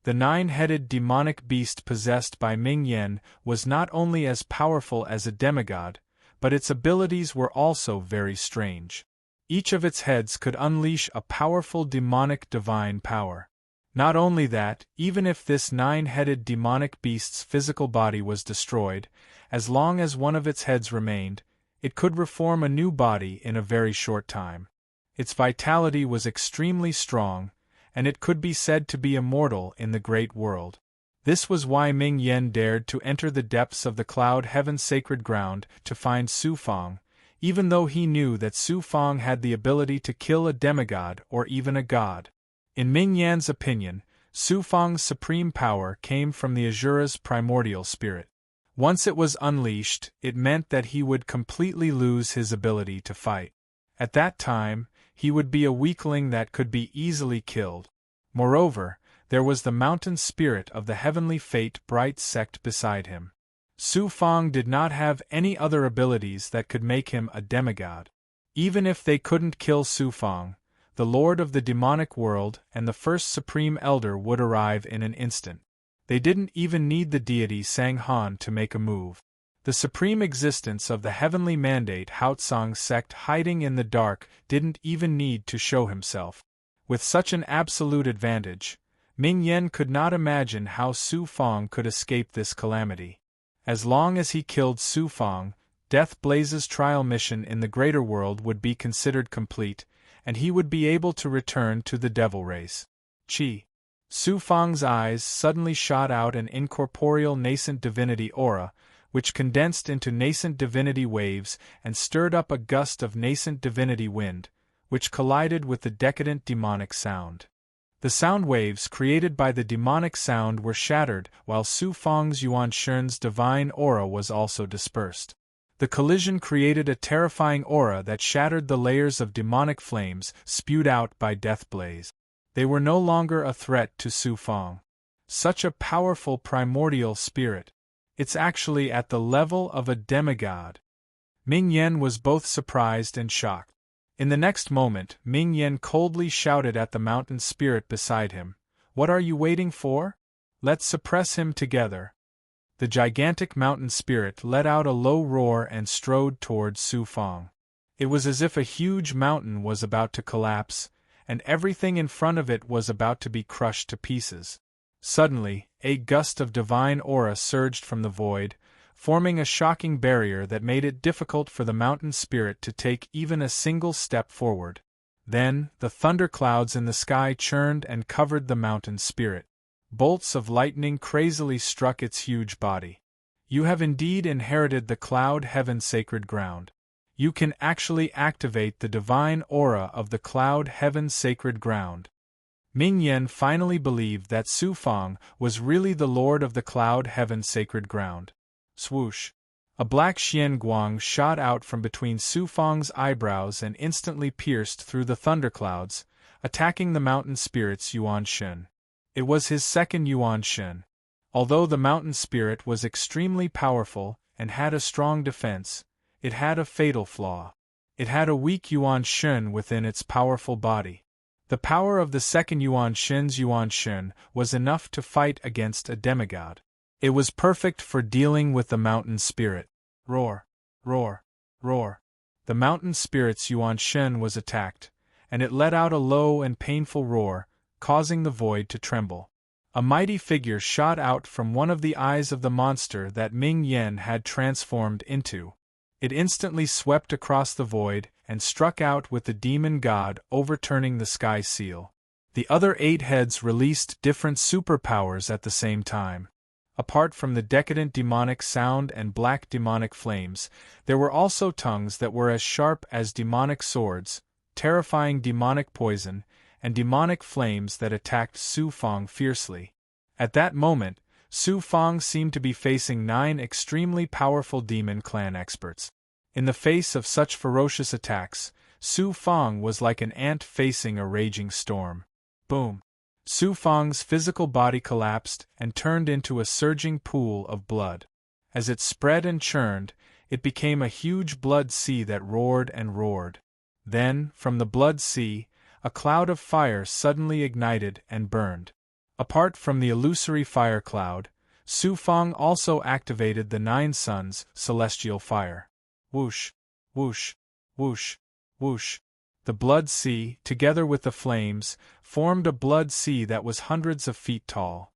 The 9-headed demonic beast possessed by Ming Yen was not only as powerful as a demigod, but its abilities were also very strange. Each of its heads could unleash a powerful demonic divine power. Not only that, even if this 9-headed demonic beast's physical body was destroyed, as long as one of its heads remained, it could reform a new body in a very short time. Its vitality was extremely strong, and it could be said to be immortal in the great world. This was why Ming Yen dared to enter the depths of the cloud heaven's sacred ground to find Su Fang, even though he knew that Su Fang had the ability to kill a demigod or even a god. In Ming Yan's opinion, Su Fang's supreme power came from the Azura's primordial spirit. Once it was unleashed, it meant that he would completely lose his ability to fight. At that time, he would be a weakling that could be easily killed. Moreover, there was the mountain spirit of the heavenly fate bright sect beside him. Su Fang did not have any other abilities that could make him a demigod. Even if they couldn't kill Su Fang, the lord of the demonic world and the first supreme elder would arrive in an instant. They didn't even need the deity Sang Han to make a move. The supreme existence of the heavenly mandate Haotsang sect hiding in the dark didn't even need to show himself. With such an absolute advantage, Ming Yen could not imagine how Su Fang could escape this calamity. As long as he killed Su Fang, Death Blaze's trial mission in the greater world would be considered complete, and he would be able to return to the devil race. Chi. Su Fang's eyes suddenly shot out an incorporeal nascent divinity aura, which condensed into nascent divinity waves and stirred up a gust of nascent divinity wind, which collided with the decadent demonic sound. The sound waves created by the demonic sound were shattered, while Su Fang's Yuan Shun's divine aura was also dispersed. The collision created a terrifying aura that shattered the layers of demonic flames spewed out by Death Blaze. They were no longer a threat to Su Fang. Such a powerful primordial spirit. It's actually at the level of a demigod. Ming Yen was both surprised and shocked. In the next moment, Ming Yen coldly shouted at the mountain spirit beside him, "What are you waiting for? Let's suppress him together." The gigantic mountain spirit let out a low roar and strode towards Su Fang. It was as if a huge mountain was about to collapse, and everything in front of it was about to be crushed to pieces. Suddenly, a gust of divine aura surged from the void, forming a shocking barrier that made it difficult for the mountain spirit to take even a single step forward. Then, the thunderclouds in the sky churned and covered the mountain spirit. Bolts of lightning crazily struck its huge body. You have indeed inherited the cloud heaven's sacred ground. You can actually activate the divine aura of the cloud heaven's sacred ground. Ming Yen finally believed that Su Fang was really the lord of the cloud heaven's sacred ground. Swoosh! A black Xian Guang shot out from between Su Fang's eyebrows and instantly pierced through the thunderclouds, attacking the mountain spirit's Yuan Shun. It was his second Yuan Shun. Although the mountain spirit was extremely powerful and had a strong defense, it had a fatal flaw. It had a weak Yuan Shun within its powerful body. The power of the second Yuan Shun's Yuan Shun was enough to fight against a demigod. It was perfect for dealing with the mountain spirit. Roar! Roar! Roar! The mountain spirit's Yuan Shun was attacked, and it let out a low and painful roar, causing the void to tremble. A mighty figure shot out from one of the eyes of the monster that Ming Yen had transformed into. It instantly swept across the void and struck out with the demon god, overturning the sky seal. The other 8 heads released different superpowers at the same time. Apart from the decadent demonic sound and black demonic flames, there were also tongues that were as sharp as demonic swords, terrifying demonic poison, and demonic flames that attacked Su Fong fiercely. At that moment, Su Fong seemed to be facing 9 extremely powerful demon clan experts. In the face of such ferocious attacks, Su Fong was like an ant facing a raging storm. Boom! Su Fong's physical body collapsed and turned into a surging pool of blood. As it spread and churned, it became a huge blood sea that roared and roared. Then, from the blood sea, a cloud of fire suddenly ignited and burned. Apart from the illusory fire cloud, Su Fong also activated the 9 suns' celestial fire. Whoosh! Whoosh! Whoosh! Whoosh! The blood sea, together with the flames, formed a blood sea that was hundreds of feet tall.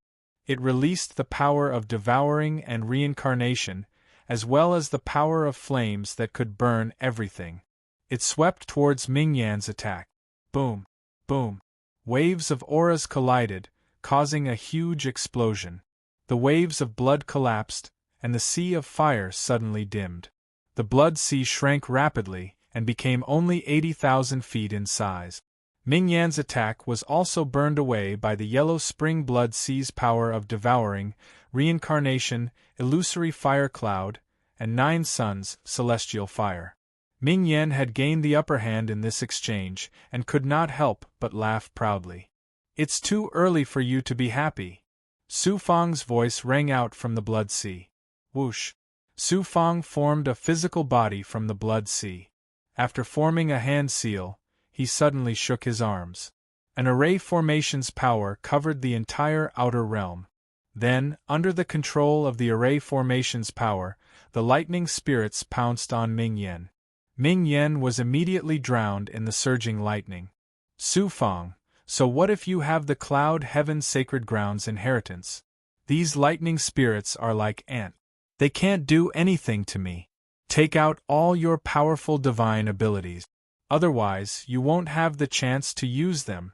It released the power of devouring and reincarnation, as well as the power of flames that could burn everything. It swept towards Ming Yan's attack. Boom! Boom! Waves of auras collided, causing a huge explosion. The waves of blood collapsed, and the sea of fire suddenly dimmed. The blood sea shrank rapidly, and became only 80,000 feet in size. Ming Yan's attack was also burned away by the yellow spring blood sea's power of devouring, reincarnation, illusory fire cloud, and 9 suns' celestial fire. Ming Yan had gained the upper hand in this exchange, and could not help but laugh proudly. "It's too early for you to be happy." Su Fong's voice rang out from the blood sea. Whoosh! Su Fong formed a physical body from the blood sea. After forming a hand seal, he suddenly shook his arms. An array formation's power covered the entire outer realm. Then, under the control of the array formation's power, the lightning spirits pounced on Ming Yen. Ming Yen was immediately drowned in the surging lightning. Su Fong, so what if you have the Cloud Heaven Sacred Ground's inheritance? These lightning spirits are like ants. They can't do anything to me. Take out all your powerful divine abilities. Otherwise, you won't have the chance to use them.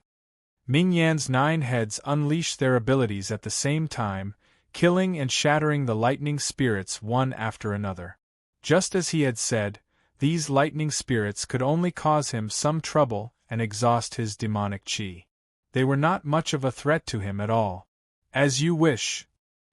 Ming Yan's 9 heads unleashed their abilities at the same time, killing and shattering the lightning spirits one after another. Just as he had said, these lightning spirits could only cause him some trouble and exhaust his demonic chi. They were not much of a threat to him at all. "As you wish,"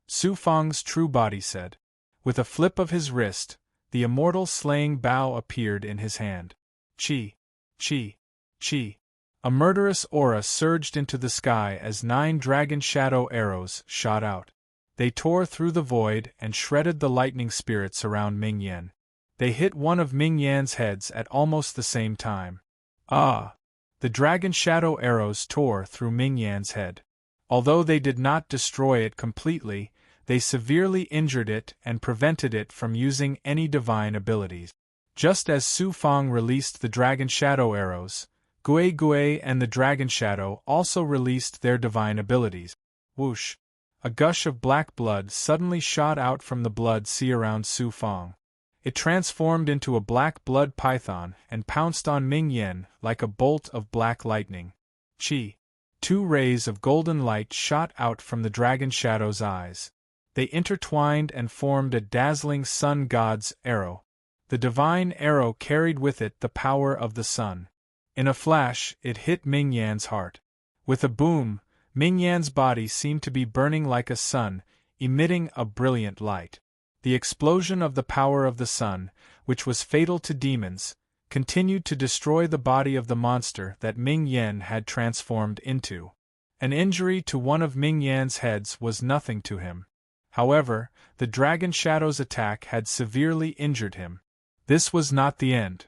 Su Fong's true body said. With a flip of his wrist, the immortal slaying bow appeared in his hand. Chi! Chi! Chi! A murderous aura surged into the sky as 9 dragon shadow arrows shot out. They tore through the void and shredded the lightning spirits around Ming Yan. They hit one of Ming Yan's heads at almost the same time. Ah! The dragon shadow arrows tore through Ming Yan's head. Although they did not destroy it completely, they severely injured it and prevented it from using any divine abilities. Just as Su Fong released the dragon shadow arrows, Gui Gui and the dragon shadow also released their divine abilities. Whoosh! A gush of black blood suddenly shot out from the blood sea around Su Fong. It transformed into a black blood python and pounced on Ming Yan like a bolt of black lightning. Chi! 2 rays of golden light shot out from the dragon shadow's eyes. They intertwined and formed a dazzling sun god's arrow. The divine arrow carried with it the power of the sun. In a flash, it hit Ming Yan's heart. With a boom, Ming Yan's body seemed to be burning like a sun, emitting a brilliant light. The explosion of the power of the sun, which was fatal to demons, continued to destroy the body of the monster that Ming Yan had transformed into. An injury to one of Ming Yan's heads was nothing to him. However, the dragon shadow's attack had severely injured him. This was not the end.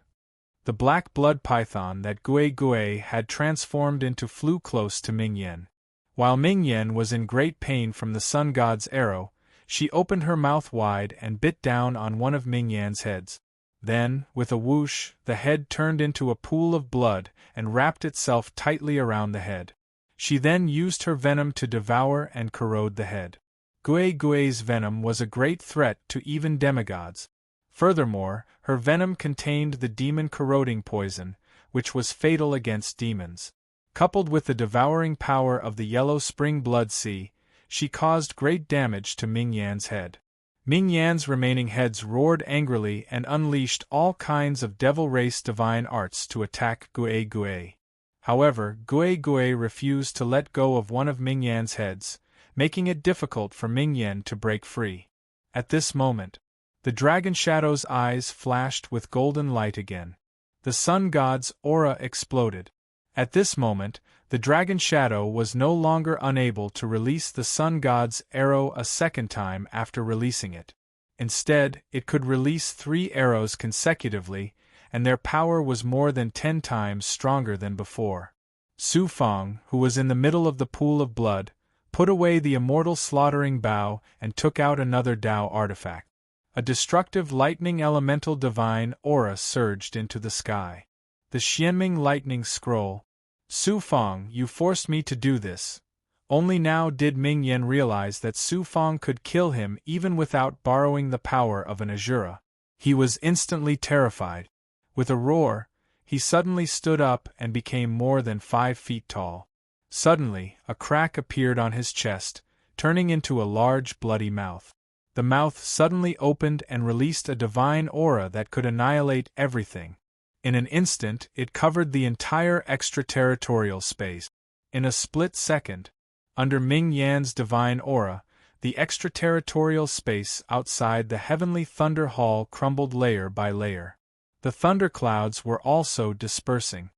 The black blood python that Gui Gui had transformed into flew close to Ming Yan. While Ming Yan was in great pain from the sun god's arrow, she opened her mouth wide and bit down on one of Ming Yan's heads. Then, with a whoosh, the head turned into a pool of blood and wrapped itself tightly around the head. She then used her venom to devour and corrode the head. Gui Gui's venom was a great threat to even demigods. Furthermore, her venom contained the demon-corroding poison, which was fatal against demons. Coupled with the devouring power of the yellow spring blood sea, she caused great damage to Ming Yan's head. Ming Yan's remaining heads roared angrily and unleashed all kinds of devil-race divine arts to attack Gui Gui. However, Gui Gui refused to let go of one of Ming Yan's heads, making it difficult for Ming Yan to break free. At this moment, the Dragon Shadow's eyes flashed with golden light again. The Sun God's aura exploded. At this moment, the Dragon Shadow was no longer unable to release the Sun God's arrow a second time after releasing it. Instead, it could release 3 arrows consecutively, and their power was more than 10 times stronger than before. Su Fang, who was in the middle of the pool of blood, put away the immortal slaughtering bow and took out another Tao artifact. A destructive lightning elemental divine aura surged into the sky. The Xianming lightning scroll. Su Fang, you forced me to do this. Only now did Ming Yan realize that Su Fang could kill him even without borrowing the power of an Azura. He was instantly terrified. With a roar, he suddenly stood up and became more than 5 feet tall. Suddenly, a crack appeared on his chest, turning into a large bloody mouth. The mouth suddenly opened and released a divine aura that could annihilate everything. In an instant, it covered the entire extraterritorial space. In a split second, under Ming Yan's divine aura, the extraterritorial space outside the heavenly thunder hall crumbled layer by layer. The thunderclouds were also dispersing.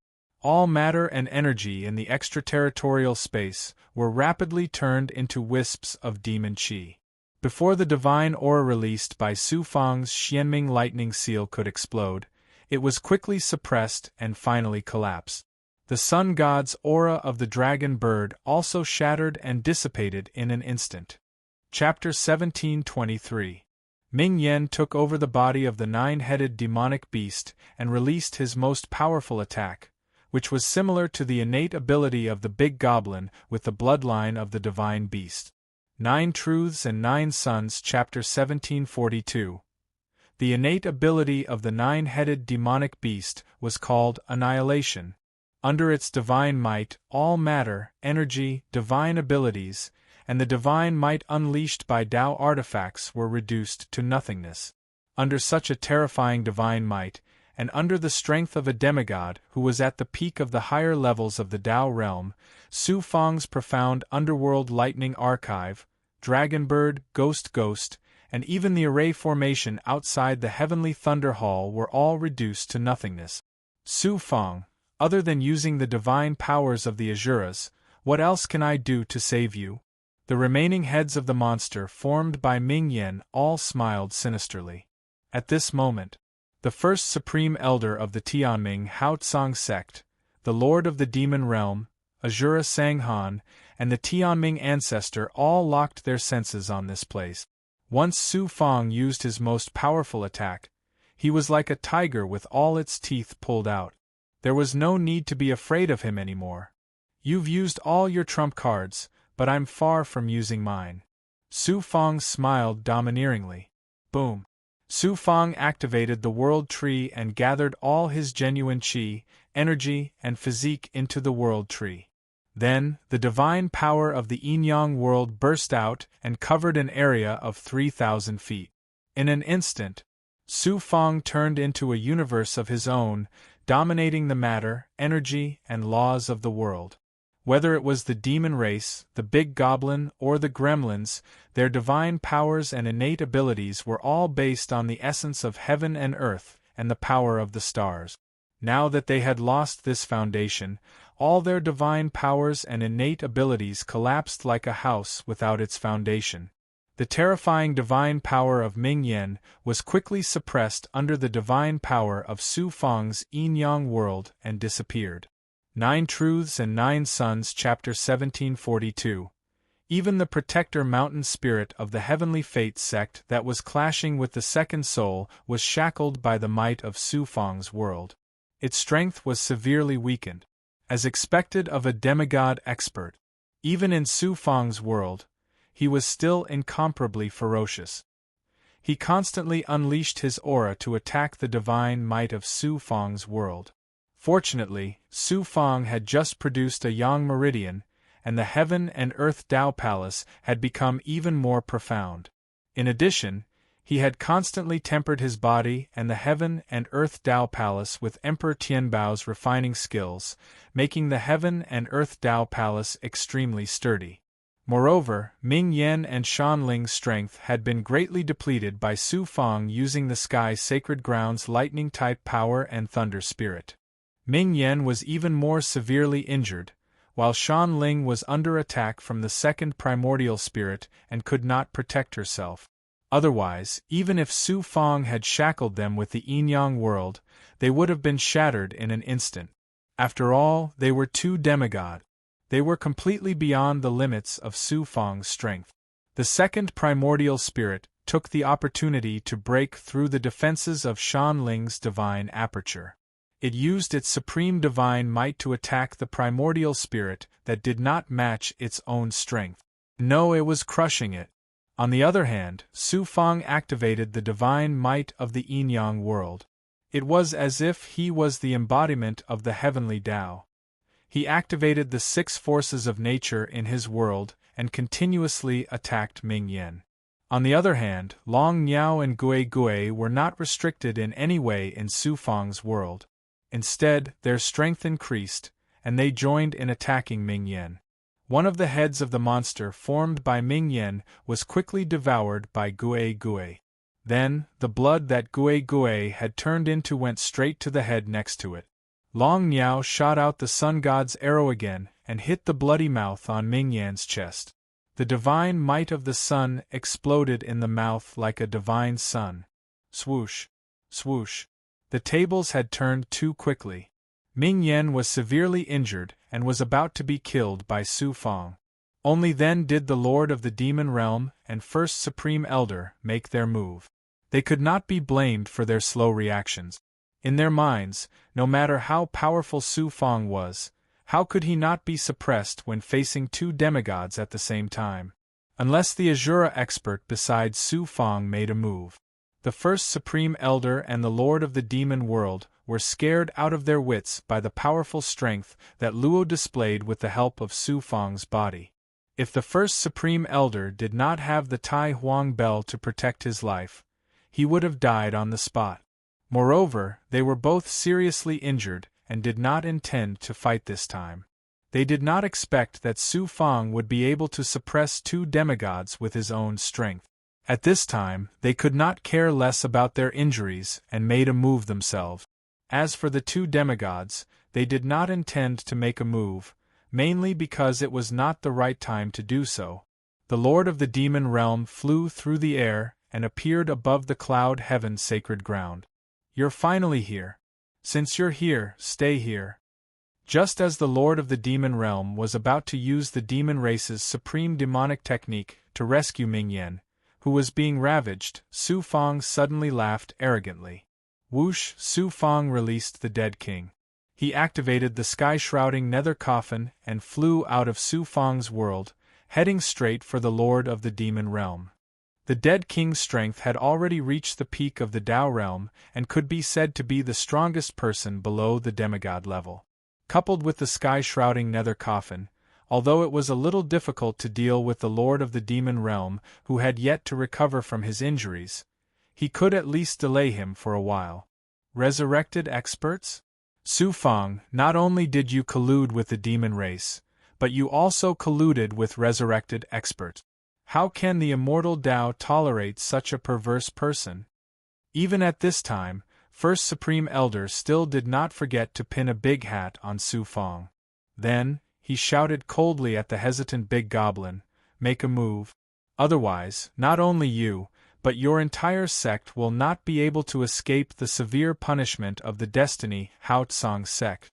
All matter and energy in the extraterritorial space were rapidly turned into wisps of demon chi. Before the divine aura released by Su Fang's Xianming lightning seal could explode, it was quickly suppressed and finally collapsed. The Sun God's aura of the dragon bird also shattered and dissipated in an instant. Chapter 1723. Ming Yan took over the body of the 9-headed demonic beast and released his most powerful attack, which was similar to the innate ability of the big goblin with the bloodline of the divine beast. 9 Truths and 9 Sons. Chapter 1742. The innate ability of the 9-headed demonic beast was called Annihilation. Under its divine might, all matter, energy, divine abilities, and the divine might unleashed by Tao artifacts were reduced to nothingness. Under such a terrifying divine might, and under the strength of a demigod who was at the peak of the higher levels of the Tao realm, Su Fang's profound underworld lightning archive, Dragonbird, Ghost, and even the array formation outside the heavenly thunder hall were all reduced to nothingness. Su Fang, other than using the divine powers of the Azuras, what else can I do to save you? The remaining heads of the monster formed by Ming Yan all smiled sinisterly. At this moment, the first supreme elder of the Tianming Haotsong sect, the lord of the demon realm, Azura Sanghan, and the Tianming ancestor all locked their senses on this place. Once Su Fang used his most powerful attack, he was like a tiger with all its teeth pulled out. There was no need to be afraid of him anymore. You've used all your trump cards, but I'm far from using mine. Su Fang smiled domineeringly. Boom. Su Fang activated the world tree and gathered all his genuine chi, energy, and physique into the world tree. Then, the divine power of the Yin-Yang world burst out and covered an area of 3,000 feet. In an instant, Su Fang turned into a universe of his own, dominating the matter, energy, and laws of the world. Whether it was the demon race, the big goblin, or the gremlins, their divine powers and innate abilities were all based on the essence of heaven and earth and the power of the stars. Now that they had lost this foundation, all their divine powers and innate abilities collapsed like a house without its foundation. The terrifying divine power of Ming Yan was quickly suppressed under the divine power of Su Fang's Yin-Yang world and disappeared. 9 Truths and 9 Sons. Chapter 1742. Even the protector mountain spirit of the heavenly fate sect that was clashing with the second soul was shackled by the might of Su Fang's world. Its strength was severely weakened. As expected of a demigod expert, even in Su Fang's world, he was still incomparably ferocious. He constantly unleashed his aura to attack the divine might of Su Fang's world. Fortunately, Su Fang had just produced a yang meridian, and the heaven and earth Tao Palace had become even more profound. In addition, he had constantly tempered his body and the heaven and earth Tao Palace with Emperor Tianbao's refining skills, making the heaven and earth Tao Palace extremely sturdy. Moreover, Ming Yen and Shan Ling's strength had been greatly depleted by Su Fang using the Sky Sacred Ground's lightning-type power and thunder spirit. Ming Yen was even more severely injured, while Shan Ling was under attack from the second primordial spirit and could not protect herself. Otherwise, even if Su Fang had shackled them with the yin-yang world, they would have been shattered in an instant. After all, they were two demigods. They were completely beyond the limits of Su Fang's strength. The second primordial spirit took the opportunity to break through the defenses of Shan Ling's divine aperture. It used its supreme divine might to attack the primordial spirit that did not match its own strength. No, it was crushing it. On the other hand, Su Fang activated the divine might of the yin-yang world. It was as if he was the embodiment of the heavenly Tao. He activated the 6 forces of nature in his world and continuously attacked Ming Yen. On the other hand, Long Niao and Gui Gui were not restricted in any way in Su Fang's world. Instead, their strength increased, and they joined in attacking Ming Yen. One of the heads of the monster formed by Ming Yen was quickly devoured by Gui Gui. Then, the blood that Gui Gui had turned into went straight to the head next to it. Long Niao shot out the sun god's arrow again and hit the bloody mouth on Ming Yan's chest. The divine might of the sun exploded in the mouth like a divine sun. Swoosh! Swoosh! The tables had turned too quickly. Ming Yen was severely injured and was about to be killed by Su Fang. Only then did the Lord of the Demon Realm and First Supreme Elder make their move. They could not be blamed for their slow reactions. In their minds, no matter how powerful Su Fang was, how could he not be suppressed when facing 2 demigods at the same time? Unless the Azura expert besides Su Fang made a move. The First Supreme Elder and the Lord of the Demon World were scared out of their wits by the powerful strength that Luo displayed with the help of Su Fang's body. If the First Supreme Elder did not have the Tai Huang Bell to protect his life, he would have died on the spot. Moreover, they were both seriously injured and did not intend to fight this time. They did not expect that Su Fang would be able to suppress 2 demigods with his own strength. At this time, they could not care less about their injuries and made a move themselves. As for the 2 demigods, they did not intend to make a move, mainly because it was not the right time to do so. The Lord of the Demon Realm flew through the air and appeared above the cloud heaven's sacred ground. You're finally here. Since you're here, stay here. Just as the Lord of the Demon Realm was about to use the demon race's supreme demonic technique to rescue Ming Yen, who was being ravaged, Su Fang suddenly laughed arrogantly. Whoosh! Su Fang released the dead king. He activated the sky-shrouding nether coffin and flew out of Su Fang's world, heading straight for the Lord of the Demon Realm. The dead king's strength had already reached the peak of the Tao realm and could be said to be the strongest person below the demigod level. Coupled with the sky-shrouding nether coffin, although it was a little difficult to deal with the Lord of the Demon Realm who had yet to recover from his injuries, he could at least delay him for a while. Resurrected experts? Su Fang, not only did you collude with the demon race, but you also colluded with resurrected experts. How can the immortal Tao tolerate such a perverse person? Even at this time, First Supreme Elder still did not forget to pin a big hat on Su Fang. Then, he shouted coldly at the hesitant big goblin, "Make a move. Otherwise, not only you, but your entire sect will not be able to escape the severe punishment of the Destiny Hao Tsang sect."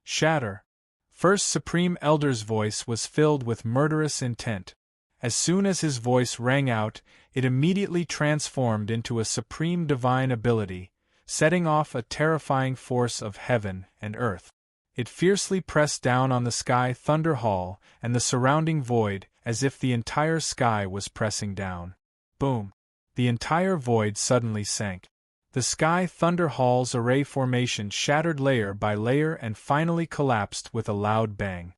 Shatter. First Supreme Elder's voice was filled with murderous intent. As soon as his voice rang out, it immediately transformed into a supreme divine ability, setting off a terrifying force of heaven and earth. It fiercely pressed down on the Sky Thunder Hall and the surrounding void, as if the entire sky was pressing down. Boom! The entire void suddenly sank. The Sky Thunder Hall's array formation shattered layer by layer and finally collapsed with a loud bang.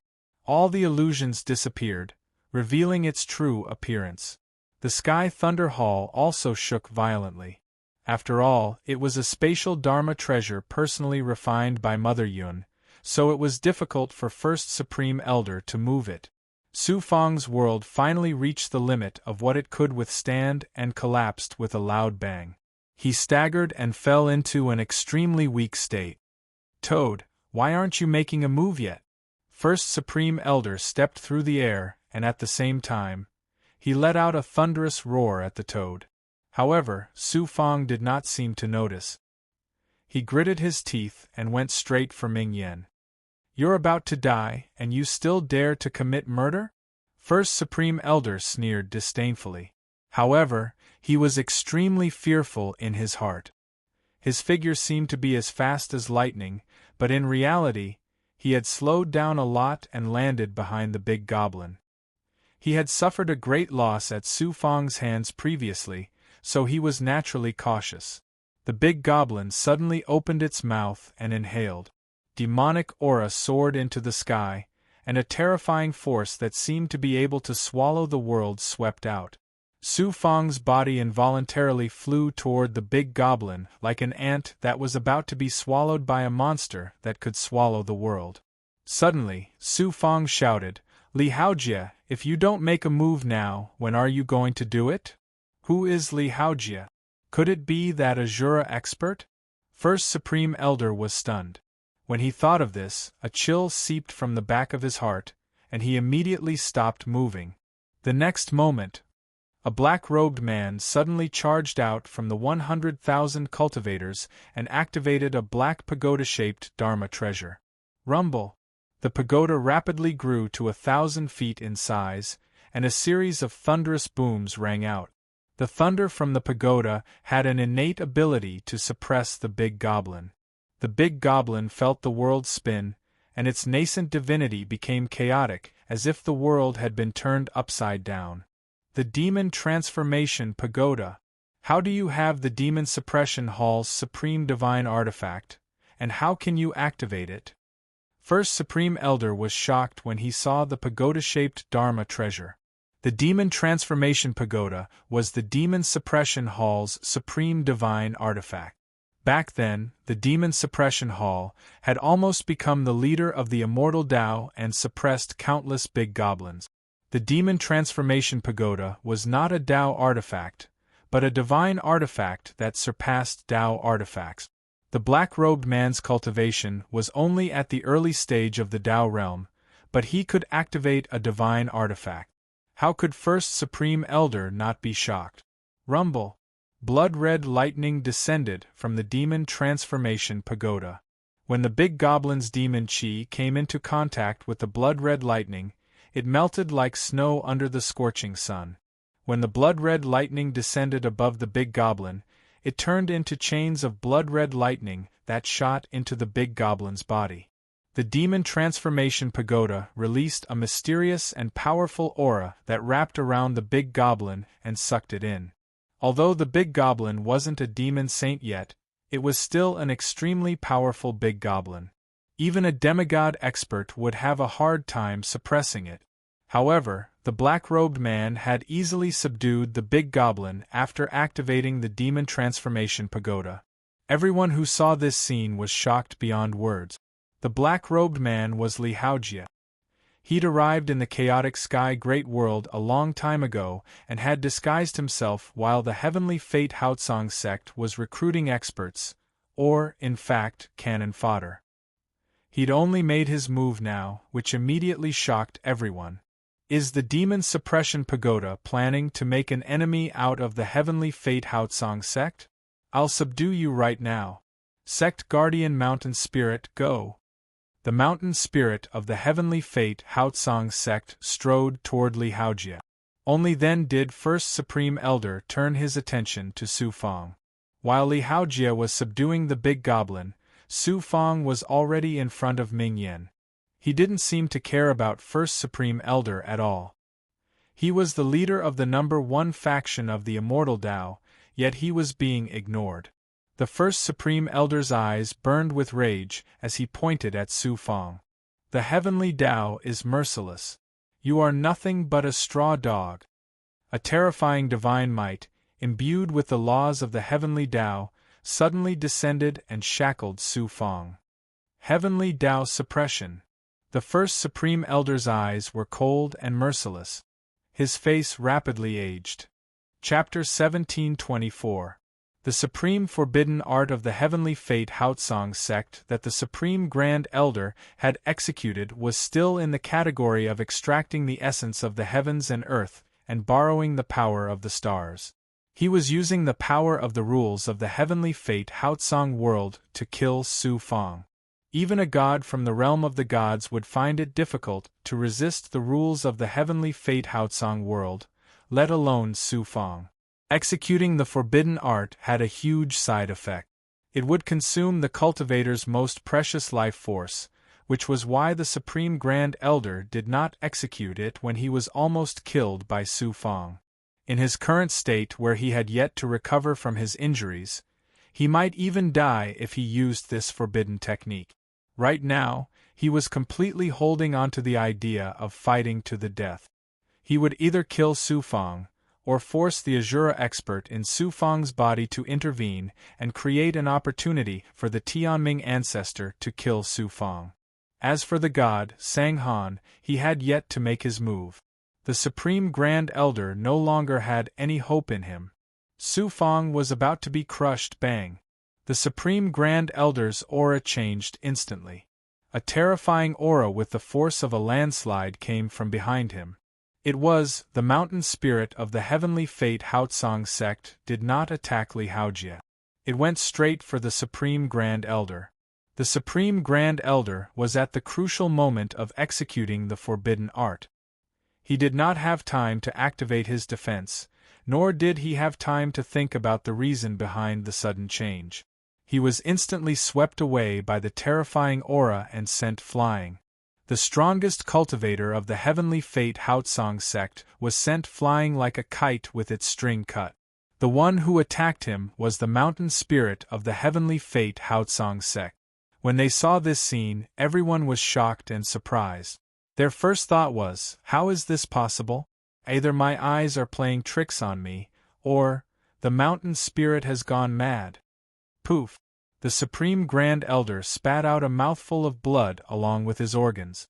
All the illusions disappeared, revealing its true appearance. The Sky Thunder Hall also shook violently. After all, it was a spatial Dharma treasure personally refined by Mother Yun, so it was difficult for First Supreme Elder to move it. Su Fang's world finally reached the limit of what it could withstand and collapsed with a loud bang. He staggered and fell into an extremely weak state. "Toad, why aren't you making a move yet?" First Supreme Elder stepped through the air, and at the same time, he let out a thunderous roar at the toad. However, Su Fang did not seem to notice. He gritted his teeth and went straight for Ming Yen. "You're about to die, and you still dare to commit murder?" First Supreme Elder sneered disdainfully. However, he was extremely fearful in his heart. His figure seemed to be as fast as lightning, but in reality, he had slowed down a lot and landed behind the big goblin. He had suffered a great loss at Su Fang's hands previously, so he was naturally cautious. The big goblin suddenly opened its mouth and inhaled. Demonic aura soared into the sky, and a terrifying force that seemed to be able to swallow the world swept out. Su Fang's body involuntarily flew toward the big goblin like an ant that was about to be swallowed by a monster that could swallow the world. Suddenly, Su Fang shouted, "Li Haojie, if you don't make a move now, when are you going to do it?" Who is Li Haojie? Could it be that Azura expert? First Supreme Elder was stunned. When he thought of this, a chill seeped from the back of his heart, and he immediately stopped moving. The next moment, a black-robed man suddenly charged out from the 100,000 cultivators and activated a black pagoda-shaped Dharma treasure. Rumble! The pagoda rapidly grew to 1,000 feet in size, and a series of thunderous booms rang out. The thunder from the pagoda had an innate ability to suppress the big goblin. The big goblin felt the world spin, and its nascent divinity became chaotic, as if the world had been turned upside down. The Demon Transformation Pagoda. How do you have the Demon Suppression Hall's supreme divine artifact, and how can you activate it? First Supreme Elder was shocked when he saw the pagoda-shaped Dharma treasure. The Demon Transformation Pagoda was the Demon Suppression Hall's supreme divine artifact. Back then, the Demon Suppression Hall had almost become the leader of the immortal Tao and suppressed countless big goblins. The Demon Transformation Pagoda was not a Tao artifact, but a divine artifact that surpassed Tao artifacts. The black-robed man's cultivation was only at the early stage of the Tao realm, but he could activate a divine artifact. How could First Supreme Elder not be shocked? Rumble! Blood-red lightning descended from the Demon Transformation Pagoda. When the big goblin's demon chi came into contact with the blood-red lightning, it melted like snow under the scorching sun. When the blood-red lightning descended above the big goblin, it turned into chains of blood-red lightning that shot into the big goblin's body. The Demon Transformation Pagoda released a mysterious and powerful aura that wrapped around the big goblin and sucked it in. Although the big goblin wasn't a demon saint yet, it was still an extremely powerful big goblin. Even a demigod expert would have a hard time suppressing it. However, the black-robed man had easily subdued the big goblin after activating the Demon Transformation Pagoda. Everyone who saw this scene was shocked beyond words. The black-robed man was Li Haojie. He'd arrived in the chaotic sky great world a long time ago and had disguised himself while the Heavenly Fate Haotsong sect was recruiting experts, or, in fact, cannon fodder. He'd only made his move now, which immediately shocked everyone. Is the Demon Suppression Pagoda planning to make an enemy out of the Heavenly Fate Haotsong sect? I'll subdue you right now. Sect Guardian Mountain Spirit, go! The mountain spirit of the Heavenly Fate Haotsong sect strode toward Li Haojie. Only then did First Supreme Elder turn his attention to Su Fang. While Li Haojie was subduing the big goblin, Su Fang was already in front of Ming Yen. He didn't seem to care about First Supreme Elder at all. He was the leader of the #1 faction of the Immortal Tao, yet he was being ignored. The First Supreme Elder's eyes burned with rage as he pointed at Su Fang. The Heavenly Tao is merciless. You are nothing but a straw dog. A terrifying divine might, imbued with the laws of the Heavenly Tao, suddenly descended and shackled Su Fang. Heavenly Tao suppression. The First Supreme Elder's eyes were cold and merciless. His face rapidly aged. Chapter 1724. The supreme forbidden art of the heavenly fate Haotsong sect that the Supreme Grand Elder had executed was still in the category of extracting the essence of the heavens and earth and borrowing the power of the stars. He was using the power of the rules of the heavenly fate Haotsong world to kill Su Fang. Even a god from the realm of the gods would find it difficult to resist the rules of the heavenly fate Haotsong world, let alone Su Fang. Executing the forbidden art had a huge side effect. It would consume the cultivator's most precious life force, which was why the Supreme Grand Elder did not execute it when he was almost killed by Su Fang. In his current state, where he had yet to recover from his injuries, he might even die if he used this forbidden technique. Right now, he was completely holding on to the idea of fighting to the death. He would either kill Su Fang, or force the Azura expert in Su Fang's body to intervene and create an opportunity for the Tianming ancestor to kill Su Fang. As for the god, Sang Han, he had yet to make his move. The Supreme Grand Elder no longer had any hope in him. Su Fang was about to be crushed. Bang! The Supreme Grand Elder's aura changed instantly. A terrifying aura with the force of a landslide came from behind him. It was the mountain spirit of the heavenly fate Haotsong sect did not attack Li Haojie. It went straight for the Supreme Grand Elder. The Supreme Grand Elder was at the crucial moment of executing the forbidden art. He did not have time to activate his defense, nor did he have time to think about the reason behind the sudden change. He was instantly swept away by the terrifying aura and sent flying. The strongest cultivator of the heavenly fate Haotsong sect was sent flying like a kite with its string cut. The one who attacked him was the mountain spirit of the heavenly fate Haotsong sect. When they saw this scene, everyone was shocked and surprised. Their first thought was, how is this possible? Either my eyes are playing tricks on me, or the mountain spirit has gone mad. Poof! The Supreme Grand Elder spat out a mouthful of blood along with his organs.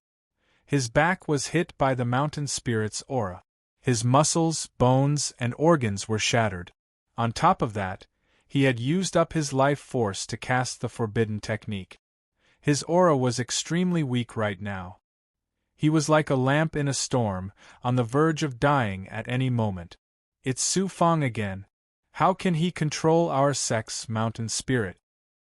His back was hit by the mountain spirit's aura. His muscles, bones, and organs were shattered. On top of that, he had used up his life force to cast the forbidden technique. His aura was extremely weak right now. He was like a lamp in a storm, on the verge of dying at any moment. It's Su Fang again. How can he control our sect's mountain spirit?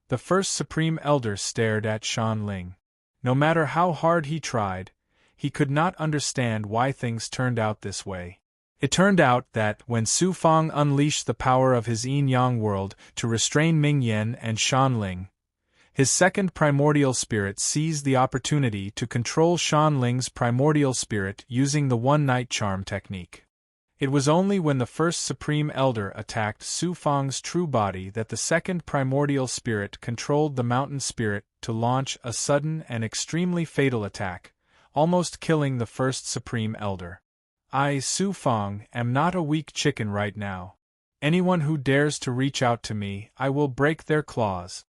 The First Supreme Elder stared at Shan Ling. No matter how hard he tried, he could not understand why things turned out this way. It turned out that, when Su Fang unleashed the power of his yin-yang world to restrain Ming Yen and Shan Ling, his second primordial spirit seized the opportunity to control Shan Ling's primordial spirit using the one-night charm technique. It was only when the First Supreme Elder attacked Su Fang's true body that the second primordial spirit controlled the mountain spirit to launch a sudden and extremely fatal attack, almost killing the First Supreme Elder. I, Su Fang, am not a weak chicken right now. Anyone who dares to reach out to me, I will break their claws.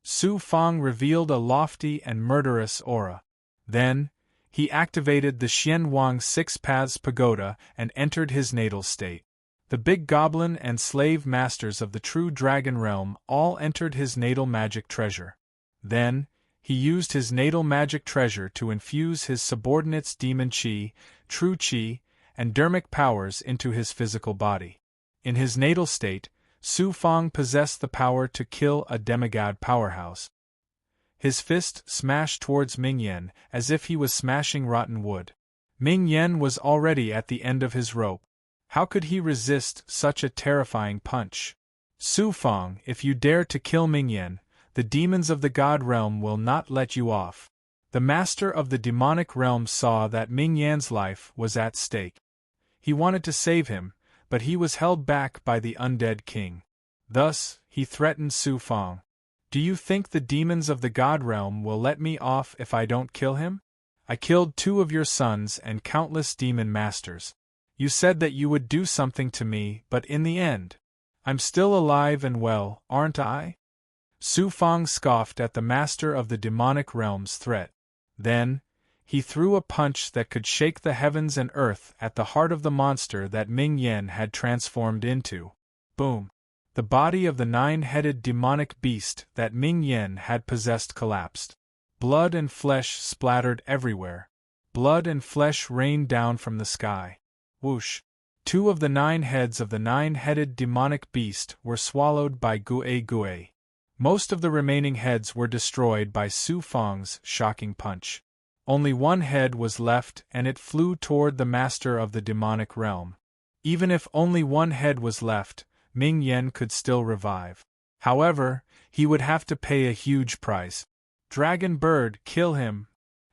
Su Fang revealed a lofty and murderous aura. Then, he activated the Xianwang Six Paths Pagoda and entered his natal state. The big goblin and slave masters of the true dragon realm all entered his natal magic treasure. Then, he used his natal magic treasure to infuse his subordinates' demon chi, true chi, and dermic powers into his physical body. In his natal state, Su Fang possessed the power to kill a demigod powerhouse. His fist smashed towards Ming Yen as if he was smashing rotten wood. Ming Yen was already at the end of his rope. How could he resist such a terrifying punch? Su Fang, if you dare to kill Ming Yen, the demons of the God realm will not let you off. The master of the demonic realm saw that Ming Yan's life was at stake. He wanted to save him, but he was held back by the undead king. Thus, he threatened Su Fang. Do you think the demons of the God realm will let me off if I don't kill him? I killed 2 of your sons and countless demon masters. You said that you would do something to me, but in the end, I'm still alive and well, aren't I? Su Fang scoffed at the master of the demonic realm's threat. Then, he threw a punch that could shake the heavens and earth at the heart of the monster that Ming Yan had transformed into. Boom! The body of the 9-headed demonic beast that Ming Yan had possessed collapsed. Blood and flesh splattered everywhere. Blood and flesh rained down from the sky. Whoosh! 2 of the 9 heads of the 9-headed demonic beast were swallowed by Gue Gue. Most of the remaining heads were destroyed by Su Fang's shocking punch. Only 1 head was left, and it flew toward the master of the demonic realm. Even if only 1 head was left, Ming Yan could still revive. However, he would have to pay a huge price. Dragon Bird, kill him!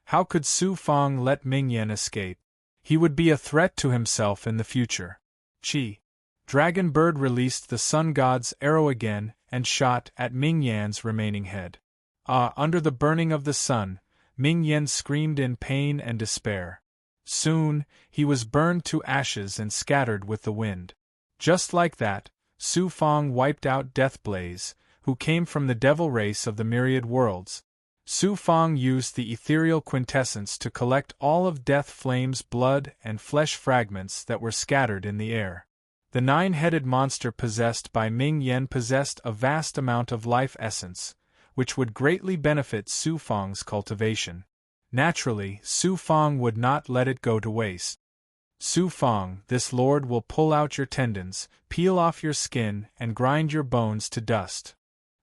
How could Su Fang let Ming Yan escape? He would be a threat to himself in the future. Chi! Dragon Bird released the Sun God's arrow again and shot at Ming Yan's remaining head. Under the burning of the sun, Ming Yan screamed in pain and despair. Soon, he was burned to ashes and scattered with the wind. Just like that, Su Fang wiped out Deathblaze, who came from the devil race of the myriad worlds. Su Fang used the ethereal quintessence to collect all of Death Flame's blood and flesh fragments that were scattered in the air. The 9-headed monster possessed by Ming Yan possessed a vast amount of life essence, which would greatly benefit Su Fang's cultivation. Naturally, Su Fang would not let it go to waste. Su Fang, this lord will pull out your tendons, peel off your skin, and grind your bones to dust.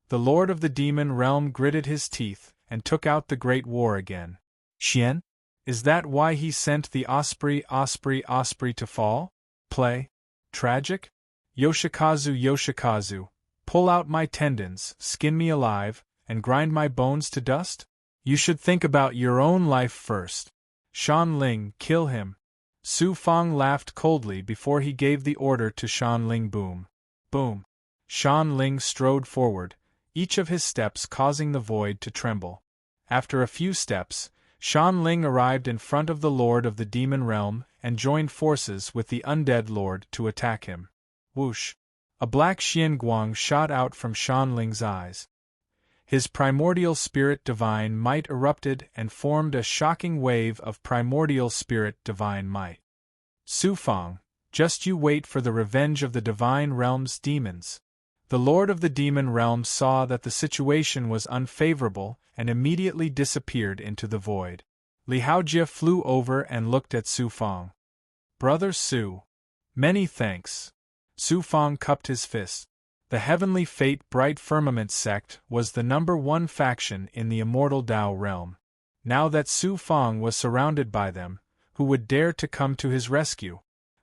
The lord of the demon realm gritted his teeth and took out the great war again. Xian? Is that why he sent the osprey to fall? Play? Tragic? Yoshikazu, pull out my tendons, skin me alive, and grind my bones to dust? You should think about your own life first. Shan Ling, kill him. Su Fang laughed coldly before he gave the order to Shan Ling. Boom. Boom. Shan Ling strode forward, each of his steps causing the void to tremble. After a few steps, Shan Ling arrived in front of the lord of the demon realm and joined forces with the undead lord to attack him. Whoosh! A black xianguang shot out from Shan Ling's eyes. His primordial spirit divine might erupted and formed a shocking wave of primordial spirit divine might. Su Fang, just you wait for the revenge of the divine realm's demons. The lord of the demon realm saw that the situation was unfavorable and immediately disappeared into the void. Li Haojie flew over and looked at Su Fang. Brother Su. Many thanks. Su Fang cupped his fist. The Heavenly Fate Bright Firmament sect was the #1 faction in the immortal Dao realm. Now that Su Fang was surrounded by them, who would dare to come to his rescue?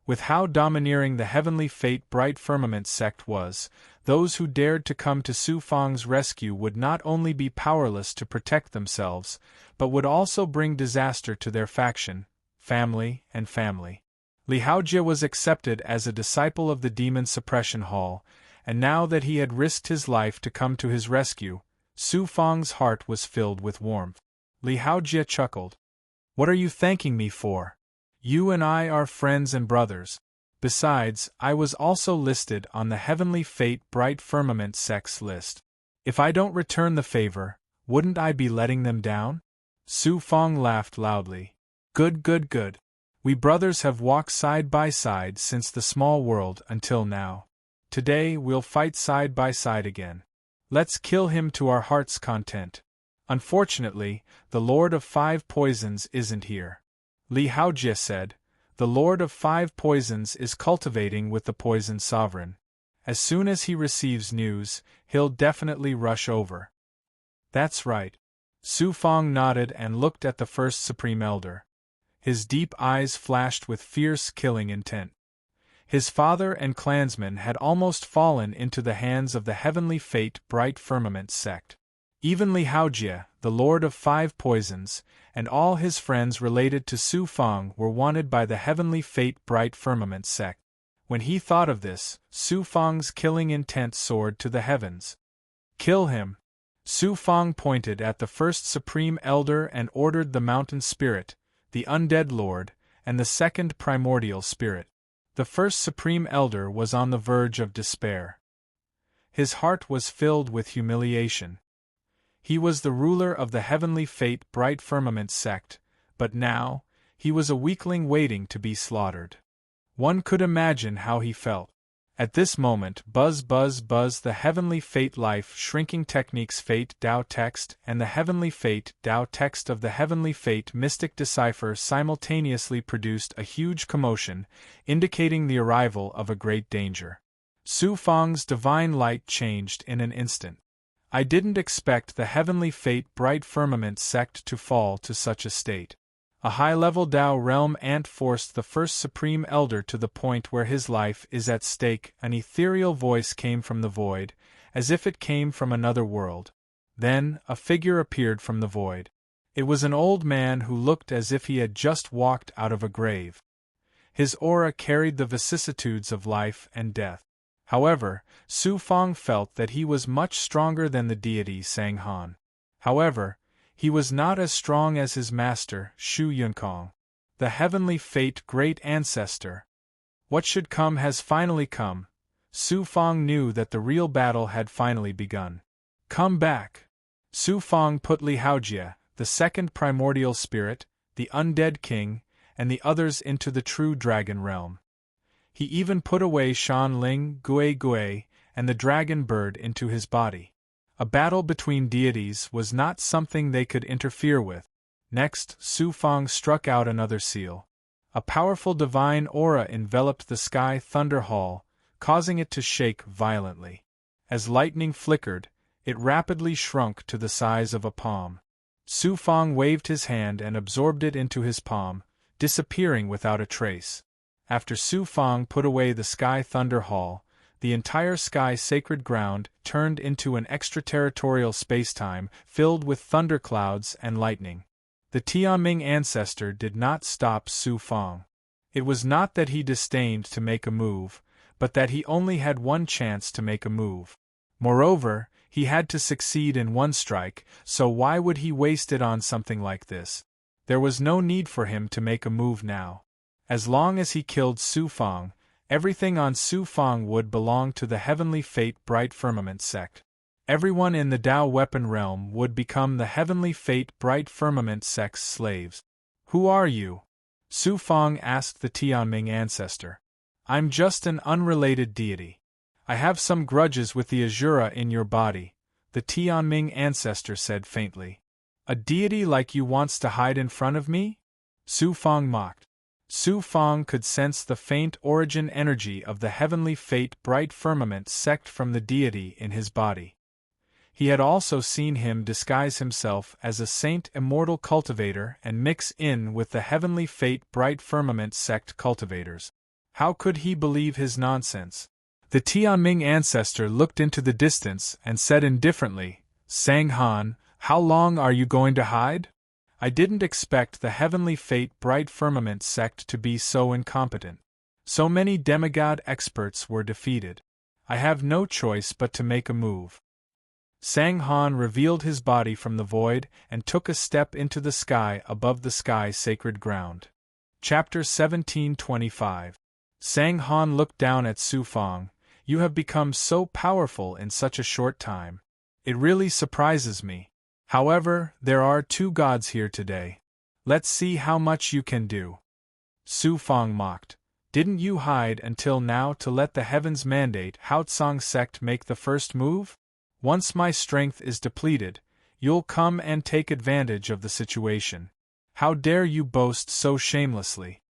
With how domineering the Heavenly Fate Bright Firmament sect was, those who dared to come to Su Fang's rescue would not only be powerless to protect themselves, but would also bring disaster to their faction, family. Li Haojie was accepted as a disciple of the Demon Suppression Hall, and now that he had risked his life to come to his rescue, Su Fang's heart was filled with warmth. Li Haojie chuckled. What are you thanking me for? You and I are friends and brothers. Besides, I was also listed on the Heavenly Fate Bright Firmament sect's list. If I don't return the favor, wouldn't I be letting them down? Su Fang laughed loudly. Good. We brothers have walked side by side since the small world until now. Today we'll fight side by side again. Let's kill him to our heart's content. Unfortunately, the Lord of 5 Poisons isn't here. Li Haojie said, the Lord of 5 Poisons is cultivating with the Poison Sovereign. As soon as he receives news, he'll definitely rush over. That's right. Su Fang nodded and looked at the first Supreme Elder. His deep eyes flashed with fierce killing intent. His father and clansmen had almost fallen into the hands of the Heavenly Fate Bright Firmament sect. Even Li Haojie, the Lord of Five Poisons, and all his friends related to Su Fang were wanted by the Heavenly Fate Bright Firmament sect. When he thought of this, Su Fang's killing intent soared to the heavens. Kill him! Su Fang pointed at the first Supreme Elder and ordered the Mountain Spirit, the Undead Lord, and the second Primordial Spirit. The first Supreme Elder was on the verge of despair. His heart was filled with humiliation. He was the ruler of the Heavenly Fate Bright Firmament sect, but now, he was a weakling waiting to be slaughtered. One could imagine how he felt. At this moment, buzz buzz buzz, the Heavenly Fate Life Shrinking Techniques Fate Dao text and the Heavenly Fate Dao text of the Heavenly Fate Mystic Decipher simultaneously produced a huge commotion, indicating the arrival of a great danger. Su Fang's divine light changed in an instant. I didn't expect the Heavenly Fate Bright Firmament sect to fall to such a state. A high-level Tao realm ant forced the first Supreme Elder to the point where his life is at stake. An ethereal voice came from the void, as if it came from another world. Then, a figure appeared from the void. It was an old man who looked as if he had just walked out of a grave. His aura carried the vicissitudes of life and death. However, Su Fang felt that he was much stronger than the deity Sang Han. However, he was not as strong as his master, Shu Yunkong, the Heavenly Fate Great Ancestor. What should come has finally come. Su Fang knew that the real battle had finally begun. Come back! Su Fang put Li Haojie, the second primordial spirit, the undead king, and the others into the true dragon realm. He even put away Shan Ling, Gui Gui, and the dragon bird into his body. A battle between deities was not something they could interfere with. Next, Su Fang struck out another seal. A powerful divine aura enveloped the Sky Thunder Hall, causing it to shake violently. As lightning flickered, it rapidly shrunk to the size of a palm. Su Fang waved his hand and absorbed it into his palm, disappearing without a trace. After Su Fang put away the Sky Thunder Hall, the entire sky sacred ground turned into an extraterritorial spacetime filled with thunderclouds and lightning. The Tianming ancestor did not stop Su Fang. It was not that he disdained to make a move, but that he only had one chance to make a move. Moreover, he had to succeed in one strike, so why would he waste it on something like this? There was no need for him to make a move now. As long as he killed Su Fang, everything on Su Fang would belong to the Heavenly Fate Bright Firmament sect. Everyone in the Tao weapon realm would become the Heavenly Fate Bright Firmament sect's slaves. Who are you? Su Fang asked the Tianming ancestor. I'm just an unrelated deity. I have some grudges with the Azura in your body, the Tianming ancestor said faintly. A deity like you wants to hide in front of me? Su Fang mocked. Su Fang could sense the faint origin energy of the Heavenly Fate Bright Firmament sect from the deity in his body. He had also seen him disguise himself as a saint immortal cultivator and mix in with the Heavenly Fate Bright Firmament sect cultivators. How could he believe his nonsense? The Tianming ancestor looked into the distance and said indifferently, Sang Han, how long are you going to hide? I didn't expect the Heavenly Fate Bright Firmament sect to be so incompetent. So many demigod experts were defeated. I have no choice but to make a move. Sang Han revealed his body from the void and took a step into the sky above the sky sacred ground. Chapter 1725. Sang Han looked down at Su Fang. You have become so powerful in such a short time. It really surprises me. However, there are two gods here today. Let's see how much you can do. Su Fang mocked. Didn't you hide until now to let the heavens mandate Haotsong sect make the first move? Once my strength is depleted, you'll come and take advantage of the situation. How dare you boast so shamelessly?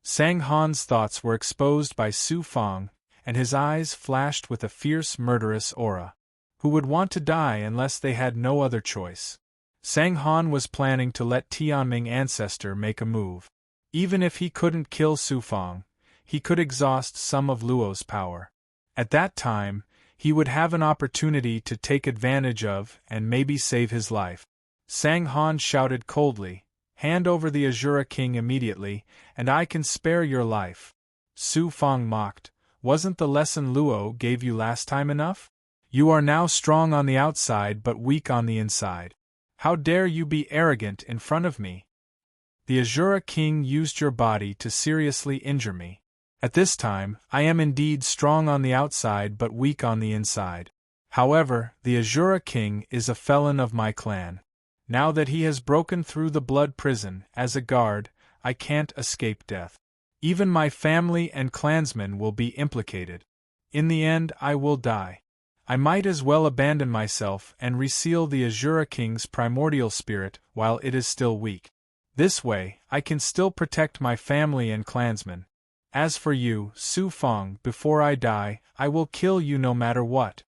Sang Han's thoughts were exposed by Su Fang, and his eyes flashed with a fierce murderous aura. Who would want to die unless they had no other choice? Sang Han was planning to let Tianming ancestor make a move. Even if he couldn't kill Su Fang, he could exhaust some of Luo's power. At that time, he would have an opportunity to take advantage of and maybe save his life. Sang-Han shouted coldly, "Hand over the Azura King immediately, and I can spare your life." Su Fong mocked, "Wasn't the lesson Luo gave you last time enough? You are now strong on the outside but weak on the inside. How dare you be arrogant in front of me? The Azura King used your body to seriously injure me. At this time, I am indeed strong on the outside but weak on the inside. However, the Azura King is a felon of my clan. Now that he has broken through the blood prison as a guard, I can't escape death. Even my family and clansmen will be implicated. In the end, I will die. I might as well abandon myself and reseal the Azura King's primordial spirit while it is still weak. This way, I can still protect my family and clansmen. As for you, Su Fong, before I die, I will kill you no matter what."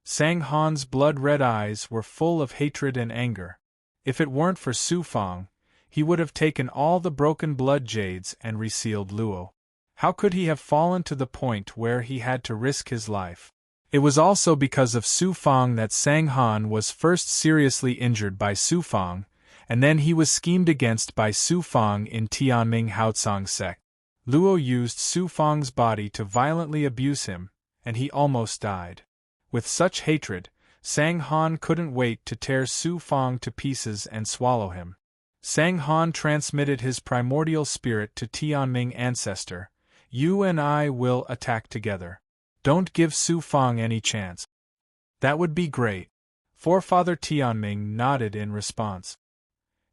Sang-Han's blood-red eyes were full of hatred and anger. If it weren't for Su Fong, he would have taken all the broken blood jades and resealed Luo. How could he have fallen to the point where he had to risk his life? It was also because of Su Fong that Sang-Han was first seriously injured by Su Fong, and then he was schemed against by Su Fong in Tianming Haotsong sect. Luo used Su Fong's body to violently abuse him, and he almost died. With such hatred, Sang-Han couldn't wait to tear Su Fong to pieces and swallow him. Sang-Han transmitted his primordial spirit to Tianming ancestor. "You and I will attack together. Don't give Su Fong any chance." "That would be great." Forefather Tianming nodded in response.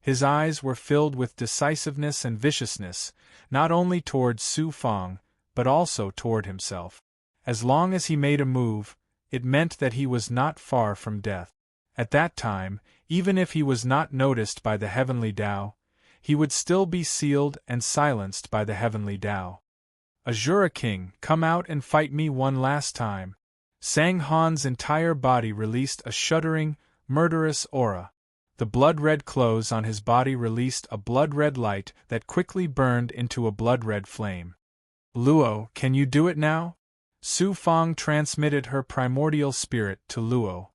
His eyes were filled with decisiveness and viciousness, not only toward Su Fong, but also toward himself. As long as he made a move, it meant that he was not far from death. At that time, even if he was not noticed by the heavenly Tao, he would still be sealed and silenced by the heavenly Tao. "Azura King, come out and fight me one last time." Sang-Han's entire body released a shuddering, murderous aura. The blood-red clothes on his body released a blood-red light that quickly burned into a blood-red flame. "Luo, can you do it now?" Su Fong transmitted her primordial spirit to Luo.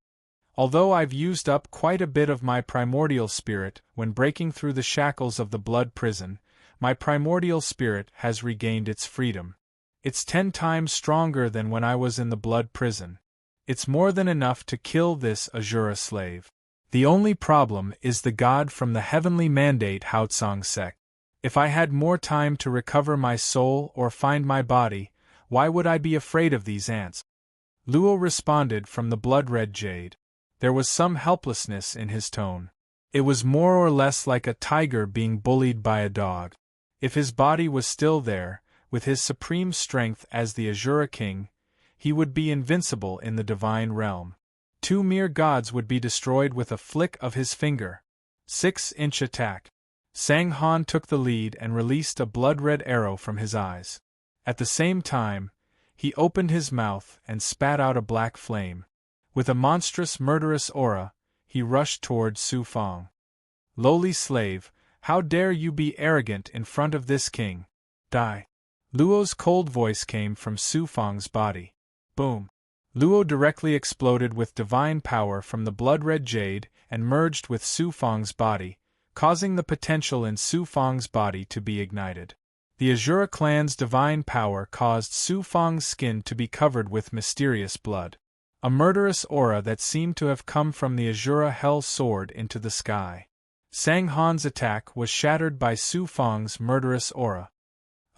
"Although I've used up quite a bit of my primordial spirit when breaking through the shackles of the blood prison, my primordial spirit has regained its freedom. It's 10 times stronger than when I was in the blood prison. It's more than enough to kill this Azura slave. The only problem is the god from the heavenly mandate Haotsong sect. If I had more time to recover my soul or find my body, why would I be afraid of these ants?" Luo responded from the blood-red jade. There was some helplessness in his tone. It was more or less like a tiger being bullied by a dog. If his body was still there, with his supreme strength as the Azura King, he would be invincible in the divine realm. 2 mere gods would be destroyed with a flick of his finger. 6-inch attack. Sang-Han took the lead and released a blood-red arrow from his eyes. At the same time, he opened his mouth and spat out a black flame. With a monstrous murderous aura, he rushed toward Su Fong. "Lowly slave, how dare you be arrogant in front of this king? Die!" Luo's cold voice came from Su Fong's body. Boom! Luo directly exploded with divine power from the blood-red jade and merged with Su Fong's body, causing the potential in Su Fong's body to be ignited. The Azura clan's divine power caused Su Fong's skin to be covered with mysterious blood. A murderous aura that seemed to have come from the Azura hell soared into the sky. Sang-Han's attack was shattered by Su Fong's murderous aura.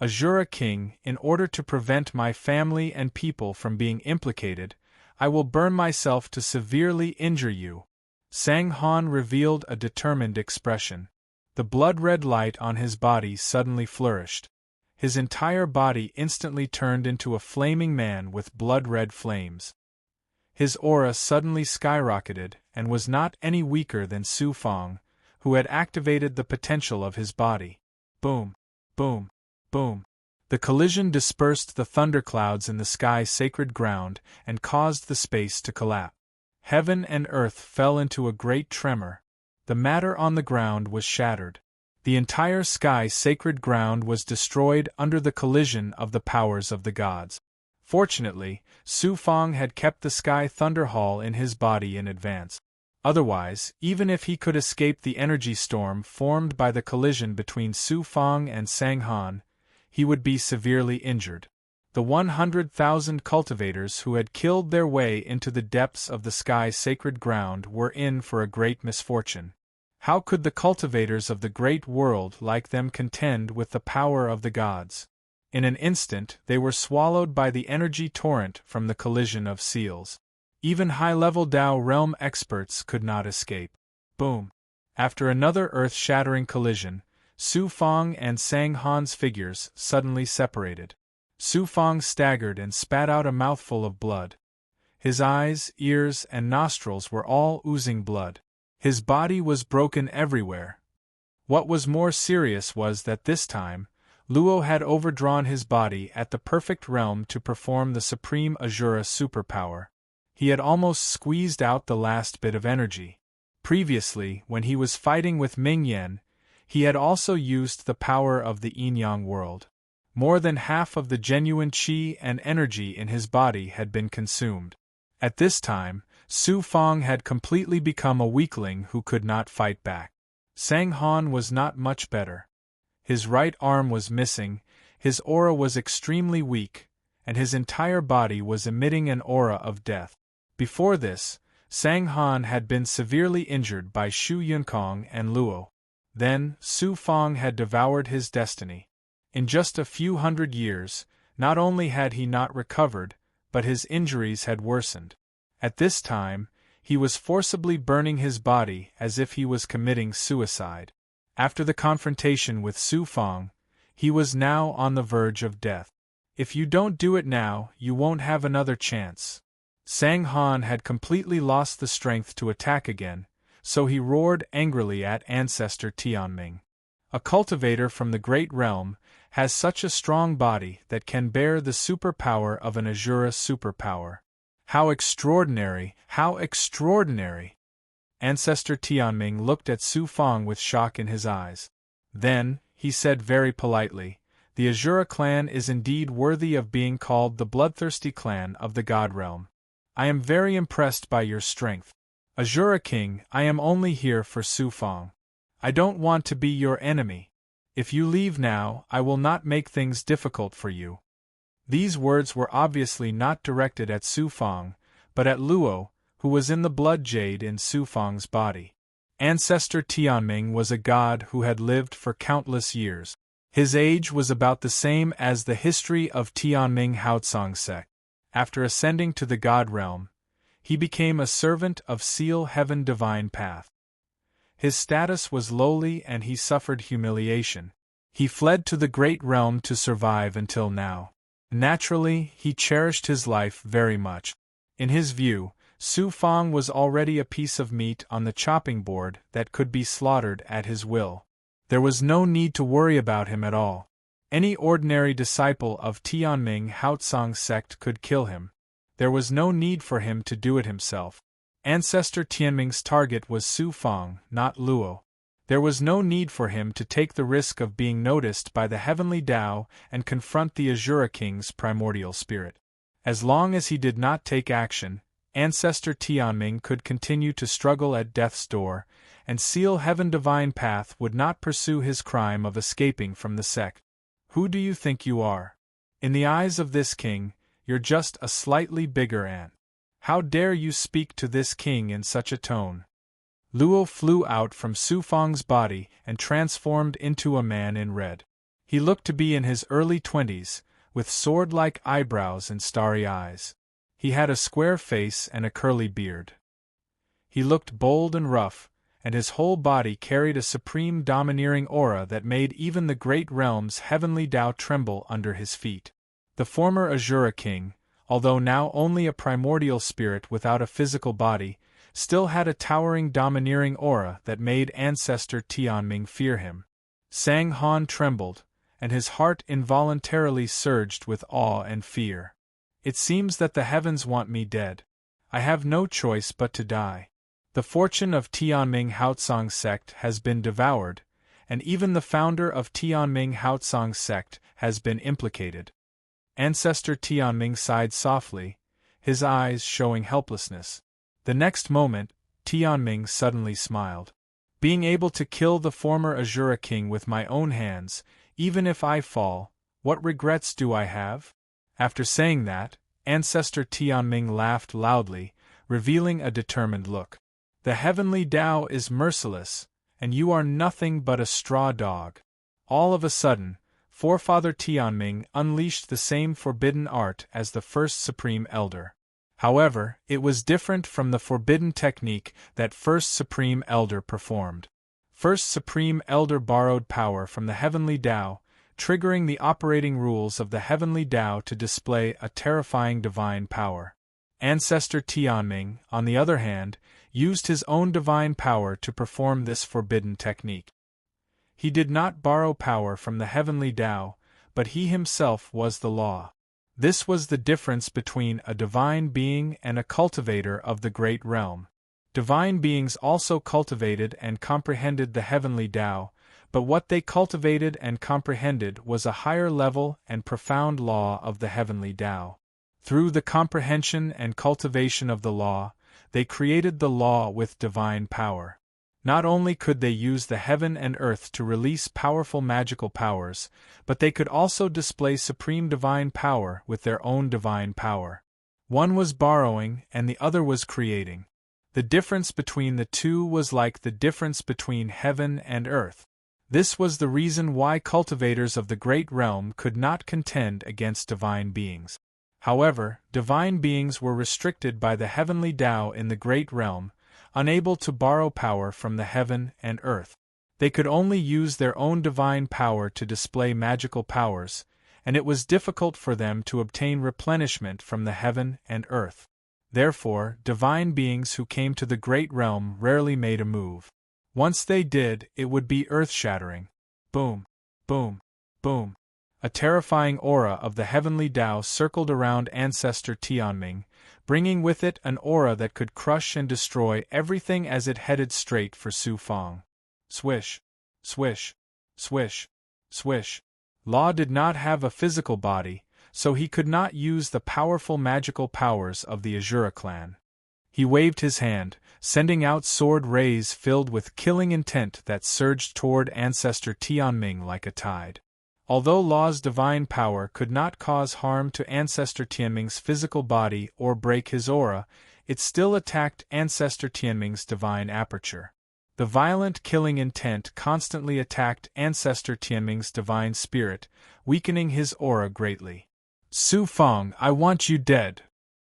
"Azura King, in order to prevent my family and people from being implicated, I will burn myself to severely injure you." Sang-Han revealed a determined expression. The blood-red light on his body suddenly flourished. His entire body instantly turned into a flaming man with blood-red flames. His aura suddenly skyrocketed and was not any weaker than Su Fong, who had activated the potential of his body. Boom! Boom! Boom! The collision dispersed the thunderclouds in the sky's sacred ground and caused the space to collapse. Heaven and earth fell into a great tremor. The matter on the ground was shattered. The entire sky sacred ground was destroyed under the collision of the powers of the gods. Fortunately, Su Fang had kept the Sky Thunder Hall in his body in advance. Otherwise, even if he could escape the energy storm formed by the collision between Su Fang and Sang Han, he would be severely injured. The 100,000 cultivators who had killed their way into the depths of the sky's sacred ground were in for a great misfortune. How could the cultivators of the great world like them contend with the power of the gods? In an instant they were swallowed by the energy torrent from the collision of seals. Even high-level Tao realm experts could not escape. Boom! After another earth-shattering collision, Su Fang and Sang Han's figures suddenly separated. Su Fang staggered and spat out a mouthful of blood. His eyes, ears, and nostrils were all oozing blood. His body was broken everywhere. What was more serious was that this time, Luo had overdrawn his body at the perfect realm to perform the supreme Azura superpower. He had almost squeezed out the last bit of energy. Previously, when he was fighting with Ming Yen, he had also used the power of the yin-yang world. More than half of the genuine qi and energy in his body had been consumed. At this time, Su Fang had completely become a weakling who could not fight back. Sang Han was not much better. His right arm was missing, his aura was extremely weak, and his entire body was emitting an aura of death. Before this, Sang Han had been severely injured by Shu Yunkong and Luo. Then, Su Fang had devoured his destiny. In just a few hundred years, not only had he not recovered, but his injuries had worsened. At this time, he was forcibly burning his body as if he was committing suicide. After the confrontation with Su Fang, he was now on the verge of death. If you don't do it now, you won't have another chance. Sang Han had completely lost the strength to attack again, so he roared angrily at Ancestor Tianming. A cultivator from the Great Realm has such a strong body that can bear the superpower of an Azura superpower. How extraordinary! How extraordinary! Ancestor Tianming looked at Su Fang with shock in his eyes. Then, he said very politely, "The Azura clan is indeed worthy of being called the bloodthirsty clan of the God Realm. I am very impressed by your strength. Azura King, I am only here for Su Fang. I don't want to be your enemy. If you leave now, I will not make things difficult for you." These words were obviously not directed at Su Fang, but at Luo, who was in the blood jade in Su Fang's body. Ancestor Tianming was a god who had lived for countless years. His age was about the same as the history of Tianming Haotsong sect. After ascending to the God realm, he became a servant of Seal Heaven Divine Path. His status was lowly and he suffered humiliation. He fled to the Great Realm to survive until now. Naturally, he cherished his life very much. In his view, Su Fang was already a piece of meat on the chopping board that could be slaughtered at his will. There was no need to worry about him at all. Any ordinary disciple of Tianming Haotsong sect could kill him. There was no need for him to do it himself. Ancestor Tianming's target was Su Fang, not Luo. There was no need for him to take the risk of being noticed by the heavenly Tao and confront the Azura King's primordial spirit. As long as he did not take action, Ancestor Tianming could continue to struggle at death's door, and Seal Heaven Divine Path would not pursue his crime of escaping from the sect. Who do you think you are? In the eyes of this king, you're just a slightly bigger ant. How dare you speak to this king in such a tone? Luo flew out from Su Fang's body and transformed into a man in red. He looked to be in his early 20s, with sword-like eyebrows and starry eyes. He had a square face and a curly beard. He looked bold and rough, and his whole body carried a supreme domineering aura that made even the great realm's heavenly Tao tremble under his feet. The former Azura King, although now only a primordial spirit without a physical body, still had a towering domineering aura that made Ancestor Tianming fear him. Sang Han trembled, and his heart involuntarily surged with awe and fear. It seems that the heavens want me dead. I have no choice but to die. The fortune of Tianming Haotsong sect has been devoured, and even the founder of Tianming Haotsong sect has been implicated. Ancestor Tianming sighed softly, his eyes showing helplessness. The next moment, Tianming suddenly smiled. Being able to kill the former Azura king with my own hands, even if I fall, what regrets do I have? After saying that, Ancestor Tianming laughed loudly, revealing a determined look. The heavenly Tao is merciless, and you are nothing but a straw dog. All of a sudden, Forefather Tianming unleashed the same forbidden art as the first Supreme Elder. However, it was different from the forbidden technique that First Supreme Elder performed. First Supreme Elder borrowed power from the Heavenly Tao, triggering the operating rules of the Heavenly Tao to display a terrifying divine power. Ancestor Tianming, on the other hand, used his own divine power to perform this forbidden technique. He did not borrow power from the Heavenly Tao, but he himself was the law. This was the difference between a divine being and a cultivator of the great realm. Divine beings also cultivated and comprehended the Heavenly Tao, but what they cultivated and comprehended was a higher level and profound law of the Heavenly Tao. Through the comprehension and cultivation of the law, they created the law with divine power. Not only could they use the heaven and earth to release powerful magical powers, but they could also display supreme divine power with their own divine power. One was borrowing and the other was creating. The difference between the two was like the difference between heaven and earth. This was the reason why cultivators of the great realm could not contend against divine beings. However, divine beings were restricted by the Heavenly Tao in the great realm, unable to borrow power from the heaven and earth. They could only use their own divine power to display magical powers, and it was difficult for them to obtain replenishment from the heaven and earth. Therefore, divine beings who came to the great realm rarely made a move. Once they did, it would be earth-shattering. Boom, boom, boom. A terrifying aura of the Heavenly Tao circled around Ancestor Tianming, bringing with it an aura that could crush and destroy everything as it headed straight for Su Fang. Swish, swish, swish, swish. Law did not have a physical body, so he could not use the powerful magical powers of the Azura clan. He waved his hand, sending out sword rays filled with killing intent that surged toward Ancestor Tianming like a tide. Although Law's divine power could not cause harm to Ancestor Tianming's physical body or break his aura, it still attacked Ancestor Tianming's divine aperture. The violent killing intent constantly attacked Ancestor Tianming's divine spirit, weakening his aura greatly. Su Fang, I want you dead.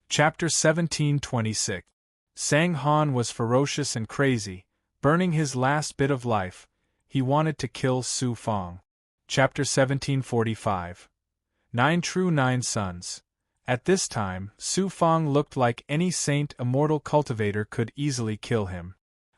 Chapter 1726. Sang Han was ferocious and crazy, burning his last bit of life. He wanted to kill Su Fang. Chapter 1745. 9 True 9 Sons. At this time, Su Fang looked like any saint a mortal cultivator could easily kill him.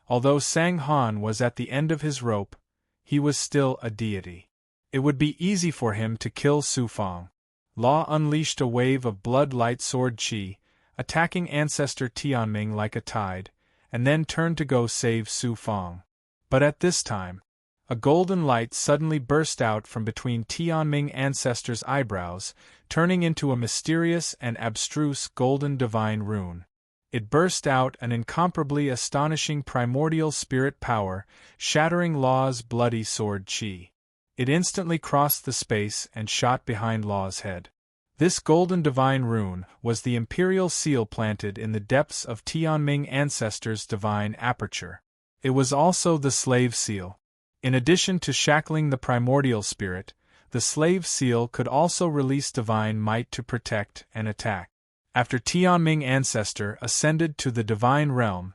Although Sang Han was at the end of his rope, he was still a deity. It would be easy for him to kill Su Fang. Law unleashed a wave of blood-light sword chi, attacking Ancestor Tianming like a tide, and then turned to go save Su Fang. But at this time, a golden light suddenly burst out from between Tianming Ancestor's eyebrows, turning into a mysterious and abstruse golden divine rune. It burst out an incomparably astonishing primordial spirit power, shattering Law's bloody sword chi. It instantly crossed the space and shot behind Law's head. This golden divine rune was the imperial seal planted in the depths of Tianming Ancestor's divine aperture. It was also the slave seal. In addition to shackling the primordial spirit, the slave seal could also release divine might to protect and attack. After Tianming Ancestor ascended to the divine realm,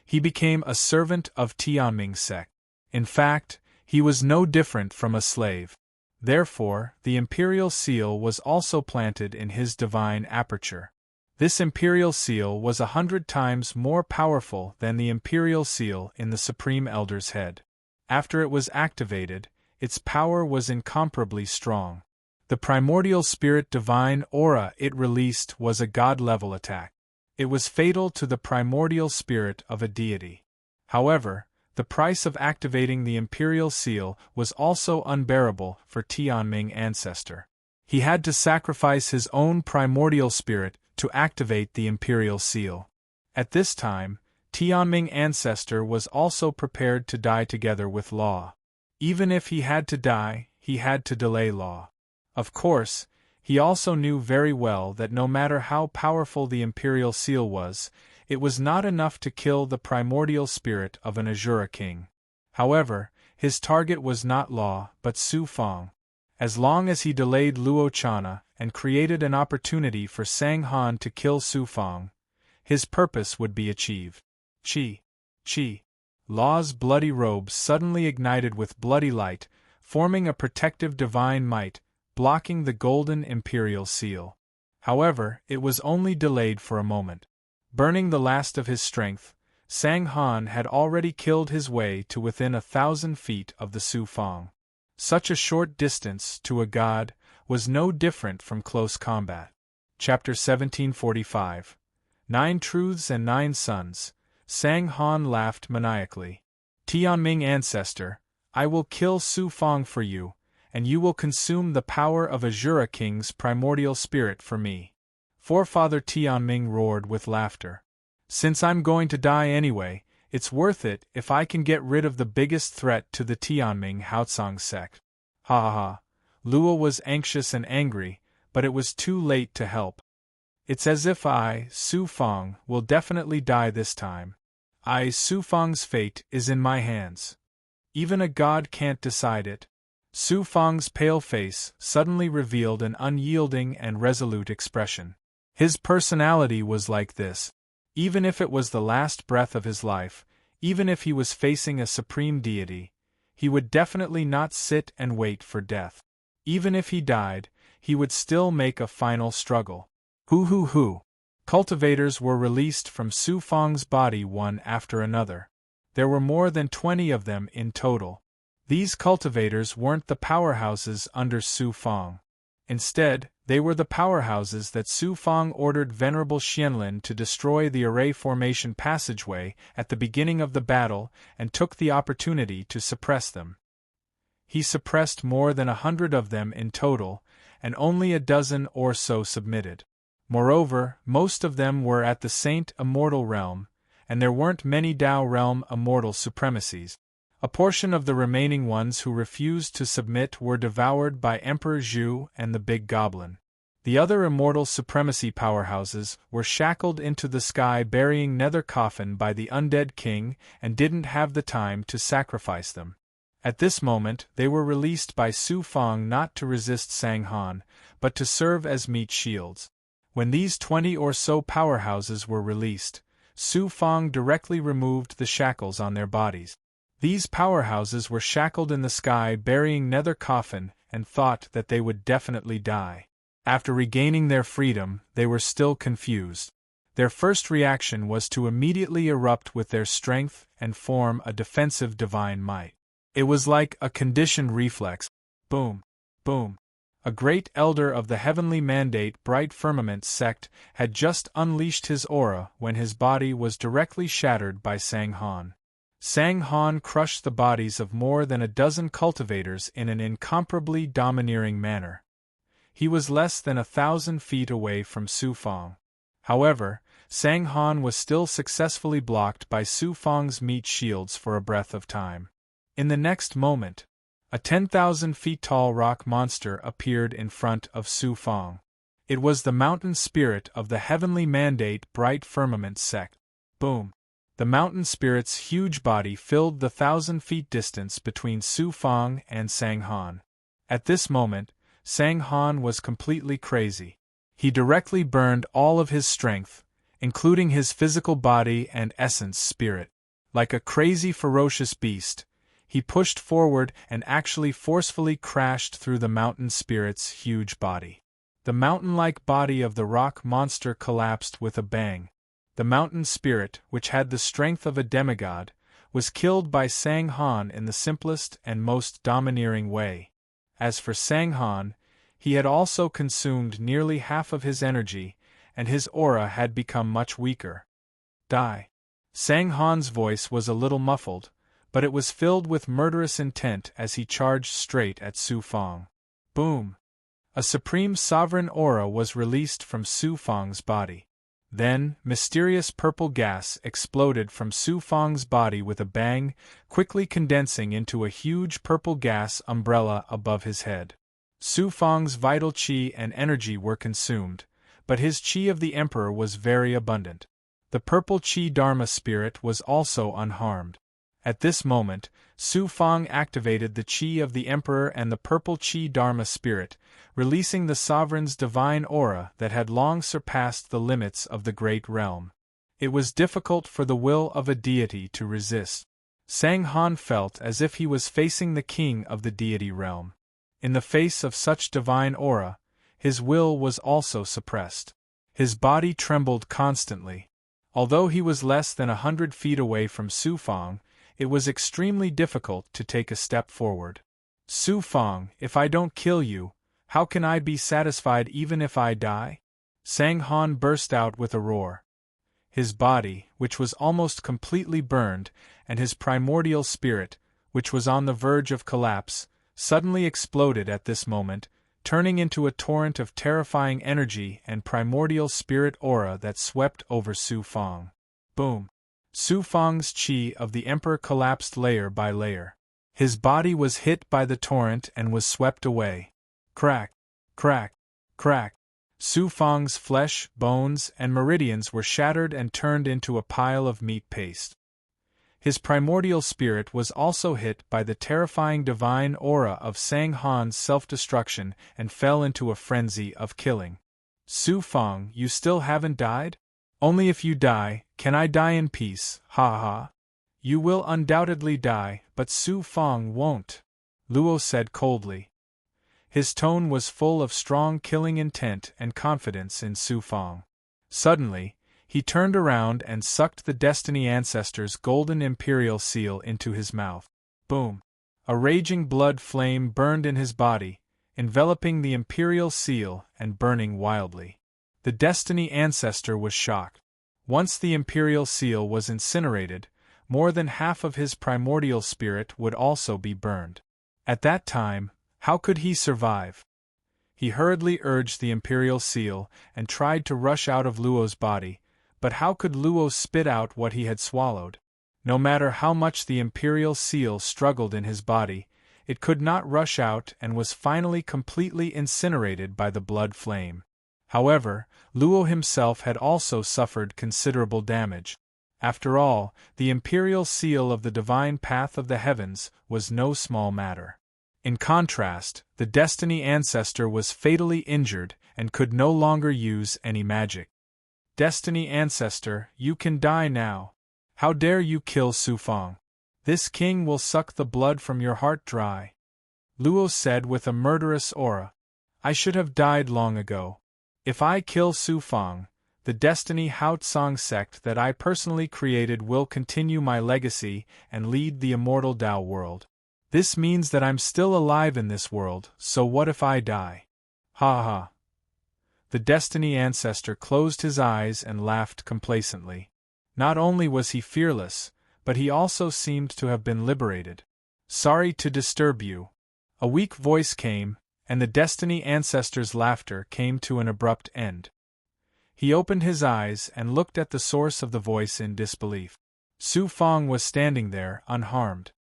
he became a servant of Tianming sect. In fact, he was no different from a slave. Therefore, the imperial seal was also planted in his divine aperture. This imperial seal was 100 times more powerful than the imperial seal in the Supreme Elder's head. After it was activated, its power was incomparably strong. The primordial spirit divine aura it released was a god-level attack. It was fatal to the primordial spirit of a deity. However, the price of activating the imperial seal was also unbearable for Tianming Ancestor. He had to sacrifice his own primordial spirit to activate the imperial seal. At this time, Tianming ancestor was also prepared to die together with Law. Even if he had to die, he had to delay Law. Of course, he also knew very well that no matter how powerful the imperial seal was, it was not enough to kill the primordial spirit of an Azura king. However, his target was not Law but Su Fang. As long as he delayed Luo Chana and created an opportunity for Sang Han to kill Su Fang, his purpose would be achieved. Chi. Law's bloody robe suddenly ignited with bloody light, forming a protective divine might, blocking the golden imperial seal. However, it was only delayed for a moment. Burning the last of his strength, Sang Han had already killed his way to within 1,000 feet of the Su Fang. Such a short distance, to a god, was no different from close combat. Chapter 1745. 9 Truths and 9 Sons. Sang Han laughed maniacally. Tianming ancestor, I will kill Su Fang for you, and you will consume the power of Azura King's primordial spirit for me. Forefather Tianming roared with laughter. Since I'm going to die anyway, it's worth it if I can get rid of the biggest threat to the Tianming Haotsong sect. Ha ha ha. Luo was anxious and angry, but it was too late to help. It's as if I, Su Fang, will definitely die this time. Su Fang's fate is in my hands. Even a god can't decide it. Su Fang's pale face suddenly revealed an unyielding and resolute expression. His personality was like this. Even if it was the last breath of his life, even if he was facing a supreme deity, he would definitely not sit and wait for death. Even if he died, he would still make a final struggle. Hoo. Cultivators were released from Su Fang's body one after another. There were more than 20 of them in total. These cultivators weren't the powerhouses under Su Fang. Instead, they were the powerhouses that Su Fang ordered Venerable Xianlin to destroy the array formation passageway at the beginning of the battle and took the opportunity to suppress them. He suppressed more than 100 of them in total, and only a dozen or so submitted. Moreover, most of them were at the Saint Immortal Realm, and there weren't many Dao Realm Immortal supremacies. A portion of the remaining ones who refused to submit were devoured by Emperor Zhu and the Big Goblin. The other immortal supremacy powerhouses were shackled into the sky-burying nether coffin by the undead king and didn't have the time to sacrifice them. At this moment, they were released by Su Fang not to resist Sang Han, but to serve as meat shields. When these 20 or so powerhouses were released, Su Fang directly removed the shackles on their bodies. These powerhouses were shackled in the sky-burying nether coffin and thought that they would definitely die. After regaining their freedom, they were still confused. Their first reaction was to immediately erupt with their strength and form a defensive divine might. It was like a conditioned reflex. Boom. Boom. A great elder of the heavenly mandate Bright Firmament sect had just unleashed his aura when his body was directly shattered by Sang Han. Sang Han crushed the bodies of more than a dozen cultivators in an incomparably domineering manner. He was less than 1,000 feet away from Su Fang. However, Sang Han was still successfully blocked by Su Fang's meat shields for a breath of time. In the next moment, a 10,000 feet tall rock monster appeared in front of Su Fang. It was the mountain spirit of the heavenly mandate Bright Firmament sect. Boom. The mountain spirit's huge body filled the 1,000 feet distance between Su Fang and Sang Han. At this moment, Sang Han was completely crazy. He directly burned all of his strength, including his physical body and essence spirit. Like a crazy ferocious beast, he pushed forward and actually forcefully crashed through the mountain spirit's huge body. The mountain-like body of the rock monster collapsed with a bang. The mountain spirit, which had the strength of a demigod, was killed by Sang Han in the simplest and most domineering way. As for Sang Han, he had also consumed nearly half of his energy, and his aura had become much weaker. Die. Sang Han's voice was a little muffled, but it was filled with murderous intent as he charged straight at Su Fang. Boom! A supreme sovereign aura was released from Su Fang's body. Then, mysterious purple gas exploded from Su Fang's body with a bang, quickly condensing into a huge purple gas umbrella above his head. Su Fang's vital qi and energy were consumed, but his qi of the Emperor was very abundant. The purple qi Dharma spirit was also unharmed. At this moment, Su Fang activated the qi of the Emperor and the purple qi Dharma spirit, releasing the sovereign's divine aura that had long surpassed the limits of the great realm. It was difficult for the will of a deity to resist. Sang Han felt as if he was facing the king of the deity realm. In the face of such divine aura, his will was also suppressed. His body trembled constantly. Although he was less than 100 feet away from Su Fang, it was extremely difficult to take a step forward. Su Fang, if I don't kill you, how can I be satisfied even if I die? Sang Han burst out with a roar. His body, which was almost completely burned, and his primordial spirit, which was on the verge of collapse, suddenly exploded at this moment, turning into a torrent of terrifying energy and primordial spirit aura that swept over Su Fang. Boom! Su Fang's qi of the Emperor collapsed layer by layer. His body was hit by the torrent and was swept away. Crack! Crack! Crack! Su Fang's flesh, bones, and meridians were shattered and turned into a pile of meat paste. His primordial spirit was also hit by the terrifying divine aura of Sang Han's self-destruction and fell into a frenzy of killing. Su Fang, you still haven't died? Only if you die, can I die in peace, ha ha. You will undoubtedly die, but Su Fang won't, Luo said coldly. His tone was full of strong killing intent and confidence in Su Fang. Suddenly, he turned around and sucked the Destiny Ancestor's golden imperial seal into his mouth. Boom! A raging blood flame burned in his body, enveloping the imperial seal and burning wildly. The Destiny Ancestor was shocked. Once the imperial seal was incinerated, more than half of his primordial spirit would also be burned. At that time, how could he survive? He hurriedly urged the imperial seal and tried to rush out of Luo's body, but how could Luo spit out what he had swallowed? No matter how much the imperial seal struggled in his body, it could not rush out and was finally completely incinerated by the blood flame. However, Luo himself had also suffered considerable damage. After all, the imperial seal of the divine path of the heavens was no small matter. In contrast, the Destiny Ancestor was fatally injured and could no longer use any magic. Destiny Ancestor, you can die now. How dare you kill Su Fang? This king will suck the blood from your heart dry. Luo said with a murderous aura. I should have died long ago. If I kill Su Fang, the Destiny Haotsong sect that I personally created will continue my legacy and lead the immortal Tao world. This means that I'm still alive in this world, so what if I die? Ha ha. The Destiny Ancestor closed his eyes and laughed complacently. Not only was he fearless, but he also seemed to have been liberated. Sorry to disturb you. A weak voice came, and the Destiny Ancestor's laughter came to an abrupt end. He opened his eyes and looked at the source of the voice in disbelief. Su Fang was standing there, unharmed.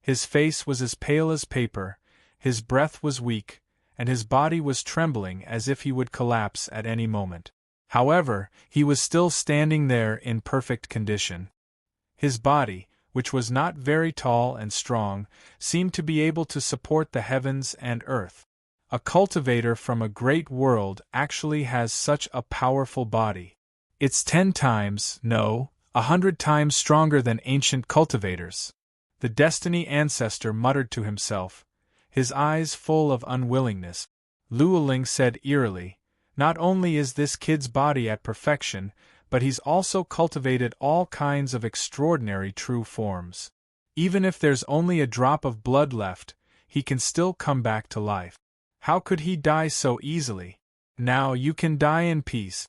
His face was as pale as paper, his breath was weak, and his body was trembling as if he would collapse at any moment. However, he was still standing there in perfect condition. His body, which was not very tall and strong, seemed to be able to support the heavens and earth. A cultivator from a great world actually has such a powerful body. It's 10 times, no, 100 times stronger than ancient cultivators. The Destiny Ancestor muttered to himself, his eyes full of unwillingness. Luoling said eerily, not only is this kid's body at perfection, but he's also cultivated all kinds of extraordinary true forms. Even if there's only a drop of blood left, he can still come back to life. How could he die so easily? Now you can die in peace.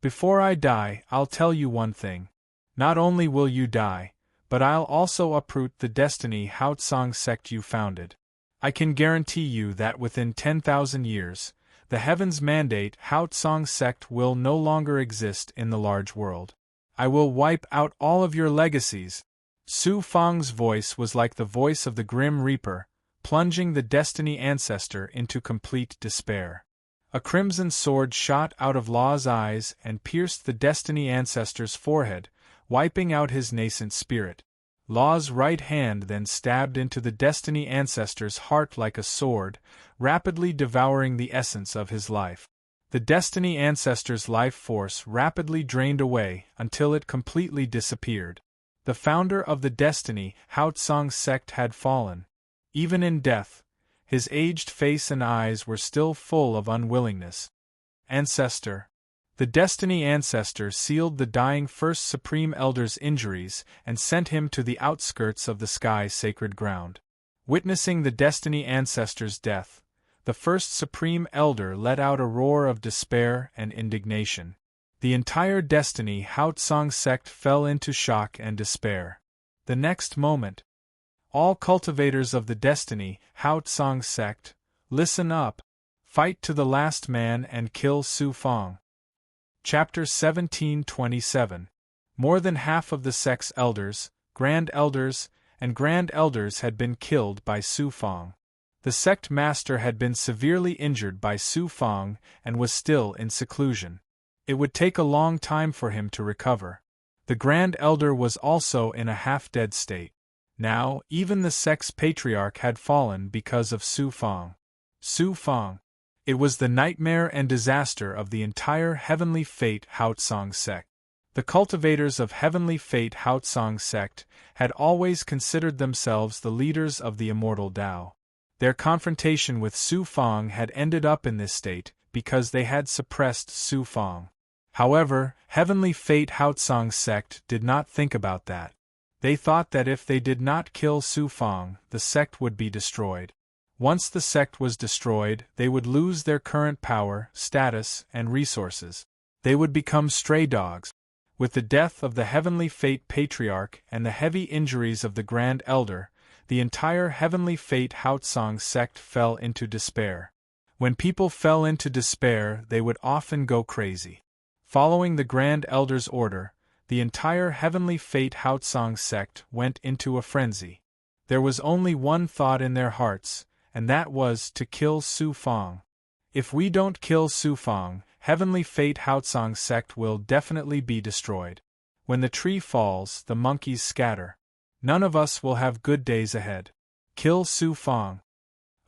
Before I die, I'll tell you one thing. Not only will you die, but I'll also uproot the Destiny Haotsong sect you founded. I can guarantee you that within 10,000 years, the Heaven's Mandate Haotsong sect will no longer exist in the large world. I will wipe out all of your legacies. Su Fang's voice was like the voice of the Grim Reaper, plunging the Destiny Ancestor into complete despair. A crimson sword shot out of Law's eyes and pierced the Destiny Ancestor's forehead, wiping out his nascent spirit. Law's right hand then stabbed into the Destiny Ancestor's heart like a sword, rapidly devouring the essence of his life. The Destiny Ancestor's life force rapidly drained away until it completely disappeared. The founder of the Destiny Haotsong sect had fallen. Even in death, his aged face and eyes were still full of unwillingness. Ancestor. The Destiny Ancestor sealed the dying First Supreme Elder's injuries and sent him to the outskirts of the sky's sacred ground. Witnessing the Destiny Ancestor's death, the First Supreme Elder let out a roar of despair and indignation. The entire Destiny Haotsong sect fell into shock and despair. The next moment, all cultivators of the Destiny Haotsong sect, listen up, fight to the last man and kill Su Fang. Chapter 1727. More than half of the sect's elders, grand elders, and grand elders had been killed by Su Fang. The sect master had been severely injured by Su Fang and was still in seclusion. It would take a long time for him to recover. The grand elder was also in a half-dead state. Now, even the sect's patriarch had fallen because of Su Fang. Su Fang. It was the nightmare and disaster of the entire Heavenly Fate Haotsong sect. The cultivators of Heavenly Fate Haotsong sect had always considered themselves the leaders of the immortal Tao. Their confrontation with Su Fang had ended up in this state because they had suppressed Su Fang. However, Heavenly Fate Haotsong sect did not think about that. They thought that if they did not kill Su Fang, the sect would be destroyed. Once the sect was destroyed, they would lose their current power, status, and resources. They would become stray dogs. With the death of the Heavenly Fate Patriarch and the heavy injuries of the Grand Elder, the entire Heavenly Fate Haotsong sect fell into despair. When people fell into despair, they would often go crazy. Following the Grand Elder's order, the entire Heavenly Fate Haotsong sect went into a frenzy. There was only one thought in their hearts, and that was to kill Su Fang. If we don't kill Su Fang, Heavenly Fate Haotsong sect will definitely be destroyed. When the tree falls, the monkeys scatter. None of us will have good days ahead. Kill Su Fang.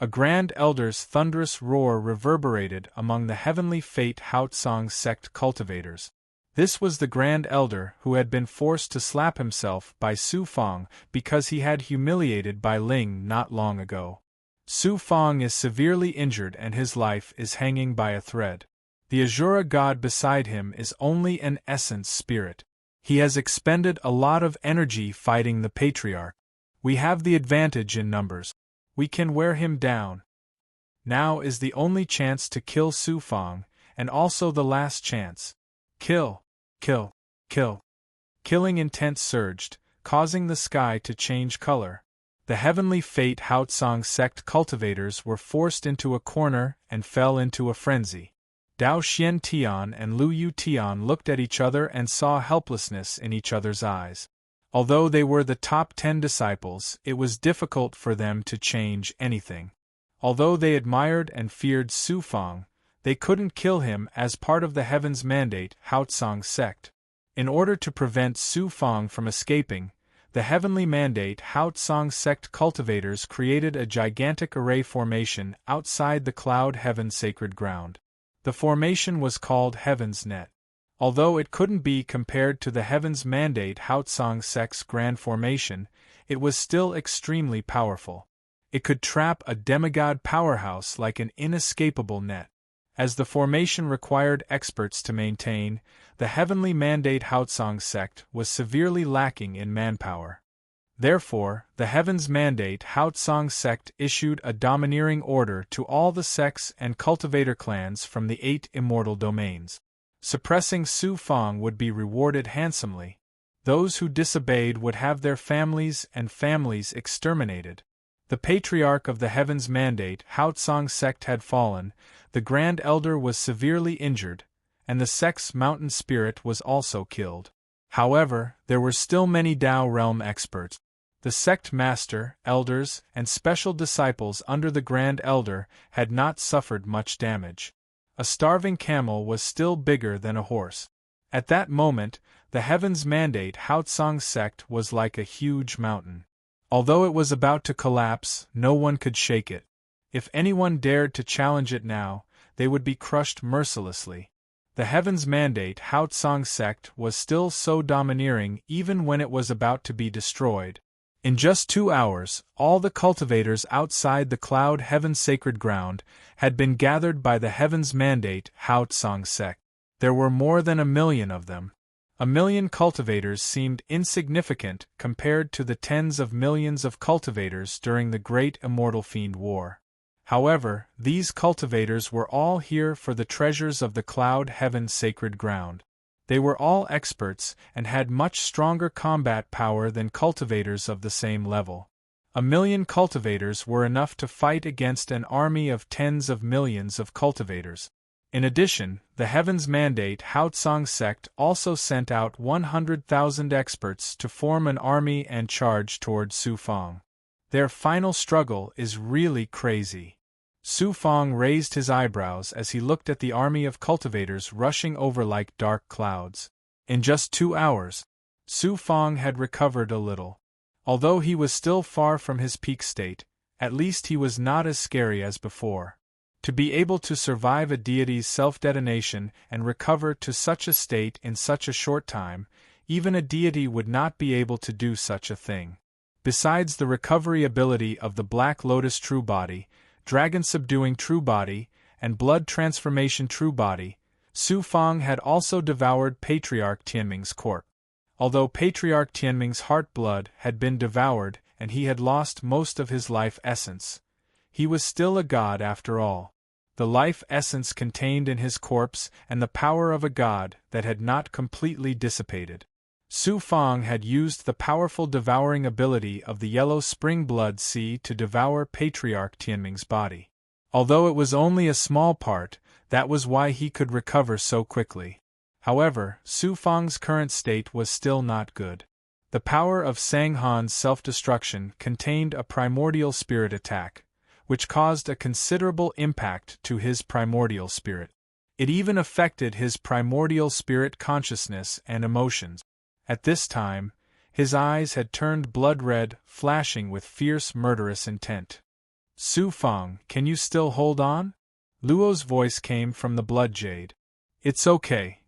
A Grand Elder's thunderous roar reverberated among the Heavenly Fate Haotsong sect cultivators. This was the Grand Elder who had been forced to slap himself by Su Fang because he had humiliated Bai Ling not long ago. Su Fang is severely injured and his life is hanging by a thread. The Azura god beside him is only an essence spirit. He has expended a lot of energy fighting the Patriarch. We have the advantage in numbers. We can wear him down. Now is the only chance to kill Su Fang, and also the last chance. Kill, kill, kill. Killing intent surged, causing the sky to change color. The Heavenly Fate Haotsong sect cultivators were forced into a corner and fell into a frenzy. Dao Xian Tian and Lu Yu Tian looked at each other and saw helplessness in each other's eyes. Although they were the top 10 disciples, it was difficult for them to change anything. Although they admired and feared Su Fang, they couldn't kill him as part of the Heaven's Mandate Haotsong sect. In order to prevent Su Fang from escaping, the Heavenly Mandate Haotsong sect cultivators created a gigantic array formation outside the Cloud Heaven sacred ground. The formation was called Heaven's Net. Although it couldn't be compared to the Heaven's Mandate Haotsong sect's grand formation, it was still extremely powerful. It could trap a demigod powerhouse like an inescapable net. As the formation required experts to maintain, the Heavenly Mandate Haotsong sect was severely lacking in manpower. Therefore, the Heaven's Mandate Haotsong sect issued a domineering order to all the sects and cultivator clans from the 8 immortal domains. Suppressing Su Fang would be rewarded handsomely. Those who disobeyed would have their families and families exterminated. The patriarch of the Heaven's Mandate Haotsong sect had fallen, the Grand Elder was severely injured, and the sect's mountain spirit was also killed. However, there were still many Tao realm experts. The sect master, elders, and special disciples under the Grand Elder had not suffered much damage. A starving camel was still bigger than a horse. At that moment, the Heaven's Mandate Haotsong sect was like a huge mountain. Although it was about to collapse, no one could shake it. If anyone dared to challenge it now, they would be crushed mercilessly. The Heaven's Mandate Haotsong sect was still so domineering even when it was about to be destroyed. In just 2 hours, all the cultivators outside the Cloud Heaven sacred ground had been gathered by the Heaven's Mandate Haotsong sect. There were more than 1 million of them. 1 million cultivators seemed insignificant compared to the tens of millions of cultivators during the Great Immortal Fiend War. However, these cultivators were all here for the treasures of the Cloud Heaven sacred ground. They were all experts and had much stronger combat power than cultivators of the same level. 1 million cultivators were enough to fight against an army of tens of millions of cultivators. In addition, the Heaven's Mandate Haotsong sect also sent out 100,000 experts to form an army and charge toward Sufang. Their final struggle is really crazy. Sufang raised his eyebrows as he looked at the army of cultivators rushing over like dark clouds. In just 2 hours, Sufang had recovered a little. Although he was still far from his peak state, at least he was not as scary as before. To be able to survive a deity's self-detonation and recover to such a state in such a short time, even a deity would not be able to do such a thing. Besides the recovery ability of the Black Lotus True Body, Dragon Subduing True Body, and Blood Transformation True Body, Sufang had also devoured Patriarch Tianming's corpse. Although Patriarch Tianming's heart blood had been devoured and he had lost most of his life essence, he was still a god after all. The life essence contained in his corpse and the power of a god that had not completely dissipated. Sufang had used the powerful devouring ability of the Yellow Spring Blood Sea to devour Patriarch Tianming's body. Although it was only a small part, that was why he could recover so quickly. However, Sufang's current state was still not good. The power of Sanghan's self-destruction contained a primordial spirit attack, which caused a considerable impact to his primordial spirit. It even affected his primordial spirit consciousness and emotions. At this time, his eyes had turned blood-red, flashing with fierce murderous intent. Sufang, can you still hold on? Luo's voice came from the blood jade. It's okay.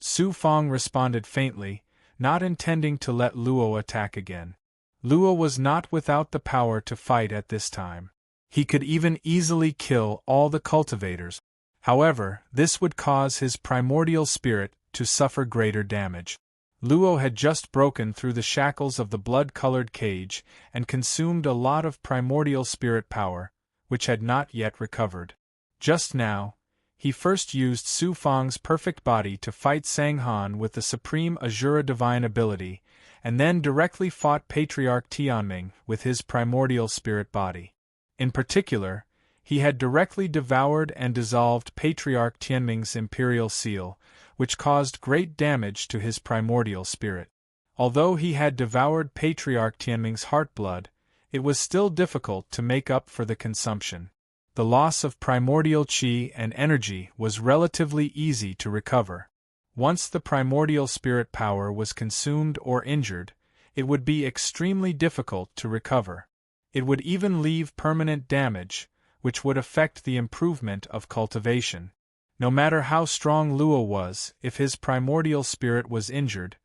Sufang responded faintly, not intending to let Luo attack again. Luo was not without the power to fight at this time. He could even easily kill all the cultivators. However, this would cause his primordial spirit to suffer greater damage. Luo had just broken through the shackles of the blood-colored cage and consumed a lot of primordial spirit power, which had not yet recovered. Just now, he first used Sufang's perfect body to fight Sanghan with the supreme Azura divine ability, and then directly fought Patriarch Tianming with his primordial spirit body. In particular, he had directly devoured and dissolved Patriarch Tianming's imperial seal, which caused great damage to his primordial spirit. Although he had devoured Patriarch Tianming's heart blood, it was still difficult to make up for the consumption. The loss of primordial qi and energy was relatively easy to recover. Once the primordial spirit power was consumed or injured, it would be extremely difficult to recover. It would even leave permanent damage, which would affect the improvement of cultivation. No matter how strong Luo was, if his primordial spirit was injured,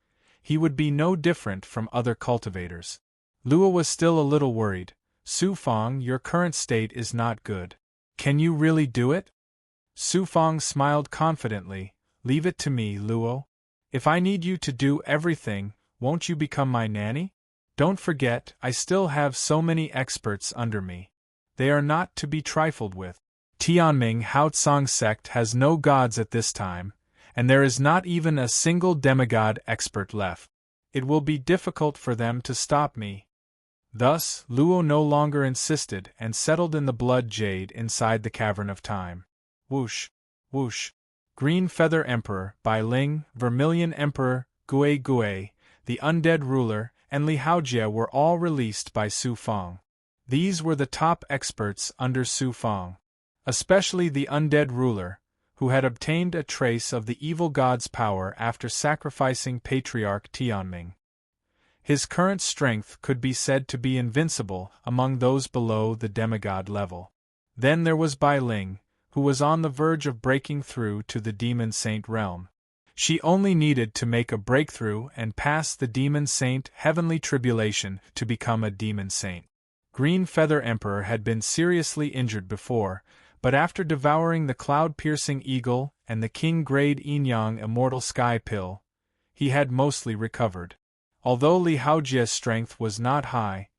he would be no different from other cultivators. Luo was still a little worried. Sufang, your current state is not good. Can you really do it? Sufang smiled confidently. Leave it to me, Luo. If I need you to do everything, won't you become my nanny? Don't forget, I still have so many experts under me. They are not to be trifled with. Tianming Haotsong sect has no gods at this time, and there is not even a single demigod expert left. It will be difficult for them to stop me. Thus, Luo no longer insisted and settled in the blood jade inside the cavern of time. Whoosh, whoosh. Green Feather Emperor, Bai Ling, Vermilion Emperor, Gui Gui, the undead ruler, and Li Haojie were all released by Su Fang. These were the top experts under Su Fang. Especially the undead ruler, who had obtained a trace of the evil god's power after sacrificing Patriarch Tianming. His current strength could be said to be invincible among those below the demigod level. Then there was Bai Ling, who was on the verge of breaking through to the Demon Saint realm. She only needed to make a breakthrough and pass the Demon Saint heavenly tribulation to become a Demon Saint. Green Feather Emperor had been seriously injured before, but after devouring the cloud-piercing eagle and the king-grade Yin-Yang immortal sky pill, he had mostly recovered. Although Li Haojie's strength was not high,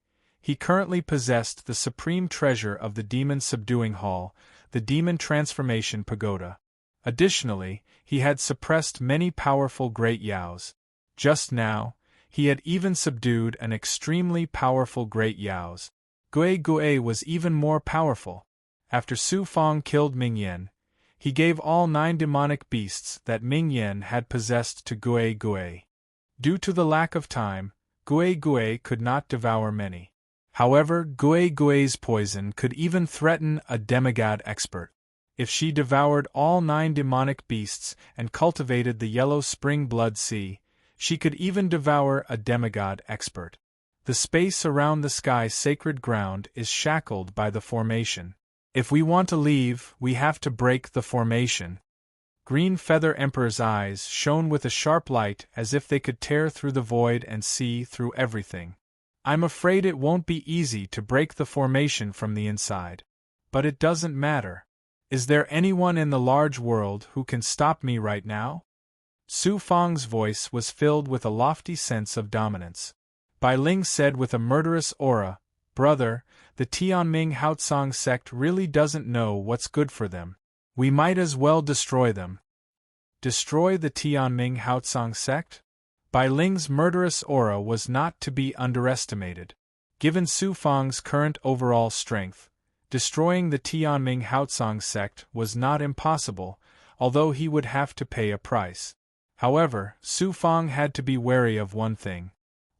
he currently possessed the supreme treasure of the Demon Subduing Hall, the Demon Transformation Pagoda. Additionally, he had suppressed many powerful Great Yaos. Just now, he had even subdued an extremely powerful Great Yaos. Gui Gui was even more powerful. After Su Fang killed Ming Yen, he gave all 9 demonic beasts that Ming Yen had possessed to Gui Gui. Due to the lack of time, Gui Gui could not devour many. However, Gui Gui's poison could even threaten a demigod expert. If she devoured all 9 demonic beasts and cultivated the yellow spring blood sea, she could even devour a demigod expert. The space around the sky sacred ground is shackled by the formation. If we want to leave, we have to break the formation. Green Feather Emperor's eyes shone with a sharp light as if they could tear through the void and see through everything. I'm afraid it won't be easy to break the formation from the inside. But it doesn't matter. Is there anyone in the large world who can stop me right now? Su Fang's voice was filled with a lofty sense of dominance. Bai Ling said with a murderous aura, "Brother, the Tianming Haotsong sect really doesn't know what's good for them. We might as well destroy them." Destroy the Tianming Haotsong sect? Bai Ling's murderous aura was not to be underestimated. Given Su Fang's current overall strength, destroying the Tianming Haotsong sect was not impossible, although he would have to pay a price. However, Su Fang had to be wary of one thing.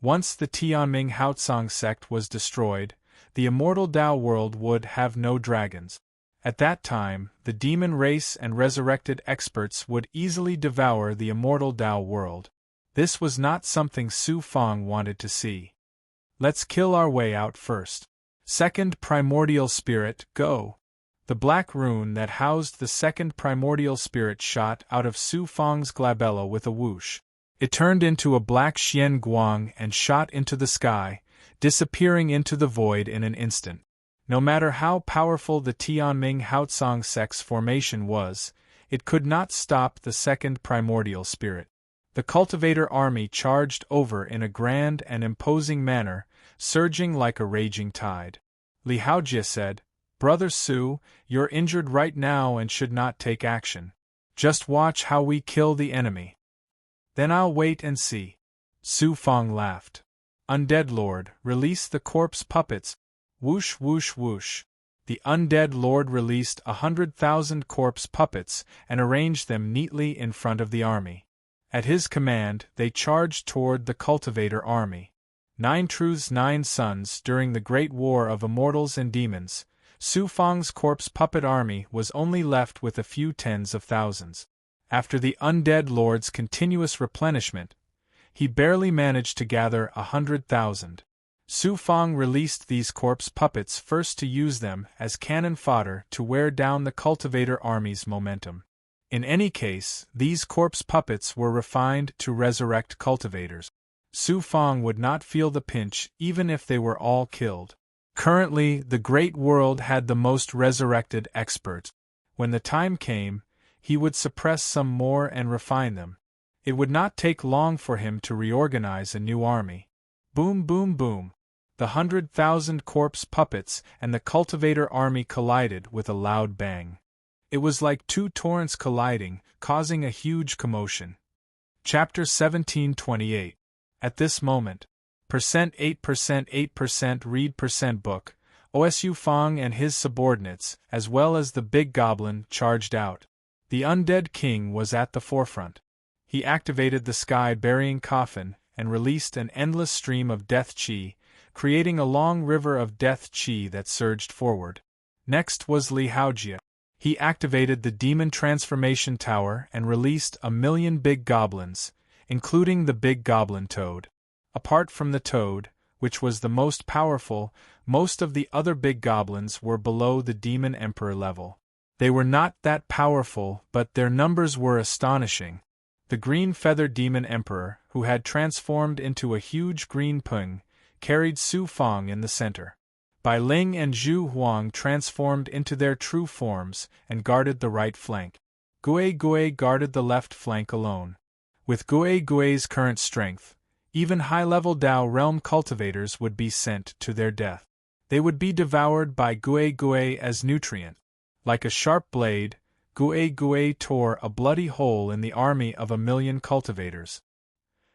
Once the Tianming Haotsong sect was destroyed, the immortal Dao world would have no dragons. At that time, the demon race and resurrected experts would easily devour the immortal Dao world. This was not something Su Fang wanted to see. Let's kill our way out first. Second Primordial Spirit, go! The black rune that housed the second primordial spirit shot out of Su Fang's glabella with a whoosh. It turned into a black Xian Guang and shot into the sky, disappearing into the void in an instant. No matter how powerful the Tianming Haotsong sect's formation was, it could not stop the second primordial spirit. The cultivator army charged over in a grand and imposing manner, surging like a raging tide. Li Haojie said, "Brother Su, you're injured right now and should not take action. Just watch how we kill the enemy. Then I'll wait and see." Su Fang laughed. "Undead Lord, release the corpse puppets." Whoosh whoosh whoosh. The undead lord released 100,000 corpse puppets and arranged them neatly in front of the army. At his command, they charged toward the cultivator army. 9 truths 9 sons. During the great war of immortals and demons, Su Fang's corpse puppet army was only left with a few tens of thousands. After the undead lord's continuous replenishment, he barely managed to gather 100,000. Su Fang released these corpse puppets first to use them as cannon fodder to wear down the cultivator army's momentum. In any case, these corpse puppets were refined to resurrect cultivators. Su Fang would not feel the pinch even if they were all killed. Currently, the Great World had the most resurrected experts. When the time came, he would suppress some more and refine them. It would not take long for him to reorganize a new army. Boom boom boom. The 100,000 corpse puppets and the cultivator army collided with a loud bang. It was like 2 torrents colliding, causing a huge commotion. Chapter 1728. At this moment, %8%, 8% read %book. Osu Fong and his subordinates, as well as the big goblin, charged out. The undead king was at the forefront. He activated the sky-burying coffin and released an endless stream of death chi, creating a long river of death chi that surged forward. Next was Li Haojia. He activated the demon transformation tower and released 1,000,000 big goblins, including the big goblin toad. Apart from the toad, which was the most powerful, most of the other big goblins were below the demon emperor level. They were not that powerful, but their numbers were astonishing. The green feather demon emperor, who had transformed into a huge green pung, carried Su Fong in the center. Bai Ling and Zhu Huang transformed into their true forms and guarded the right flank. Gui Gui guarded the left flank alone. With Gui Gui's current strength, even high-level Dao realm cultivators would be sent to their death. They would be devoured by Gui Gui as nutrient. Like a sharp blade, Gui Gui tore a bloody hole in the army of 1,000,000 cultivators.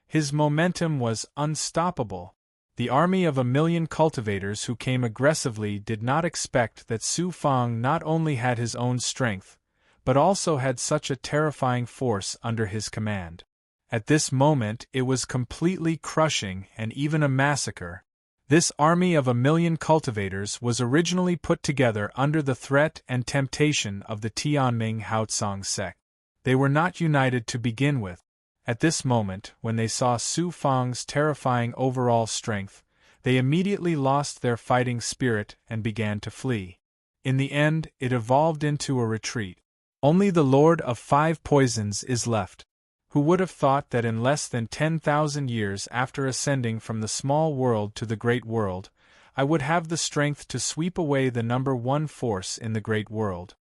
His momentum was unstoppable. The army of 1,000,000 cultivators who came aggressively did not expect that Su Fong not only had his own strength, but also had such a terrifying force under his command. At this moment it was completely crushing and even a massacre. This army of 1,000,000 cultivators was originally put together under the threat and temptation of the Tianming Haotsong sect. They were not united to begin with. At this moment, when they saw Su Fong's terrifying overall strength, they immediately lost their fighting spirit and began to flee. In the end, it evolved into a retreat. Only the Lord of Five Poisons is left. Who would have thought that in less than 10,000 years after ascending from the small world to the great world, I would have the strength to sweep away the number one force in the great world?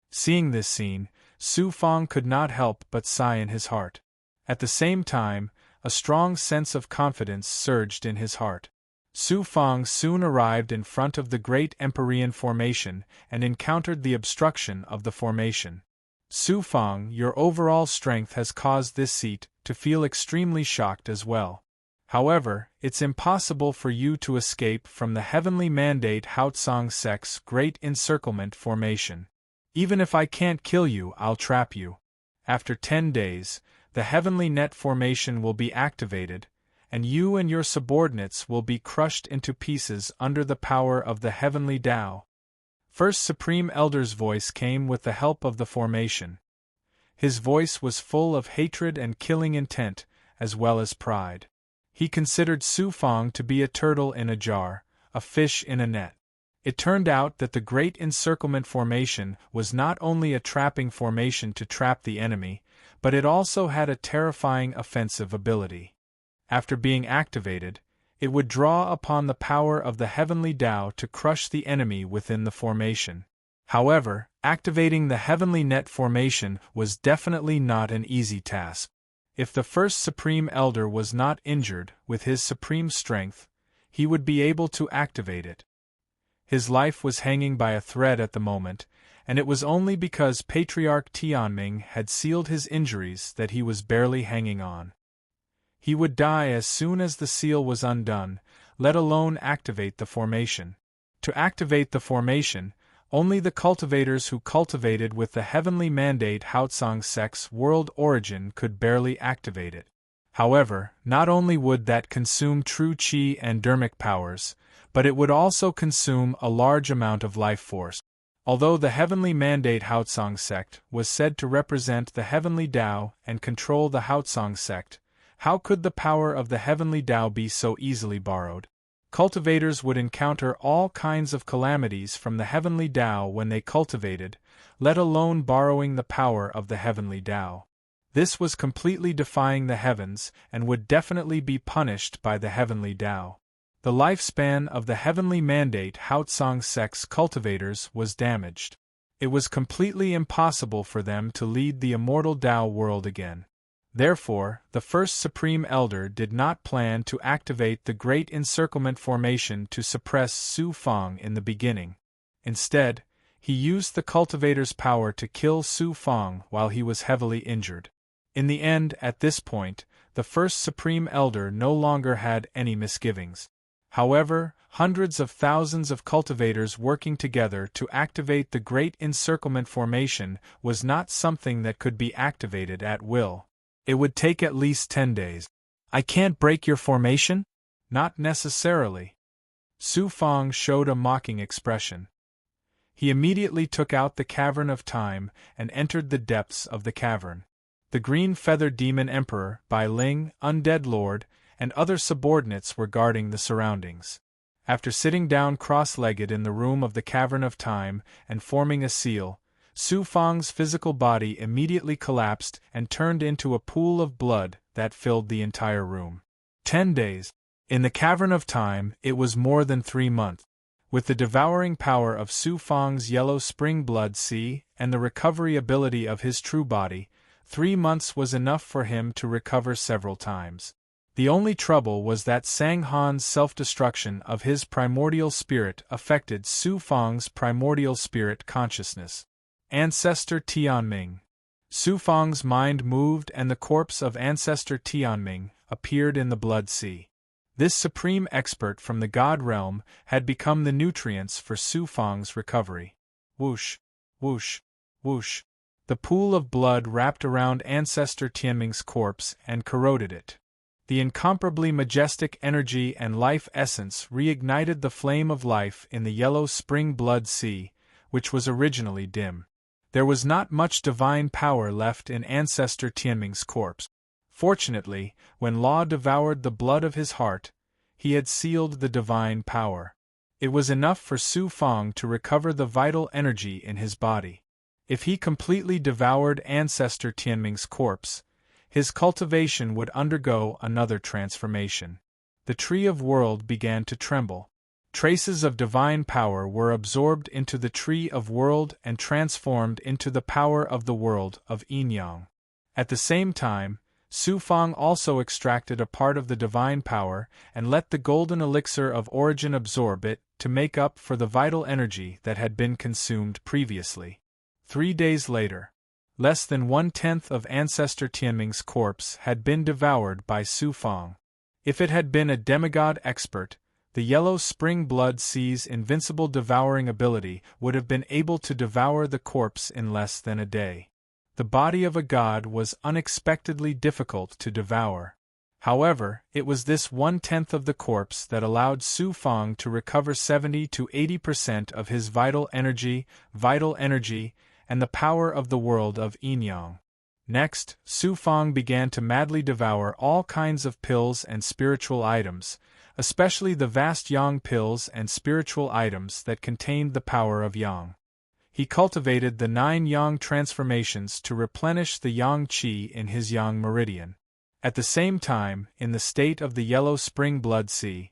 Seeing this scene, Su Fong could not help but sigh in his heart. At the same time, a strong sense of confidence surged in his heart. Su Fong soon arrived in front of the great Empyrean formation and encountered the obstruction of the formation. Su Fong, your overall strength has caused this seat to feel extremely shocked as well. However, it's impossible for you to escape from the heavenly mandate Haotsong sect's great encirclement formation. Even if I can't kill you, I'll trap you. After 10 days, the heavenly net formation will be activated, and you and your subordinates will be crushed into pieces under the power of the heavenly Tao. First Supreme Elder's voice came with the help of the formation. His voice was full of hatred and killing intent, as well as pride. He considered Su Fong to be a turtle in a jar, a fish in a net. It turned out that the Great Encirclement Formation was not only a trapping formation to trap the enemy, but it also had a terrifying offensive ability. After being activated, it would draw upon the power of the heavenly Tao to crush the enemy within the formation. However, activating the heavenly net formation was definitely not an easy task. If the first Supreme Elder was not injured with his supreme strength, he would be able to activate it. His life was hanging by a thread at the moment, and it was only because Patriarch Tianming had sealed his injuries that he was barely hanging on. He would die as soon as the seal was undone, let alone activate the formation. To activate the formation, only the cultivators who cultivated with the heavenly mandate Haotsong sect's world origin could barely activate it. However, not only would that consume true chi and dermic powers, but it would also consume a large amount of life force. Although the heavenly mandate Haotsong sect was said to represent the heavenly Tao and control the Haotsong sect, how could the power of the heavenly Tao be so easily borrowed? Cultivators would encounter all kinds of calamities from the heavenly Tao when they cultivated, let alone borrowing the power of the heavenly Tao. This was completely defying the heavens and would definitely be punished by the heavenly Tao. The lifespan of the heavenly mandate Haotsong sect's cultivators was damaged. It was completely impossible for them to lead the immortal Tao world again. Therefore, the first Supreme Elder did not plan to activate the Great Encirclement Formation to suppress Su Fong in the beginning. Instead, he used the cultivator's power to kill Su Fong while he was heavily injured. In the end, at this point, the first Supreme Elder no longer had any misgivings. However, hundreds of thousands of cultivators working together to activate the Great Encirclement Formation was not something that could be activated at will. It would take at least 10 days. I can't break your formation? Not necessarily. Su Fang showed a mocking expression. He immediately took out the Cavern of Time and entered the depths of the cavern. The green-feathered demon emperor, Bai Ling, undead lord, and other subordinates were guarding the surroundings. After sitting down cross-legged in the room of the Cavern of Time and forming a seal, Su Fang's physical body immediately collapsed and turned into a pool of blood that filled the entire room. 10 days. In the Cavern of Time, it was more than 3 months. With the devouring power of Su Fang's yellow spring blood sea and the recovery ability of his true body, 3 months was enough for him to recover several times. The only trouble was that Sang Han's self-destruction of his primordial spirit affected Su Fang's primordial spirit consciousness. Ancestor Tianming. Su Fang's mind moved and the corpse of Ancestor Tianming appeared in the blood sea. This supreme expert from the God realm had become the nutrients for Su Fang's recovery. Whoosh, whoosh, whoosh. The pool of blood wrapped around Ancestor Tianming's corpse and corroded it. The incomparably majestic energy and life essence reignited the flame of life in the yellow spring blood sea, which was originally dim. There was not much divine power left in Ancestor Tianming's corpse. Fortunately, when Law devoured the blood of his heart, he had sealed the divine power. It was enough for Su Fang to recover the vital energy in his body. If he completely devoured Ancestor Tianming's corpse, his cultivation would undergo another transformation. The Tree of World began to tremble. Traces of divine power were absorbed into the Tree of World and transformed into the power of the world of Yin-Yang. At the same time, Su Fang also extracted a part of the divine power and let the golden elixir of origin absorb it to make up for the vital energy that had been consumed previously. 3 days later, less than 1/10 of Ancestor Tianming's corpse had been devoured by Su Fang. If it had been a demigod expert, the yellow spring blood sea's invincible devouring ability would have been able to devour the corpse in less than a day. The body of a god was unexpectedly difficult to devour. However, it was this 1/10 of the corpse that allowed Su Fang to recover 70 to 80% of his vital energy, and the power of the world of Yin-Yang. Next, Su Fang began to madly devour all kinds of pills and spiritual items, especially the vast Yang pills and spiritual items that contained the power of Yang. He cultivated the 9 Yang transformations to replenish the Yang Qi in his Yang meridian. At the same time, in the state of the yellow spring blood sea,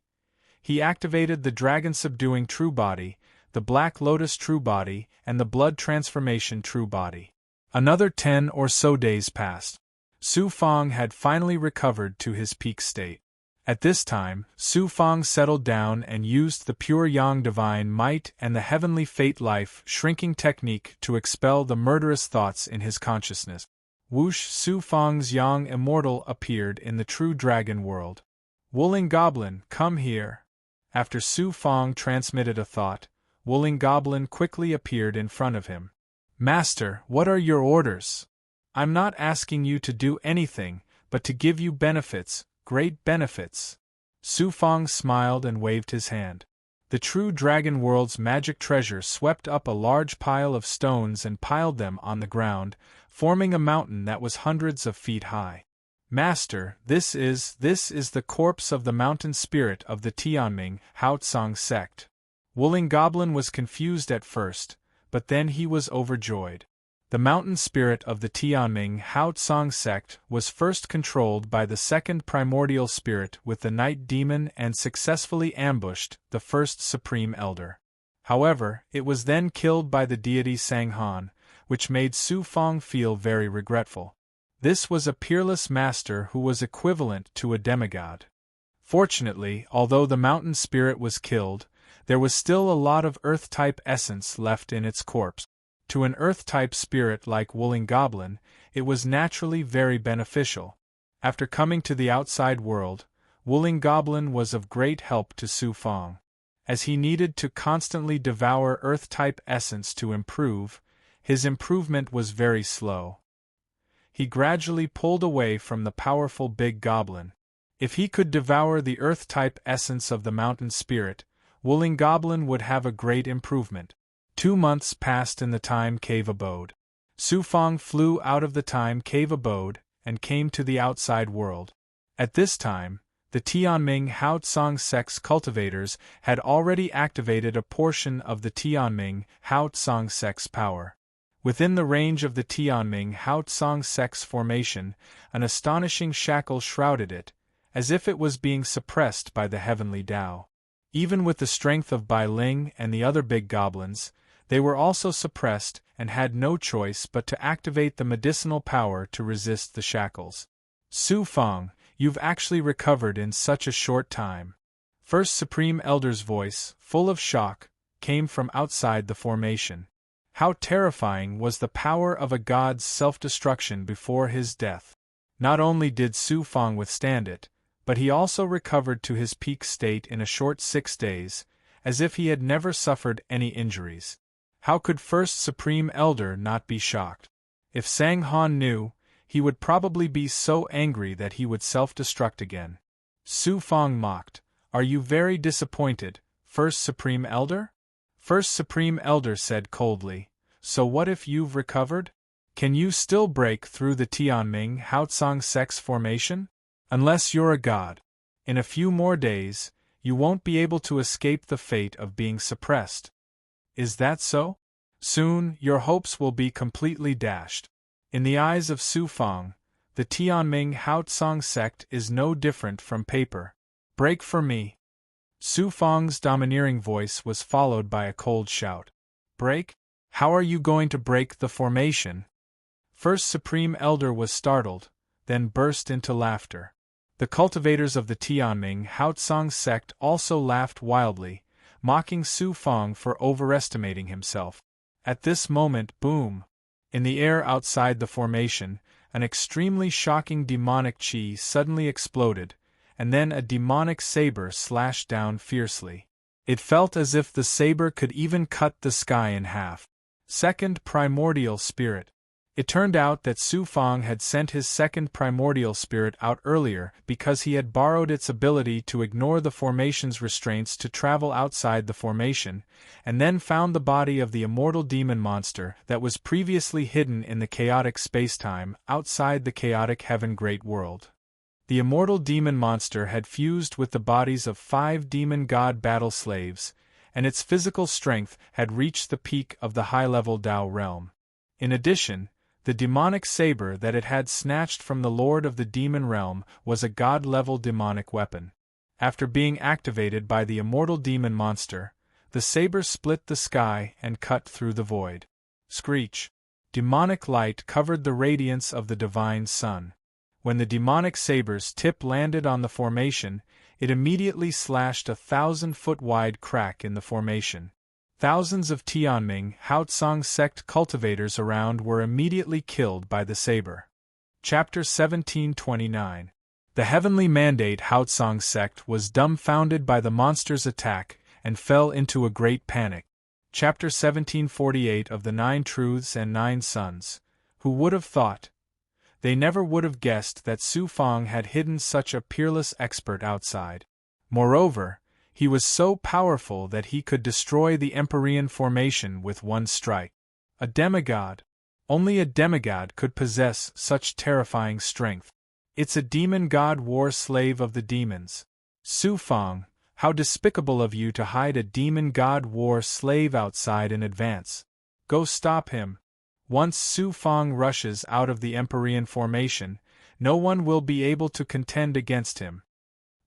he activated the dragon-subduing true body, the black lotus true body, and the blood transformation true body. Another 10 or so days passed. Su Fang had finally recovered to his peak state. At this time, Su Fang settled down and used the pure Yang divine might and the heavenly fate life shrinking technique to expel the murderous thoughts in his consciousness. Whoosh! Su Fang's Yang immortal appeared in the true dragon world. Wooling Goblin, come here. After Su Fang transmitted a thought, Wooling Goblin quickly appeared in front of him. Master, what are your orders? I'm not asking you to do anything, but to give you benefits. Great benefits. Su Fang smiled and waved his hand. The true dragon world's magic treasure swept up a large pile of stones and piled them on the ground, forming a mountain that was hundreds of feet high. Master, this is the corpse of the mountain spirit of the Tianming Haotsang sect. Wooling Goblin was confused at first, but then he was overjoyed. The mountain spirit of the Tianming Haotsang sect was first controlled by the second primordial spirit with the night demon and successfully ambushed the first supreme elder. However, it was then killed by the deity Sang Han, which made Su Fang feel very regretful. This was a peerless master who was equivalent to a demigod. Fortunately, although the mountain spirit was killed, there was still a lot of earth-type essence left in its corpse. To an earth-type spirit like Wooling Goblin, it was naturally very beneficial. After coming to the outside world, Wooling Goblin was of great help to Su Fong. As he needed to constantly devour Earth-type essence to improve, his improvement was very slow. He gradually pulled away from the powerful Big Goblin. If he could devour the Earth-type essence of the Mountain Spirit, Wooling Goblin would have a great improvement. 2 months passed in the Time Cave abode. Su Fong flew out of the Time Cave abode and came to the outside world. At this time, the Tianming Hao Tsang Sect's cultivators had already activated a portion of the Tianming Hao Tsang Sect's power. Within the range of the Tianming Hao Tsang Sect's formation, an astonishing shackle shrouded it, as if it was being suppressed by the heavenly Tao. Even with the strength of Bai Ling and the other big goblins, they were also suppressed and had no choice but to activate the medicinal power to resist the shackles. Su Fong, you've actually recovered in such a short time. First Supreme Elder's voice, full of shock, came from outside the formation. How terrifying was the power of a god's self-destruction before his death. Not only did Su Fong withstand it, but he also recovered to his peak state in a short 6 days, as if he had never suffered any injuries. How could First Supreme Elder not be shocked? If Sang Han knew, he would probably be so angry that he would self-destruct again. Su Fong mocked, "Are you very disappointed, First Supreme Elder?" First Supreme Elder said coldly, "So what if you've recovered? Can you still break through the Tianming Hao Tsang Sect's formation? Unless you're a god. In a few more days, you won't be able to escape the fate of being suppressed. Is that so? Soon, your hopes will be completely dashed." In the eyes of Su Fong, the Tianming Hao Tsang sect is no different from paper. "Break for me." Su Fong's domineering voice was followed by a cold shout. "Break? How are you going to break the formation?" First Supreme Elder was startled, then burst into laughter. The cultivators of the Tianming Hao Tsang sect also laughed wildly, mocking Su Fong for overestimating himself. At this moment, boom! In the air outside the formation, an extremely shocking demonic chi suddenly exploded, and then a demonic saber slashed down fiercely. It felt as if the saber could even cut the sky in half. Second Primordial Spirit. It turned out that Su Fong had sent his second primordial spirit out earlier because he had borrowed its ability to ignore the formation's restraints to travel outside the formation, and then found the body of the immortal demon monster that was previously hidden in the chaotic spacetime outside the chaotic heaven great world. The immortal demon monster had fused with the bodies of 5 demon god battle slaves, and its physical strength had reached the peak of the high-level Tao realm. In addition, the demonic saber that it had snatched from the Lord of the Demon Realm was a god-level demonic weapon. After being activated by the immortal demon monster, the saber split the sky and cut through the void. Screech! Demonic light covered the radiance of the divine sun. When the demonic saber's tip landed on the formation, it immediately slashed a 1,000-foot-wide crack in the formation. Thousands of Tianming Hao Tsang sect cultivators around were immediately killed by the saber. Chapter 1729. The heavenly mandate Hao Tsang sect was dumbfounded by the monster's attack and fell into a great panic. Chapter 1748 of the 9 Truths and 9 Sons. Who would have thought? They never would have guessed that Su Fong had hidden such a peerless expert outside. Moreover, he was so powerful that he could destroy the Empyrean formation with one strike. A demigod. Only a demigod could possess such terrifying strength. It's a demon god war slave of the demons. Su Fong, how despicable of you to hide a demon god war slave outside in advance. Go stop him. Once Su Fong rushes out of the Empyrean formation, no one will be able to contend against him.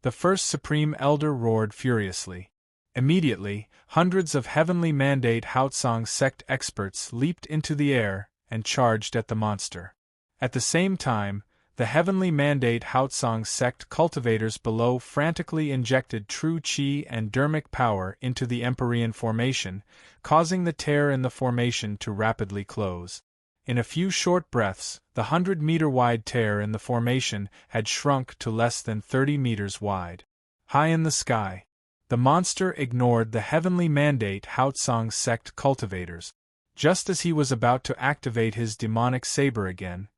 The first Supreme Elder roared furiously. Immediately, hundreds of heavenly mandate Hao Tsang sect experts leaped into the air and charged at the monster. At the same time, the heavenly mandate Hao Tsang sect cultivators below frantically injected true chi and dermic power into the Empyrean formation, causing the tear in the formation to rapidly close. In a few short breaths, the 100-meter-wide tear in the formation had shrunk to less than 30 meters wide. High in the sky, the monster ignored the heavenly mandate Haotsong sect cultivators. Just as he was about to activate his demonic saber again,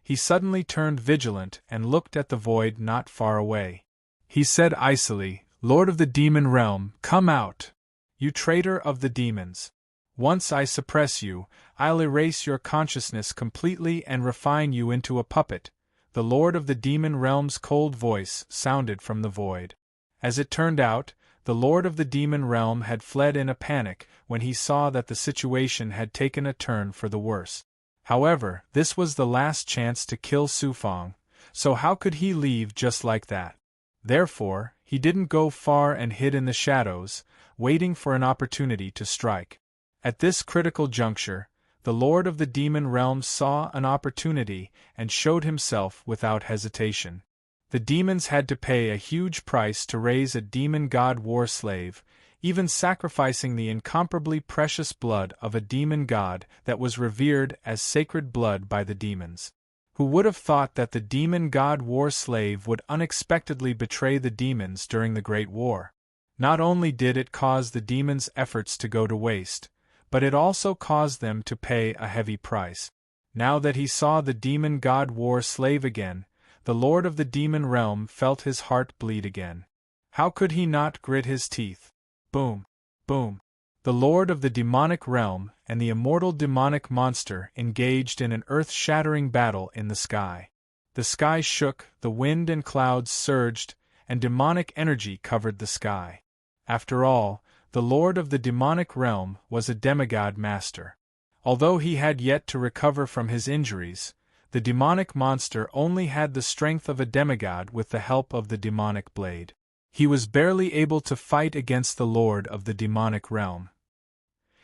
he suddenly turned vigilant and looked at the void not far away. He said icily, "Lord of the demon realm, come out! You traitor of the demons! Once I suppress you, I'll erase your consciousness completely and refine you into a puppet." The Lord of the demon realm's cold voice sounded from the void. As it turned out, the Lord of the demon realm had fled in a panic when he saw that the situation had taken a turn for the worse. However, this was the last chance to kill Su Fang, so how could he leave just like that? Therefore, he didn't go far and hid in the shadows, waiting for an opportunity to strike. At this critical juncture, the Lord of the demon realm saw an opportunity and showed himself without hesitation. The demons had to pay a huge price to raise a demon god war slave, even sacrificing the incomparably precious blood of a demon god that was revered as sacred blood by the demons. Who would have thought that the demon god war slave would unexpectedly betray the demons during the Great War? Not only did it cause the demons' efforts to go to waste, but it also caused them to pay a heavy price. Now that he saw the demon god war slave again, the Lord of the demon realm felt his heart bleed again. How could he not grit his teeth? Boom! Boom! The Lord of the demonic realm and the immortal demonic monster engaged in an earth-shattering battle in the sky. The sky shook, the wind and clouds surged, and demonic energy covered the sky. After all, the Lord of the demonic realm was a demigod master. Although he had yet to recover from his injuries, the demonic monster only had the strength of a demigod with the help of the demonic blade. He was barely able to fight against the Lord of the demonic realm.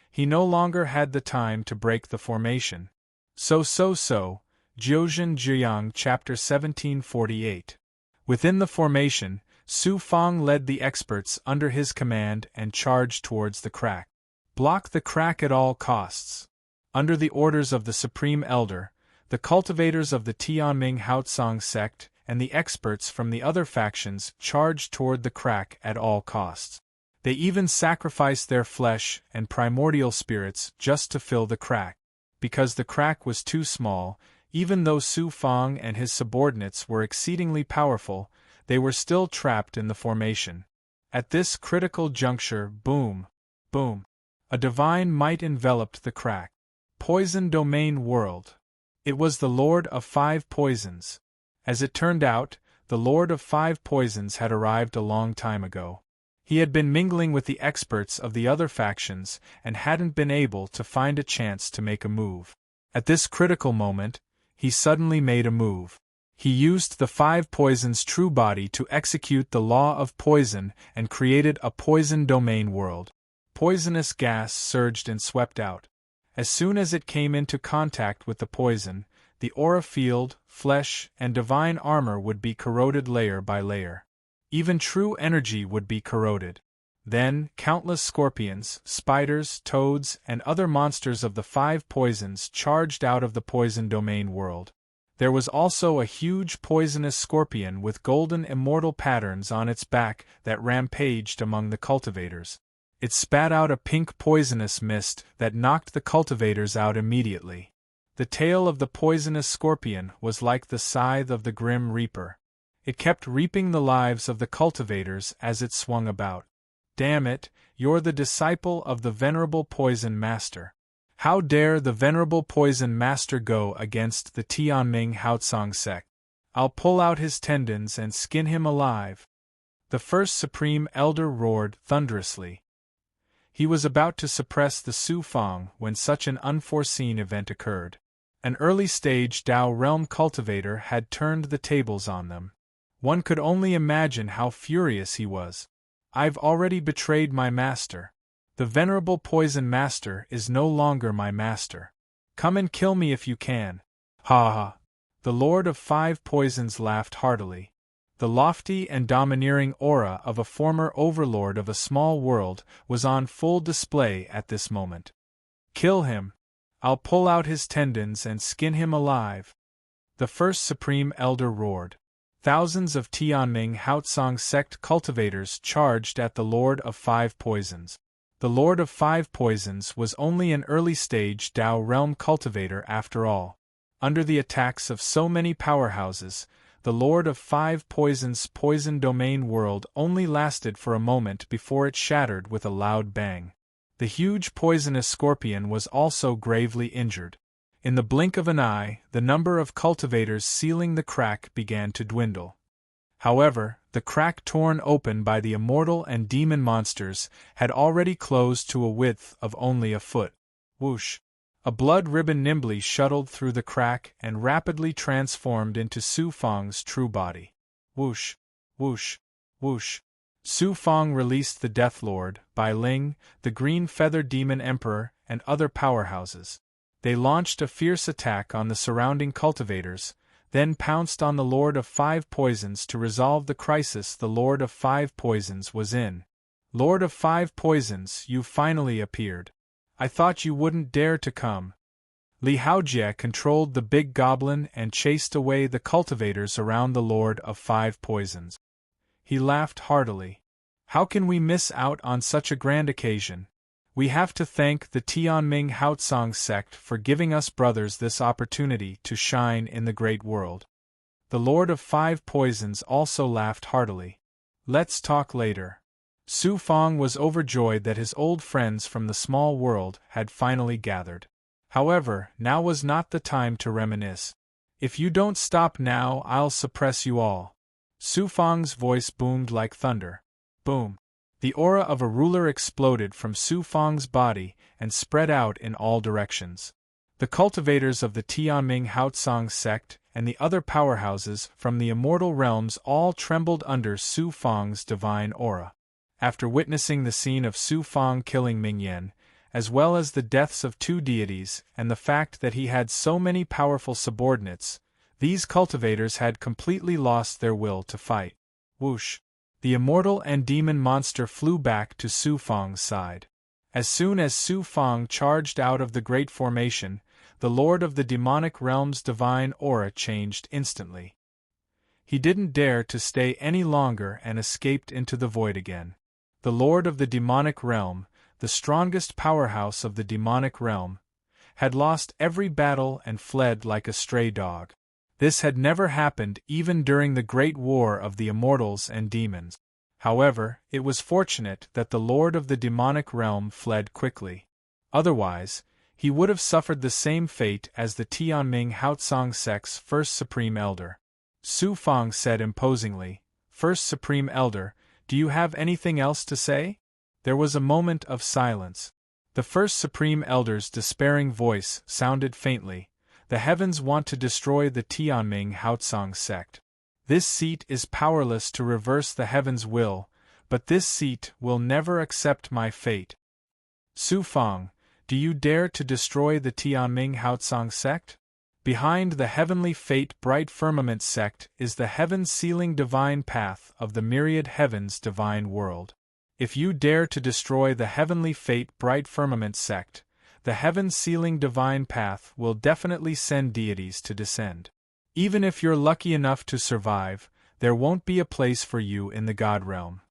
He no longer had the time to break the formation. Jiuzhen Jiang chapter 1748. Within the formation, Su Fang led the experts under his command and charged towards the crack. Block the crack at all costs. Under the orders of the Supreme Elder, the cultivators of the Tianming Haotsong sect and the experts from the other factions charged toward the crack at all costs. They even sacrificed their flesh and primordial spirits just to fill the crack. Because the crack was too small, even though Su Fang and his subordinates were exceedingly powerful, they were still trapped in the formation. At this critical juncture, boom, boom, a divine might enveloped the crack. Poison domain world. It was the Lord of Five Poisons. As it turned out, the Lord of Five Poisons had arrived a long time ago. He had been mingling with the experts of the other factions and hadn't been able to find a chance to make a move. At this critical moment, he suddenly made a move. He used the Five Poisons' true body to execute the law of poison and created a poison domain world. Poisonous gas surged and swept out. As soon as it came into contact with the poison, the aura field, flesh, and divine armor would be corroded layer by layer. Even true energy would be corroded. Then, countless scorpions, spiders, toads, and other monsters of the Five Poisons charged out of the poison domain world. There was also a huge poisonous scorpion with golden immortal patterns on its back that rampaged among the cultivators. It spat out a pink poisonous mist that knocked the cultivators out immediately. The tail of the poisonous scorpion was like the scythe of the grim reaper. It kept reaping the lives of the cultivators as it swung about. Damn it, you're the disciple of the venerable poison master. How dare the venerable poison master go against the Tianming Haotsong sect? I'll pull out his tendons and skin him alive. The first Supreme Elder roared thunderously. He was about to suppress the Su Fang when such an unforeseen event occurred. An early-stage Dao realm cultivator had turned the tables on them. One could only imagine how furious he was. I've already betrayed my master. The venerable poison master is no longer my master. Come and kill me if you can. Ha ha! The Lord of Five Poisons laughed heartily. The lofty and domineering aura of a former overlord of a small world was on full display at this moment. Kill him! I'll pull out his tendons and skin him alive. The first Supreme Elder roared. Thousands of Tianming Haotsong sect cultivators charged at the Lord of Five Poisons. The Lord of Five Poisons was only an early-stage Dao realm cultivator after all. Under the attacks of so many powerhouses, the Lord of Five Poisons' poison domain world only lasted for a moment before it shattered with a loud bang. The huge poisonous scorpion was also gravely injured. In the blink of an eye, the number of cultivators sealing the crack began to dwindle. However, the crack torn open by the immortal and demon monsters had already closed to a width of only a foot. Whoosh! A blood ribbon nimbly shuttled through the crack and rapidly transformed into Su Fang's true body. Whoosh! Whoosh! Whoosh! Su Fang released the Death Lord, Bai Ling, the Green Feather Demon Emperor, and other powerhouses. They launched a fierce attack on the surrounding cultivators, then pounced on the Lord of Five Poisons to resolve the crisis the Lord of Five Poisons was in. Lord of Five Poisons, you finally appeared. I thought you wouldn't dare to come. Li Haojie controlled the big goblin and chased away the cultivators around the Lord of Five Poisons. He laughed heartily. How can we miss out on such a grand occasion? We have to thank the Tianming Haotsong sect for giving us brothers this opportunity to shine in the great world. The Lord of Five Poisons also laughed heartily. Let's talk later. Su Fang was overjoyed that his old friends from the small world had finally gathered. However, now was not the time to reminisce. If you don't stop now, I'll suppress you all. Su Fang's voice boomed like thunder. Boom! The aura of a ruler exploded from Su Fang's body and spread out in all directions. The cultivators of the Tianming Haotsong sect and the other powerhouses from the immortal realms all trembled under Su Fang's divine aura. After witnessing the scene of Su Fang killing Ming Yan, as well as the deaths of two deities and the fact that he had so many powerful subordinates, these cultivators had completely lost their will to fight. Whoosh! The immortal and demon monster flew back to Su Fang's side. As soon as Su Fang charged out of the great formation, the Lord of the Demonic Realm's divine aura changed instantly. He didn't dare to stay any longer and escaped into the void again. The Lord of the Demonic Realm, the strongest powerhouse of the demonic realm, had lost every battle and fled like a stray dog. This had never happened even during the Great War of the Immortals and Demons. However, it was fortunate that the Lord of the Demonic Realm fled quickly. Otherwise, he would have suffered the same fate as the Tianming Haotsong sect's first Supreme Elder. Su Fang said imposingly, "First Supreme Elder, do you have anything else to say?" There was a moment of silence. The first Supreme Elder's despairing voice sounded faintly. The heavens want to destroy the Tianming Haotsong sect. This seat is powerless to reverse the heavens' will, but this seat will never accept my fate. Su Fang, do you dare to destroy the Tianming Haotsong sect? Behind the heavenly fate bright firmament sect is the heaven-sealing divine path of the myriad heavens divine world. If you dare to destroy the heavenly fate bright firmament sect, the heaven-sealing divine path will definitely send deities to descend. Even if you're lucky enough to survive, there won't be a place for you in the God realm.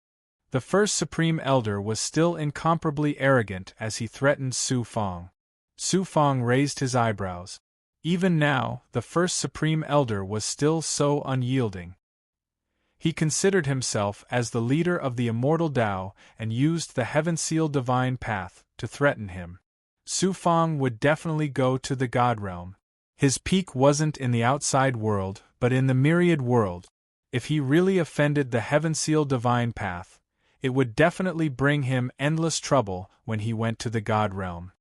The first Supreme Elder was still incomparably arrogant as he threatened Su Fang. Su Fang raised his eyebrows. Even now, the first Supreme Elder was still so unyielding. He considered himself as the leader of the immortal Tao and used the heaven-sealed divine path to threaten him. Su Fang would definitely go to the God realm. His peak wasn't in the outside world, but in the myriad world. If he really offended the heaven-sealed divine path, it would definitely bring him endless trouble when he went to the God realm.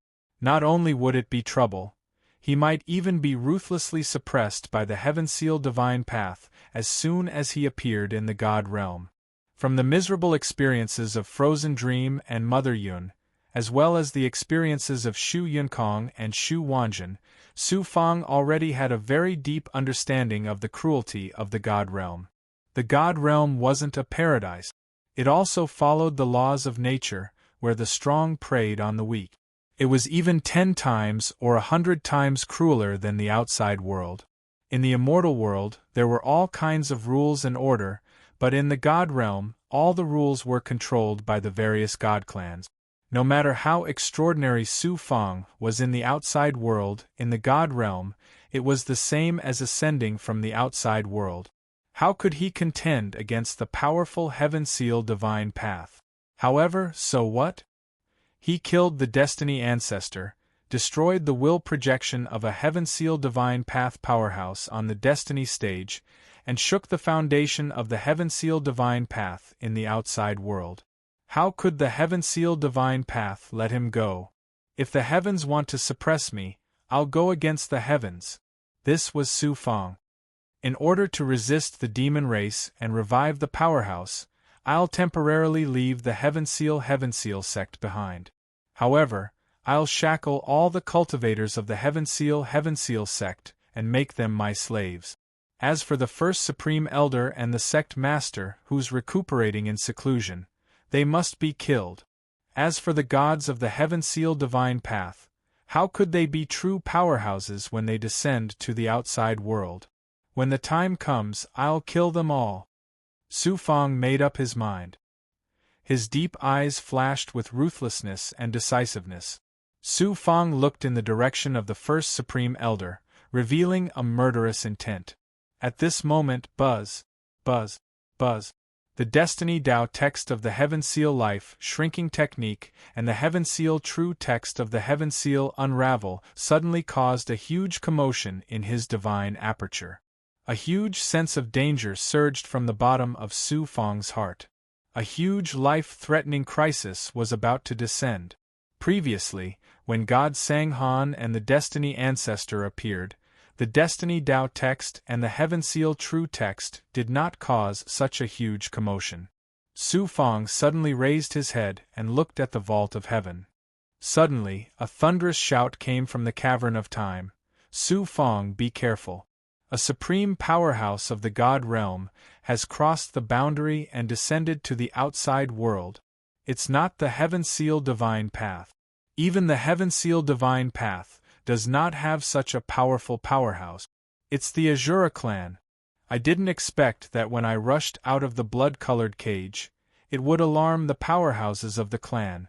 Not only would it be trouble, he might even be ruthlessly suppressed by the heaven-sealed divine path as soon as he appeared in the God realm. From the miserable experiences of Frozen Dream and Mother Yun, as well as the experiences of Shu Yunkong and Shu Wanjun, Su Fang already had a very deep understanding of the cruelty of the God realm. The God realm wasn't a paradise. It also followed the laws of nature, where the strong preyed on the weak. It was even 10 times or 100 times crueler than the outside world. In the immortal world, there were all kinds of rules and order, but in the God realm, all the rules were controlled by the various God clans. No matter how extraordinary Su Fang was in the outside world, in the God realm, it was the same as ascending from the outside world. How could he contend against the powerful Heaven Seal divine path? However, so what? He killed the Destiny Ancestor, destroyed the will projection of a Heaven Seal divine path powerhouse on the Destiny stage, and shook the foundation of the Heaven Seal divine path in the outside world. How could the Heaven Seal divine path let him go? If the heavens want to suppress me, I'll go against the heavens. This was Su Fang. In order to resist the demon race and revive the powerhouse, I'll temporarily leave the Heaven Seal sect behind. However, I'll shackle all the cultivators of the Heaven Seal sect and make them my slaves. As for the first Supreme Elder and the sect master who's recuperating in seclusion, they must be killed. As for the gods of the Heaven Seal divine path, how could they be true powerhouses when they descend to the outside world? When the time comes, I'll kill them all. Su Fang made up his mind. His deep eyes flashed with ruthlessness and decisiveness. Su Fang looked in the direction of the first Supreme Elder, revealing a murderous intent. At this moment, buzz, buzz, buzz. The Destiny Tao text of the Heaven Seal Life Shrinking Technique and the Heaven Seal True text of the Heaven Seal Unravel suddenly caused a huge commotion in his divine aperture. A huge sense of danger surged from the bottom of Su Fang's heart. A huge life-threatening crisis was about to descend. Previously, when God Sang-Han and the Destiny Ancestor appeared, the Destiny Tao text and the Heaven Seal True text did not cause such a huge commotion. Su Fang suddenly raised his head and looked at the vault of heaven. Suddenly, a thunderous shout came from the cavern of time. Su Fang, be careful. A supreme powerhouse of the God realm has crossed the boundary and descended to the outside world. It's not the Heaven Seal divine path. Even the Heaven Seal divine path does not have such a powerful powerhouse. It's the Azura clan. I didn't expect that when I rushed out of the blood-colored cage, it would alarm the powerhouses of the clan.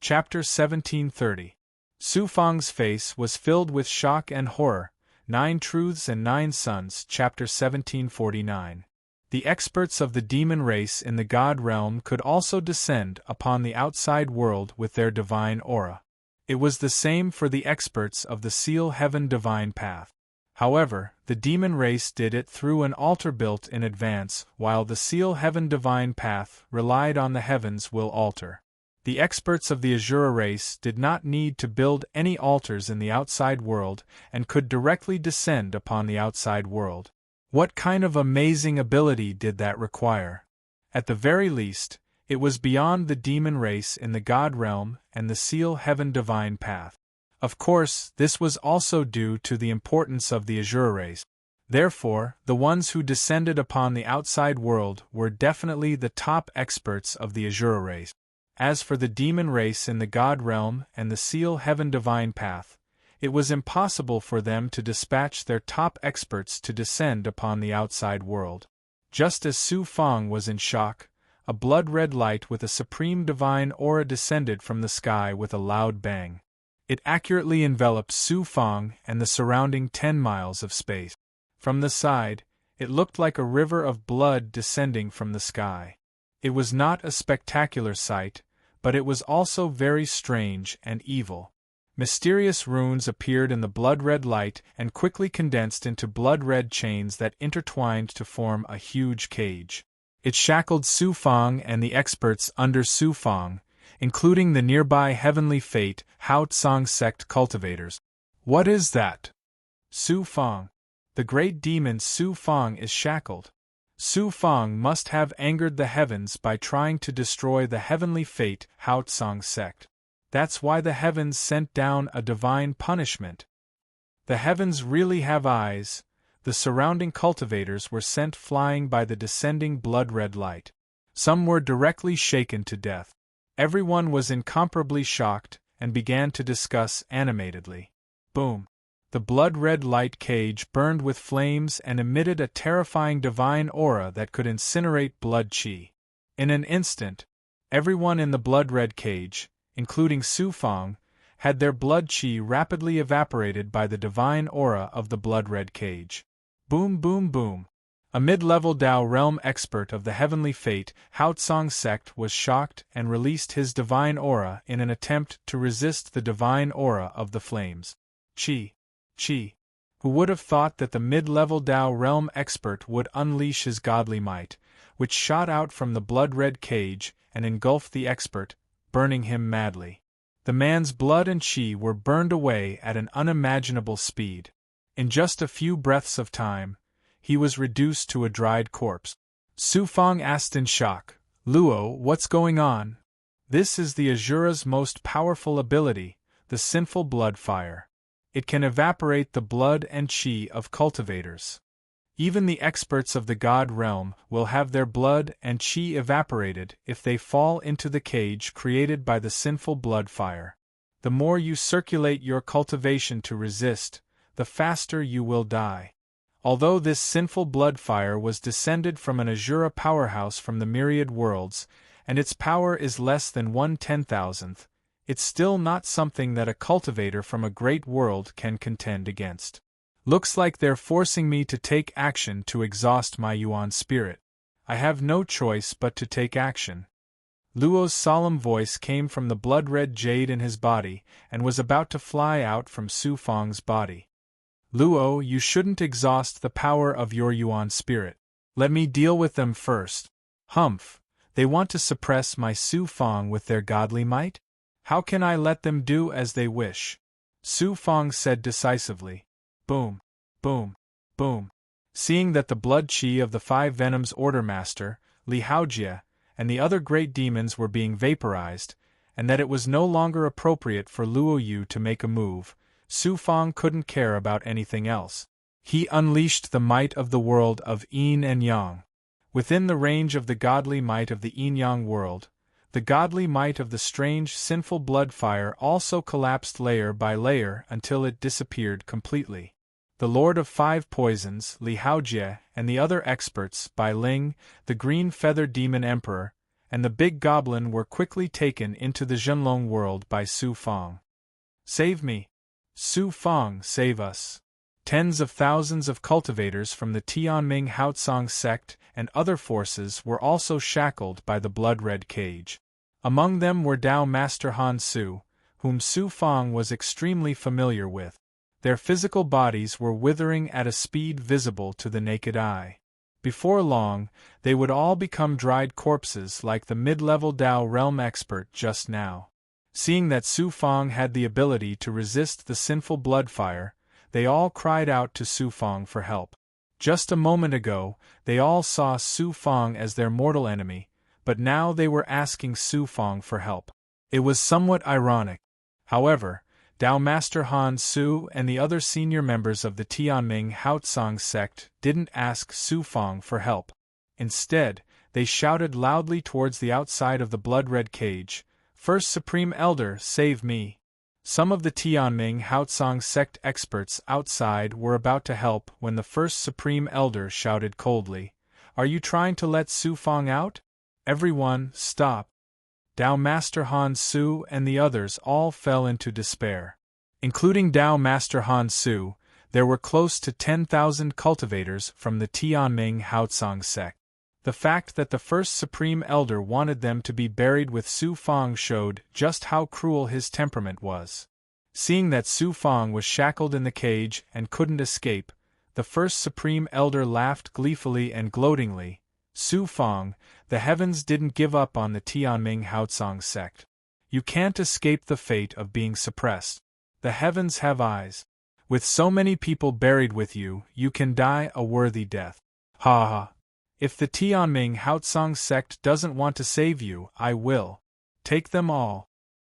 Chapter 1730. Su Fang's face was filled with shock and horror. 9 Truths and 9 Sons. Chapter 1749. The experts of the demon race in the God realm could also descend upon the outside world with their divine aura. It was the same for the experts of the Seal Heaven divine path. However, the demon race did it through an altar built in advance, while the Seal Heaven divine path relied on the Heavens will altar. The experts of the Azura race did not need to build any altars in the outside world and could directly descend upon the outside world. What kind of amazing ability did that require? At the very least, it was beyond the demon race in the God realm and the Seal Heaven divine path. Of course, this was also due to the importance of the Azura race. Therefore, the ones who descended upon the outside world were definitely the top experts of the Azura race. As for the demon race in the God realm and the Seal Heaven divine path, it was impossible for them to dispatch their top experts to descend upon the outside world. Just as Su Fang was in shock, a blood-red light with a supreme divine aura descended from the sky with a loud bang. It accurately enveloped Su Fang and the surrounding 10 miles of space. From the side, it looked like a river of blood descending from the sky. It was not a spectacular sight, but it was also very strange and evil. Mysterious runes appeared in the blood-red light and quickly condensed into blood-red chains that intertwined to form a huge cage. It shackled Su Fang and the experts under Su Fang, including the nearby Heavenly Fate Hao Tsang sect cultivators. What is that? Su Fang. The great demon Su Fang is shackled. Su Fang must have angered the heavens by trying to destroy the Heavenly Fate Hao Tsang sect. That's why the heavens sent down a divine punishment. The heavens really have eyes. The surrounding cultivators were sent flying by the descending blood-red light. Some were directly shaken to death. Everyone was incomparably shocked, and began to discuss animatedly. Boom! The blood-red light cage burned with flames and emitted a terrifying divine aura that could incinerate blood chi. In an instant, everyone in the blood-red cage, including Su Fang, had their blood chi rapidly evaporated by the divine aura of the blood-red cage. Boom boom boom! A mid-level Tao realm expert of the heavenly fate, Haotsong sect, was shocked and released his divine aura in an attempt to resist the divine aura of the flames. Chi. Who would have thought that the mid-level Tao realm expert would unleash his godly might, which shot out from the blood-red cage and engulfed the expert, burning him madly. The man's blood and chi were burned away at an unimaginable speed. In just a few breaths of time, he was reduced to a dried corpse. Su Fang asked in shock, "Luo, what's going on?" "This is the Azura's most powerful ability, the sinful blood fire. It can evaporate the blood and chi of cultivators. Even the experts of the God realm will have their blood and chi evaporated if they fall into the cage created by the sinful blood fire. The more you circulate your cultivation to resist, the faster you will die. Although this sinful blood fire was descended from an Azura powerhouse from the myriad worlds, and its power is less than 1/10,000th, it's still not something that a cultivator from a great world can contend against. Looks like they're forcing me to take action to exhaust my Yuan spirit. I have no choice but to take action." Luo's solemn voice came from the blood-red jade in his body and was about to fly out from Su Fang's body. "Luo, you shouldn't exhaust the power of your Yuan spirit. Let me deal with them first." "Humph, they want to suppress my Su Fang with their godly might? How can I let them do as they wish?" Su Fang said decisively. Boom, boom, boom. Seeing that the blood chi of the five venoms Order Master, Li Haojie, and the other great demons were being vaporized, and that it was no longer appropriate for Luo Yu to make a move, Su Fang couldn't care about anything else. He unleashed the might of the world of Yin and Yang. Within the range of the godly might of the Yin-Yang world, the godly might of the strange sinful blood fire also collapsed layer by layer until it disappeared completely. The Lord of Five Poisons, Li Haojie, and the other experts, Bai Ling, the Green Feather Demon Emperor, and the Big Goblin were quickly taken into the Zhenlong world by Su Fang. "Save me! Su Fang, save us!" Tens of thousands of cultivators from the Tianming Haotsong sect and other forces were also shackled by the blood-red cage. Among them were Tao Master Han Su, whom Su Fang was extremely familiar with. Their physical bodies were withering at a speed visible to the naked eye. Before long, they would all become dried corpses like the mid-level Tao realm expert just now. Seeing that Su Fang had the ability to resist the sinful blood fire, they all cried out to Su Fang for help. Just a moment ago, they all saw Su Fang as their mortal enemy, but now they were asking Su Fang for help. It was somewhat ironic. However, Tao Master Han Su and the other senior members of the Tianming Haotsong sect didn't ask Su Fang for help. Instead, they shouted loudly towards the outside of the blood-red cage, "First Supreme Elder, save me!" Some of the Tianming Haotsong sect experts outside were about to help when the First Supreme Elder shouted coldly, "Are you trying to let Su Fang out? Everyone, stop!" Tao Master Han Su and the others all fell into despair. Including Tao Master Han Su, there were close to 10,000 cultivators from the Tianming Haotsong sect. The fact that the First Supreme Elder wanted them to be buried with Su Fang showed just how cruel his temperament was. Seeing that Su Fang was shackled in the cage and couldn't escape, the First Supreme Elder laughed gleefully and gloatingly. "Su Fang, the heavens didn't give up on the Tianming Haotsong sect. You can't escape the fate of being suppressed. The heavens have eyes. With so many people buried with you, you can die a worthy death. Ha ha! If the Tianming Haotsong sect doesn't want to save you, I will. Take them all."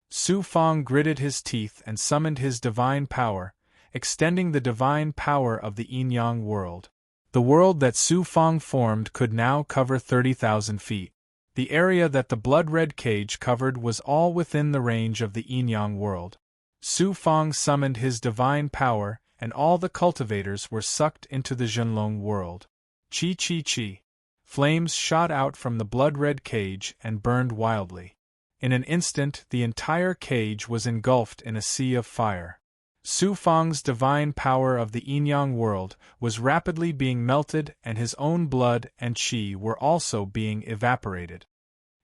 Su Fang gritted his teeth and summoned his divine power, extending the divine power of the Yin-Yang world. The world that Su Fang formed could now cover 30,000 feet. The area that the blood-red cage covered was all within the range of the Yin-Yang world. Su Fang summoned his divine power, and all the cultivators were sucked into the Zhenlong world. Chi chi chi. Flames shot out from the blood-red cage and burned wildly. In an instant, the entire cage was engulfed in a sea of fire. Su Fang's divine power of the Yin-Yang world was rapidly being melted, and his own blood and qi were also being evaporated.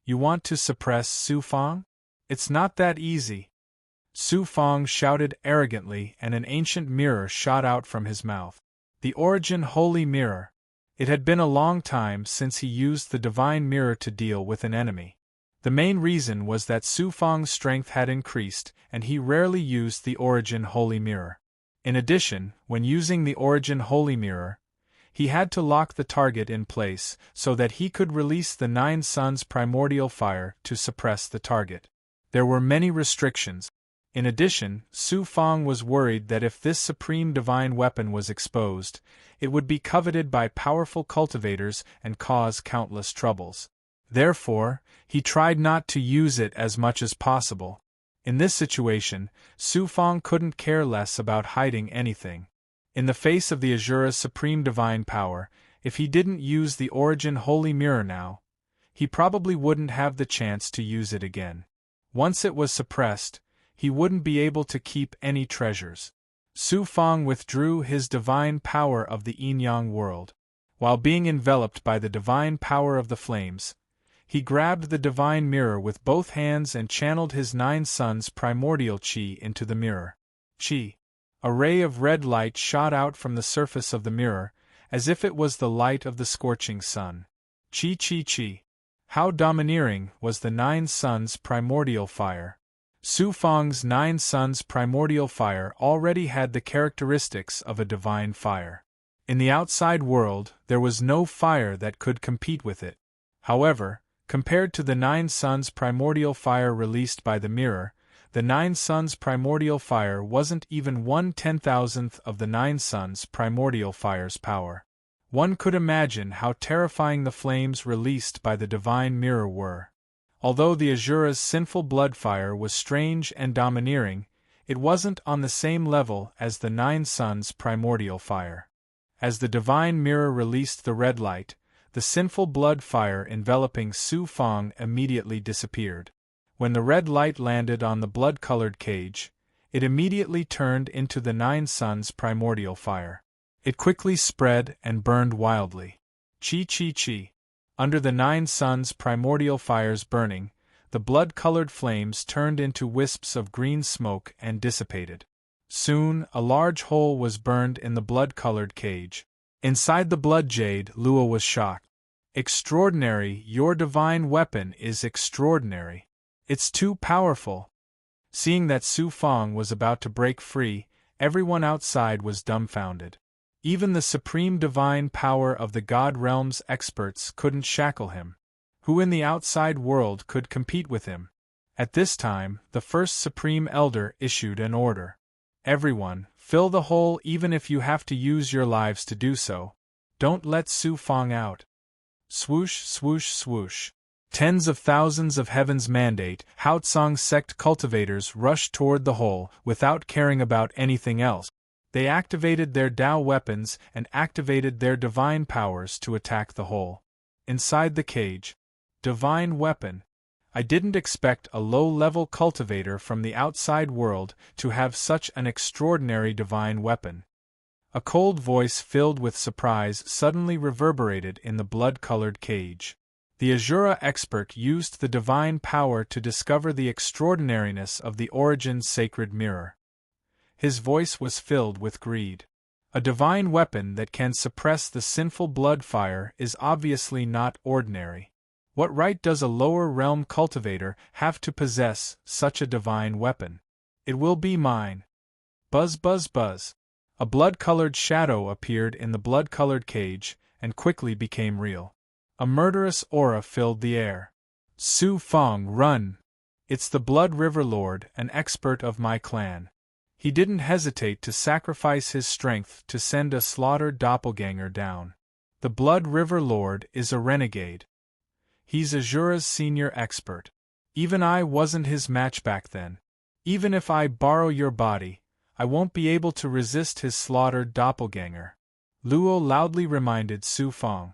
You want to suppress Su Fang? It's not that easy. Su Fang shouted arrogantly, and an ancient mirror shot out from his mouth. The Origin Holy Mirror. It had been a long time since he used the divine mirror to deal with an enemy. The main reason was that Su Fang's strength had increased, and he rarely used the Origin Holy Mirror. In addition, when using the Origin Holy Mirror, he had to lock the target in place so that he could release the Nine Suns primordial fire to suppress the target. There were many restrictions. In addition, Su Fang was worried that if this supreme divine weapon was exposed, it would be coveted by powerful cultivators and cause countless troubles. Therefore, he tried not to use it as much as possible. In this situation, Su Fang couldn't care less about hiding anything. In the face of the Azura's supreme divine power, if he didn't use the Origin Holy Mirror now, he probably wouldn't have the chance to use it again. Once it was suppressed, he wouldn't be able to keep any treasures. Su Fang withdrew his divine power of the Yin-Yang world. While being enveloped by the divine power of the flames, he grabbed the divine mirror with both hands and channeled his Nine Suns primordial qi into the mirror. Qi. A ray of red light shot out from the surface of the mirror, as if it was the light of the scorching sun. Qi qi qi. How domineering was the Nine Suns primordial fire. Su Fang's Nine Suns primordial fire already had the characteristics of a divine fire. In the outside world, there was no fire that could compete with it. However, compared to the Nine Suns primordial fire released by the mirror, the Nine Suns primordial fire wasn't even 1/10,000th of the Nine Suns primordial fire's power. One could imagine how terrifying the flames released by the divine mirror were. Although the Azura's sinful blood fire was strange and domineering, it wasn't on the same level as the Nine Suns primordial fire. As the divine mirror released the red light, the sinful blood fire enveloping Su Fang immediately disappeared. When the red light landed on the blood-colored cage, it immediately turned into the Nine Suns primordial fire. It quickly spread and burned wildly. Chi chi chi. Under the Nine Suns primordial fire's burning, the blood-colored flames turned into wisps of green smoke and dissipated. Soon, a large hole was burned in the blood-colored cage. Inside the blood jade, Lua was shocked. Extraordinary, your divine weapon is extraordinary. It's too powerful. Seeing that Su Fang was about to break free, everyone outside was dumbfounded. Even the supreme divine power of the God Realm's experts couldn't shackle him. Who in the outside world could compete with him? At this time, the first Supreme Elder issued an order. Everyone, fill the hole even if you have to use your lives to do so. Don't let Su Fang out. Swoosh, swoosh, swoosh. Tens of thousands of Heaven's Mandate, Haotsong sect cultivators rushed toward the hole without caring about anything else. They activated their Dao weapons and activated their divine powers to attack the hole. Inside the cage. Divine weapon. I didn't expect a low-level cultivator from the outside world to have such an extraordinary divine weapon. A cold voice filled with surprise suddenly reverberated in the blood-colored cage. The Azura expert used the divine power to discover the extraordinariness of the Origin's sacred mirror. His voice was filled with greed. A divine weapon that can suppress the sinful blood fire is obviously not ordinary. What right does a lower realm cultivator have to possess such a divine weapon? It will be mine. Buzz buzz buzz. A blood-colored shadow appeared in the blood-colored cage and quickly became real. A murderous aura filled the air. Su Fang, run! It's the Blood River Lord, an expert of my clan. He didn't hesitate to sacrifice his strength to send a slaughtered doppelganger down. The Blood River Lord is a renegade. He's Azura's senior expert. Even I wasn't his match back then. Even if I borrow your body, I won't be able to resist his slaughtered doppelganger," Luo loudly reminded Su Fang.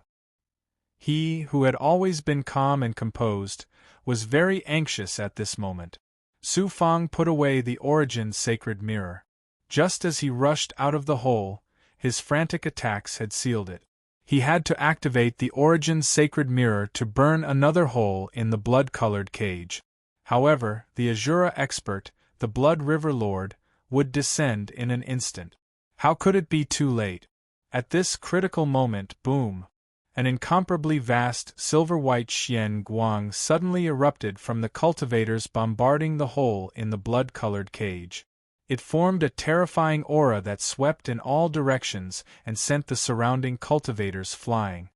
He, who had always been calm and composed, was very anxious at this moment. Su Fang put away the Origin's sacred mirror. Just as he rushed out of the hole, his frantic attacks had sealed it. He had to activate the Origin's sacred mirror to burn another hole in the blood-colored cage. However, the Azura expert, the Blood River Lord, would descend in an instant. How could it be too late? At this critical moment, boom! An incomparably vast, silver-white Xian Guang suddenly erupted from the cultivators bombarding the hole in the blood-colored cage. It formed a terrifying aura that swept in all directions and sent the surrounding cultivators flying.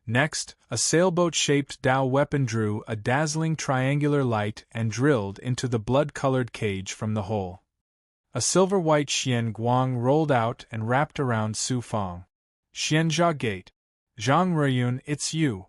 Next, a sailboat-shaped Dao weapon drew a dazzling triangular light and drilled into the blood-colored cage from the hole. A silver-white Xian Guang rolled out and wrapped around Su Fang. "Xianjia Gate. Zhang Ruyun, it's you,"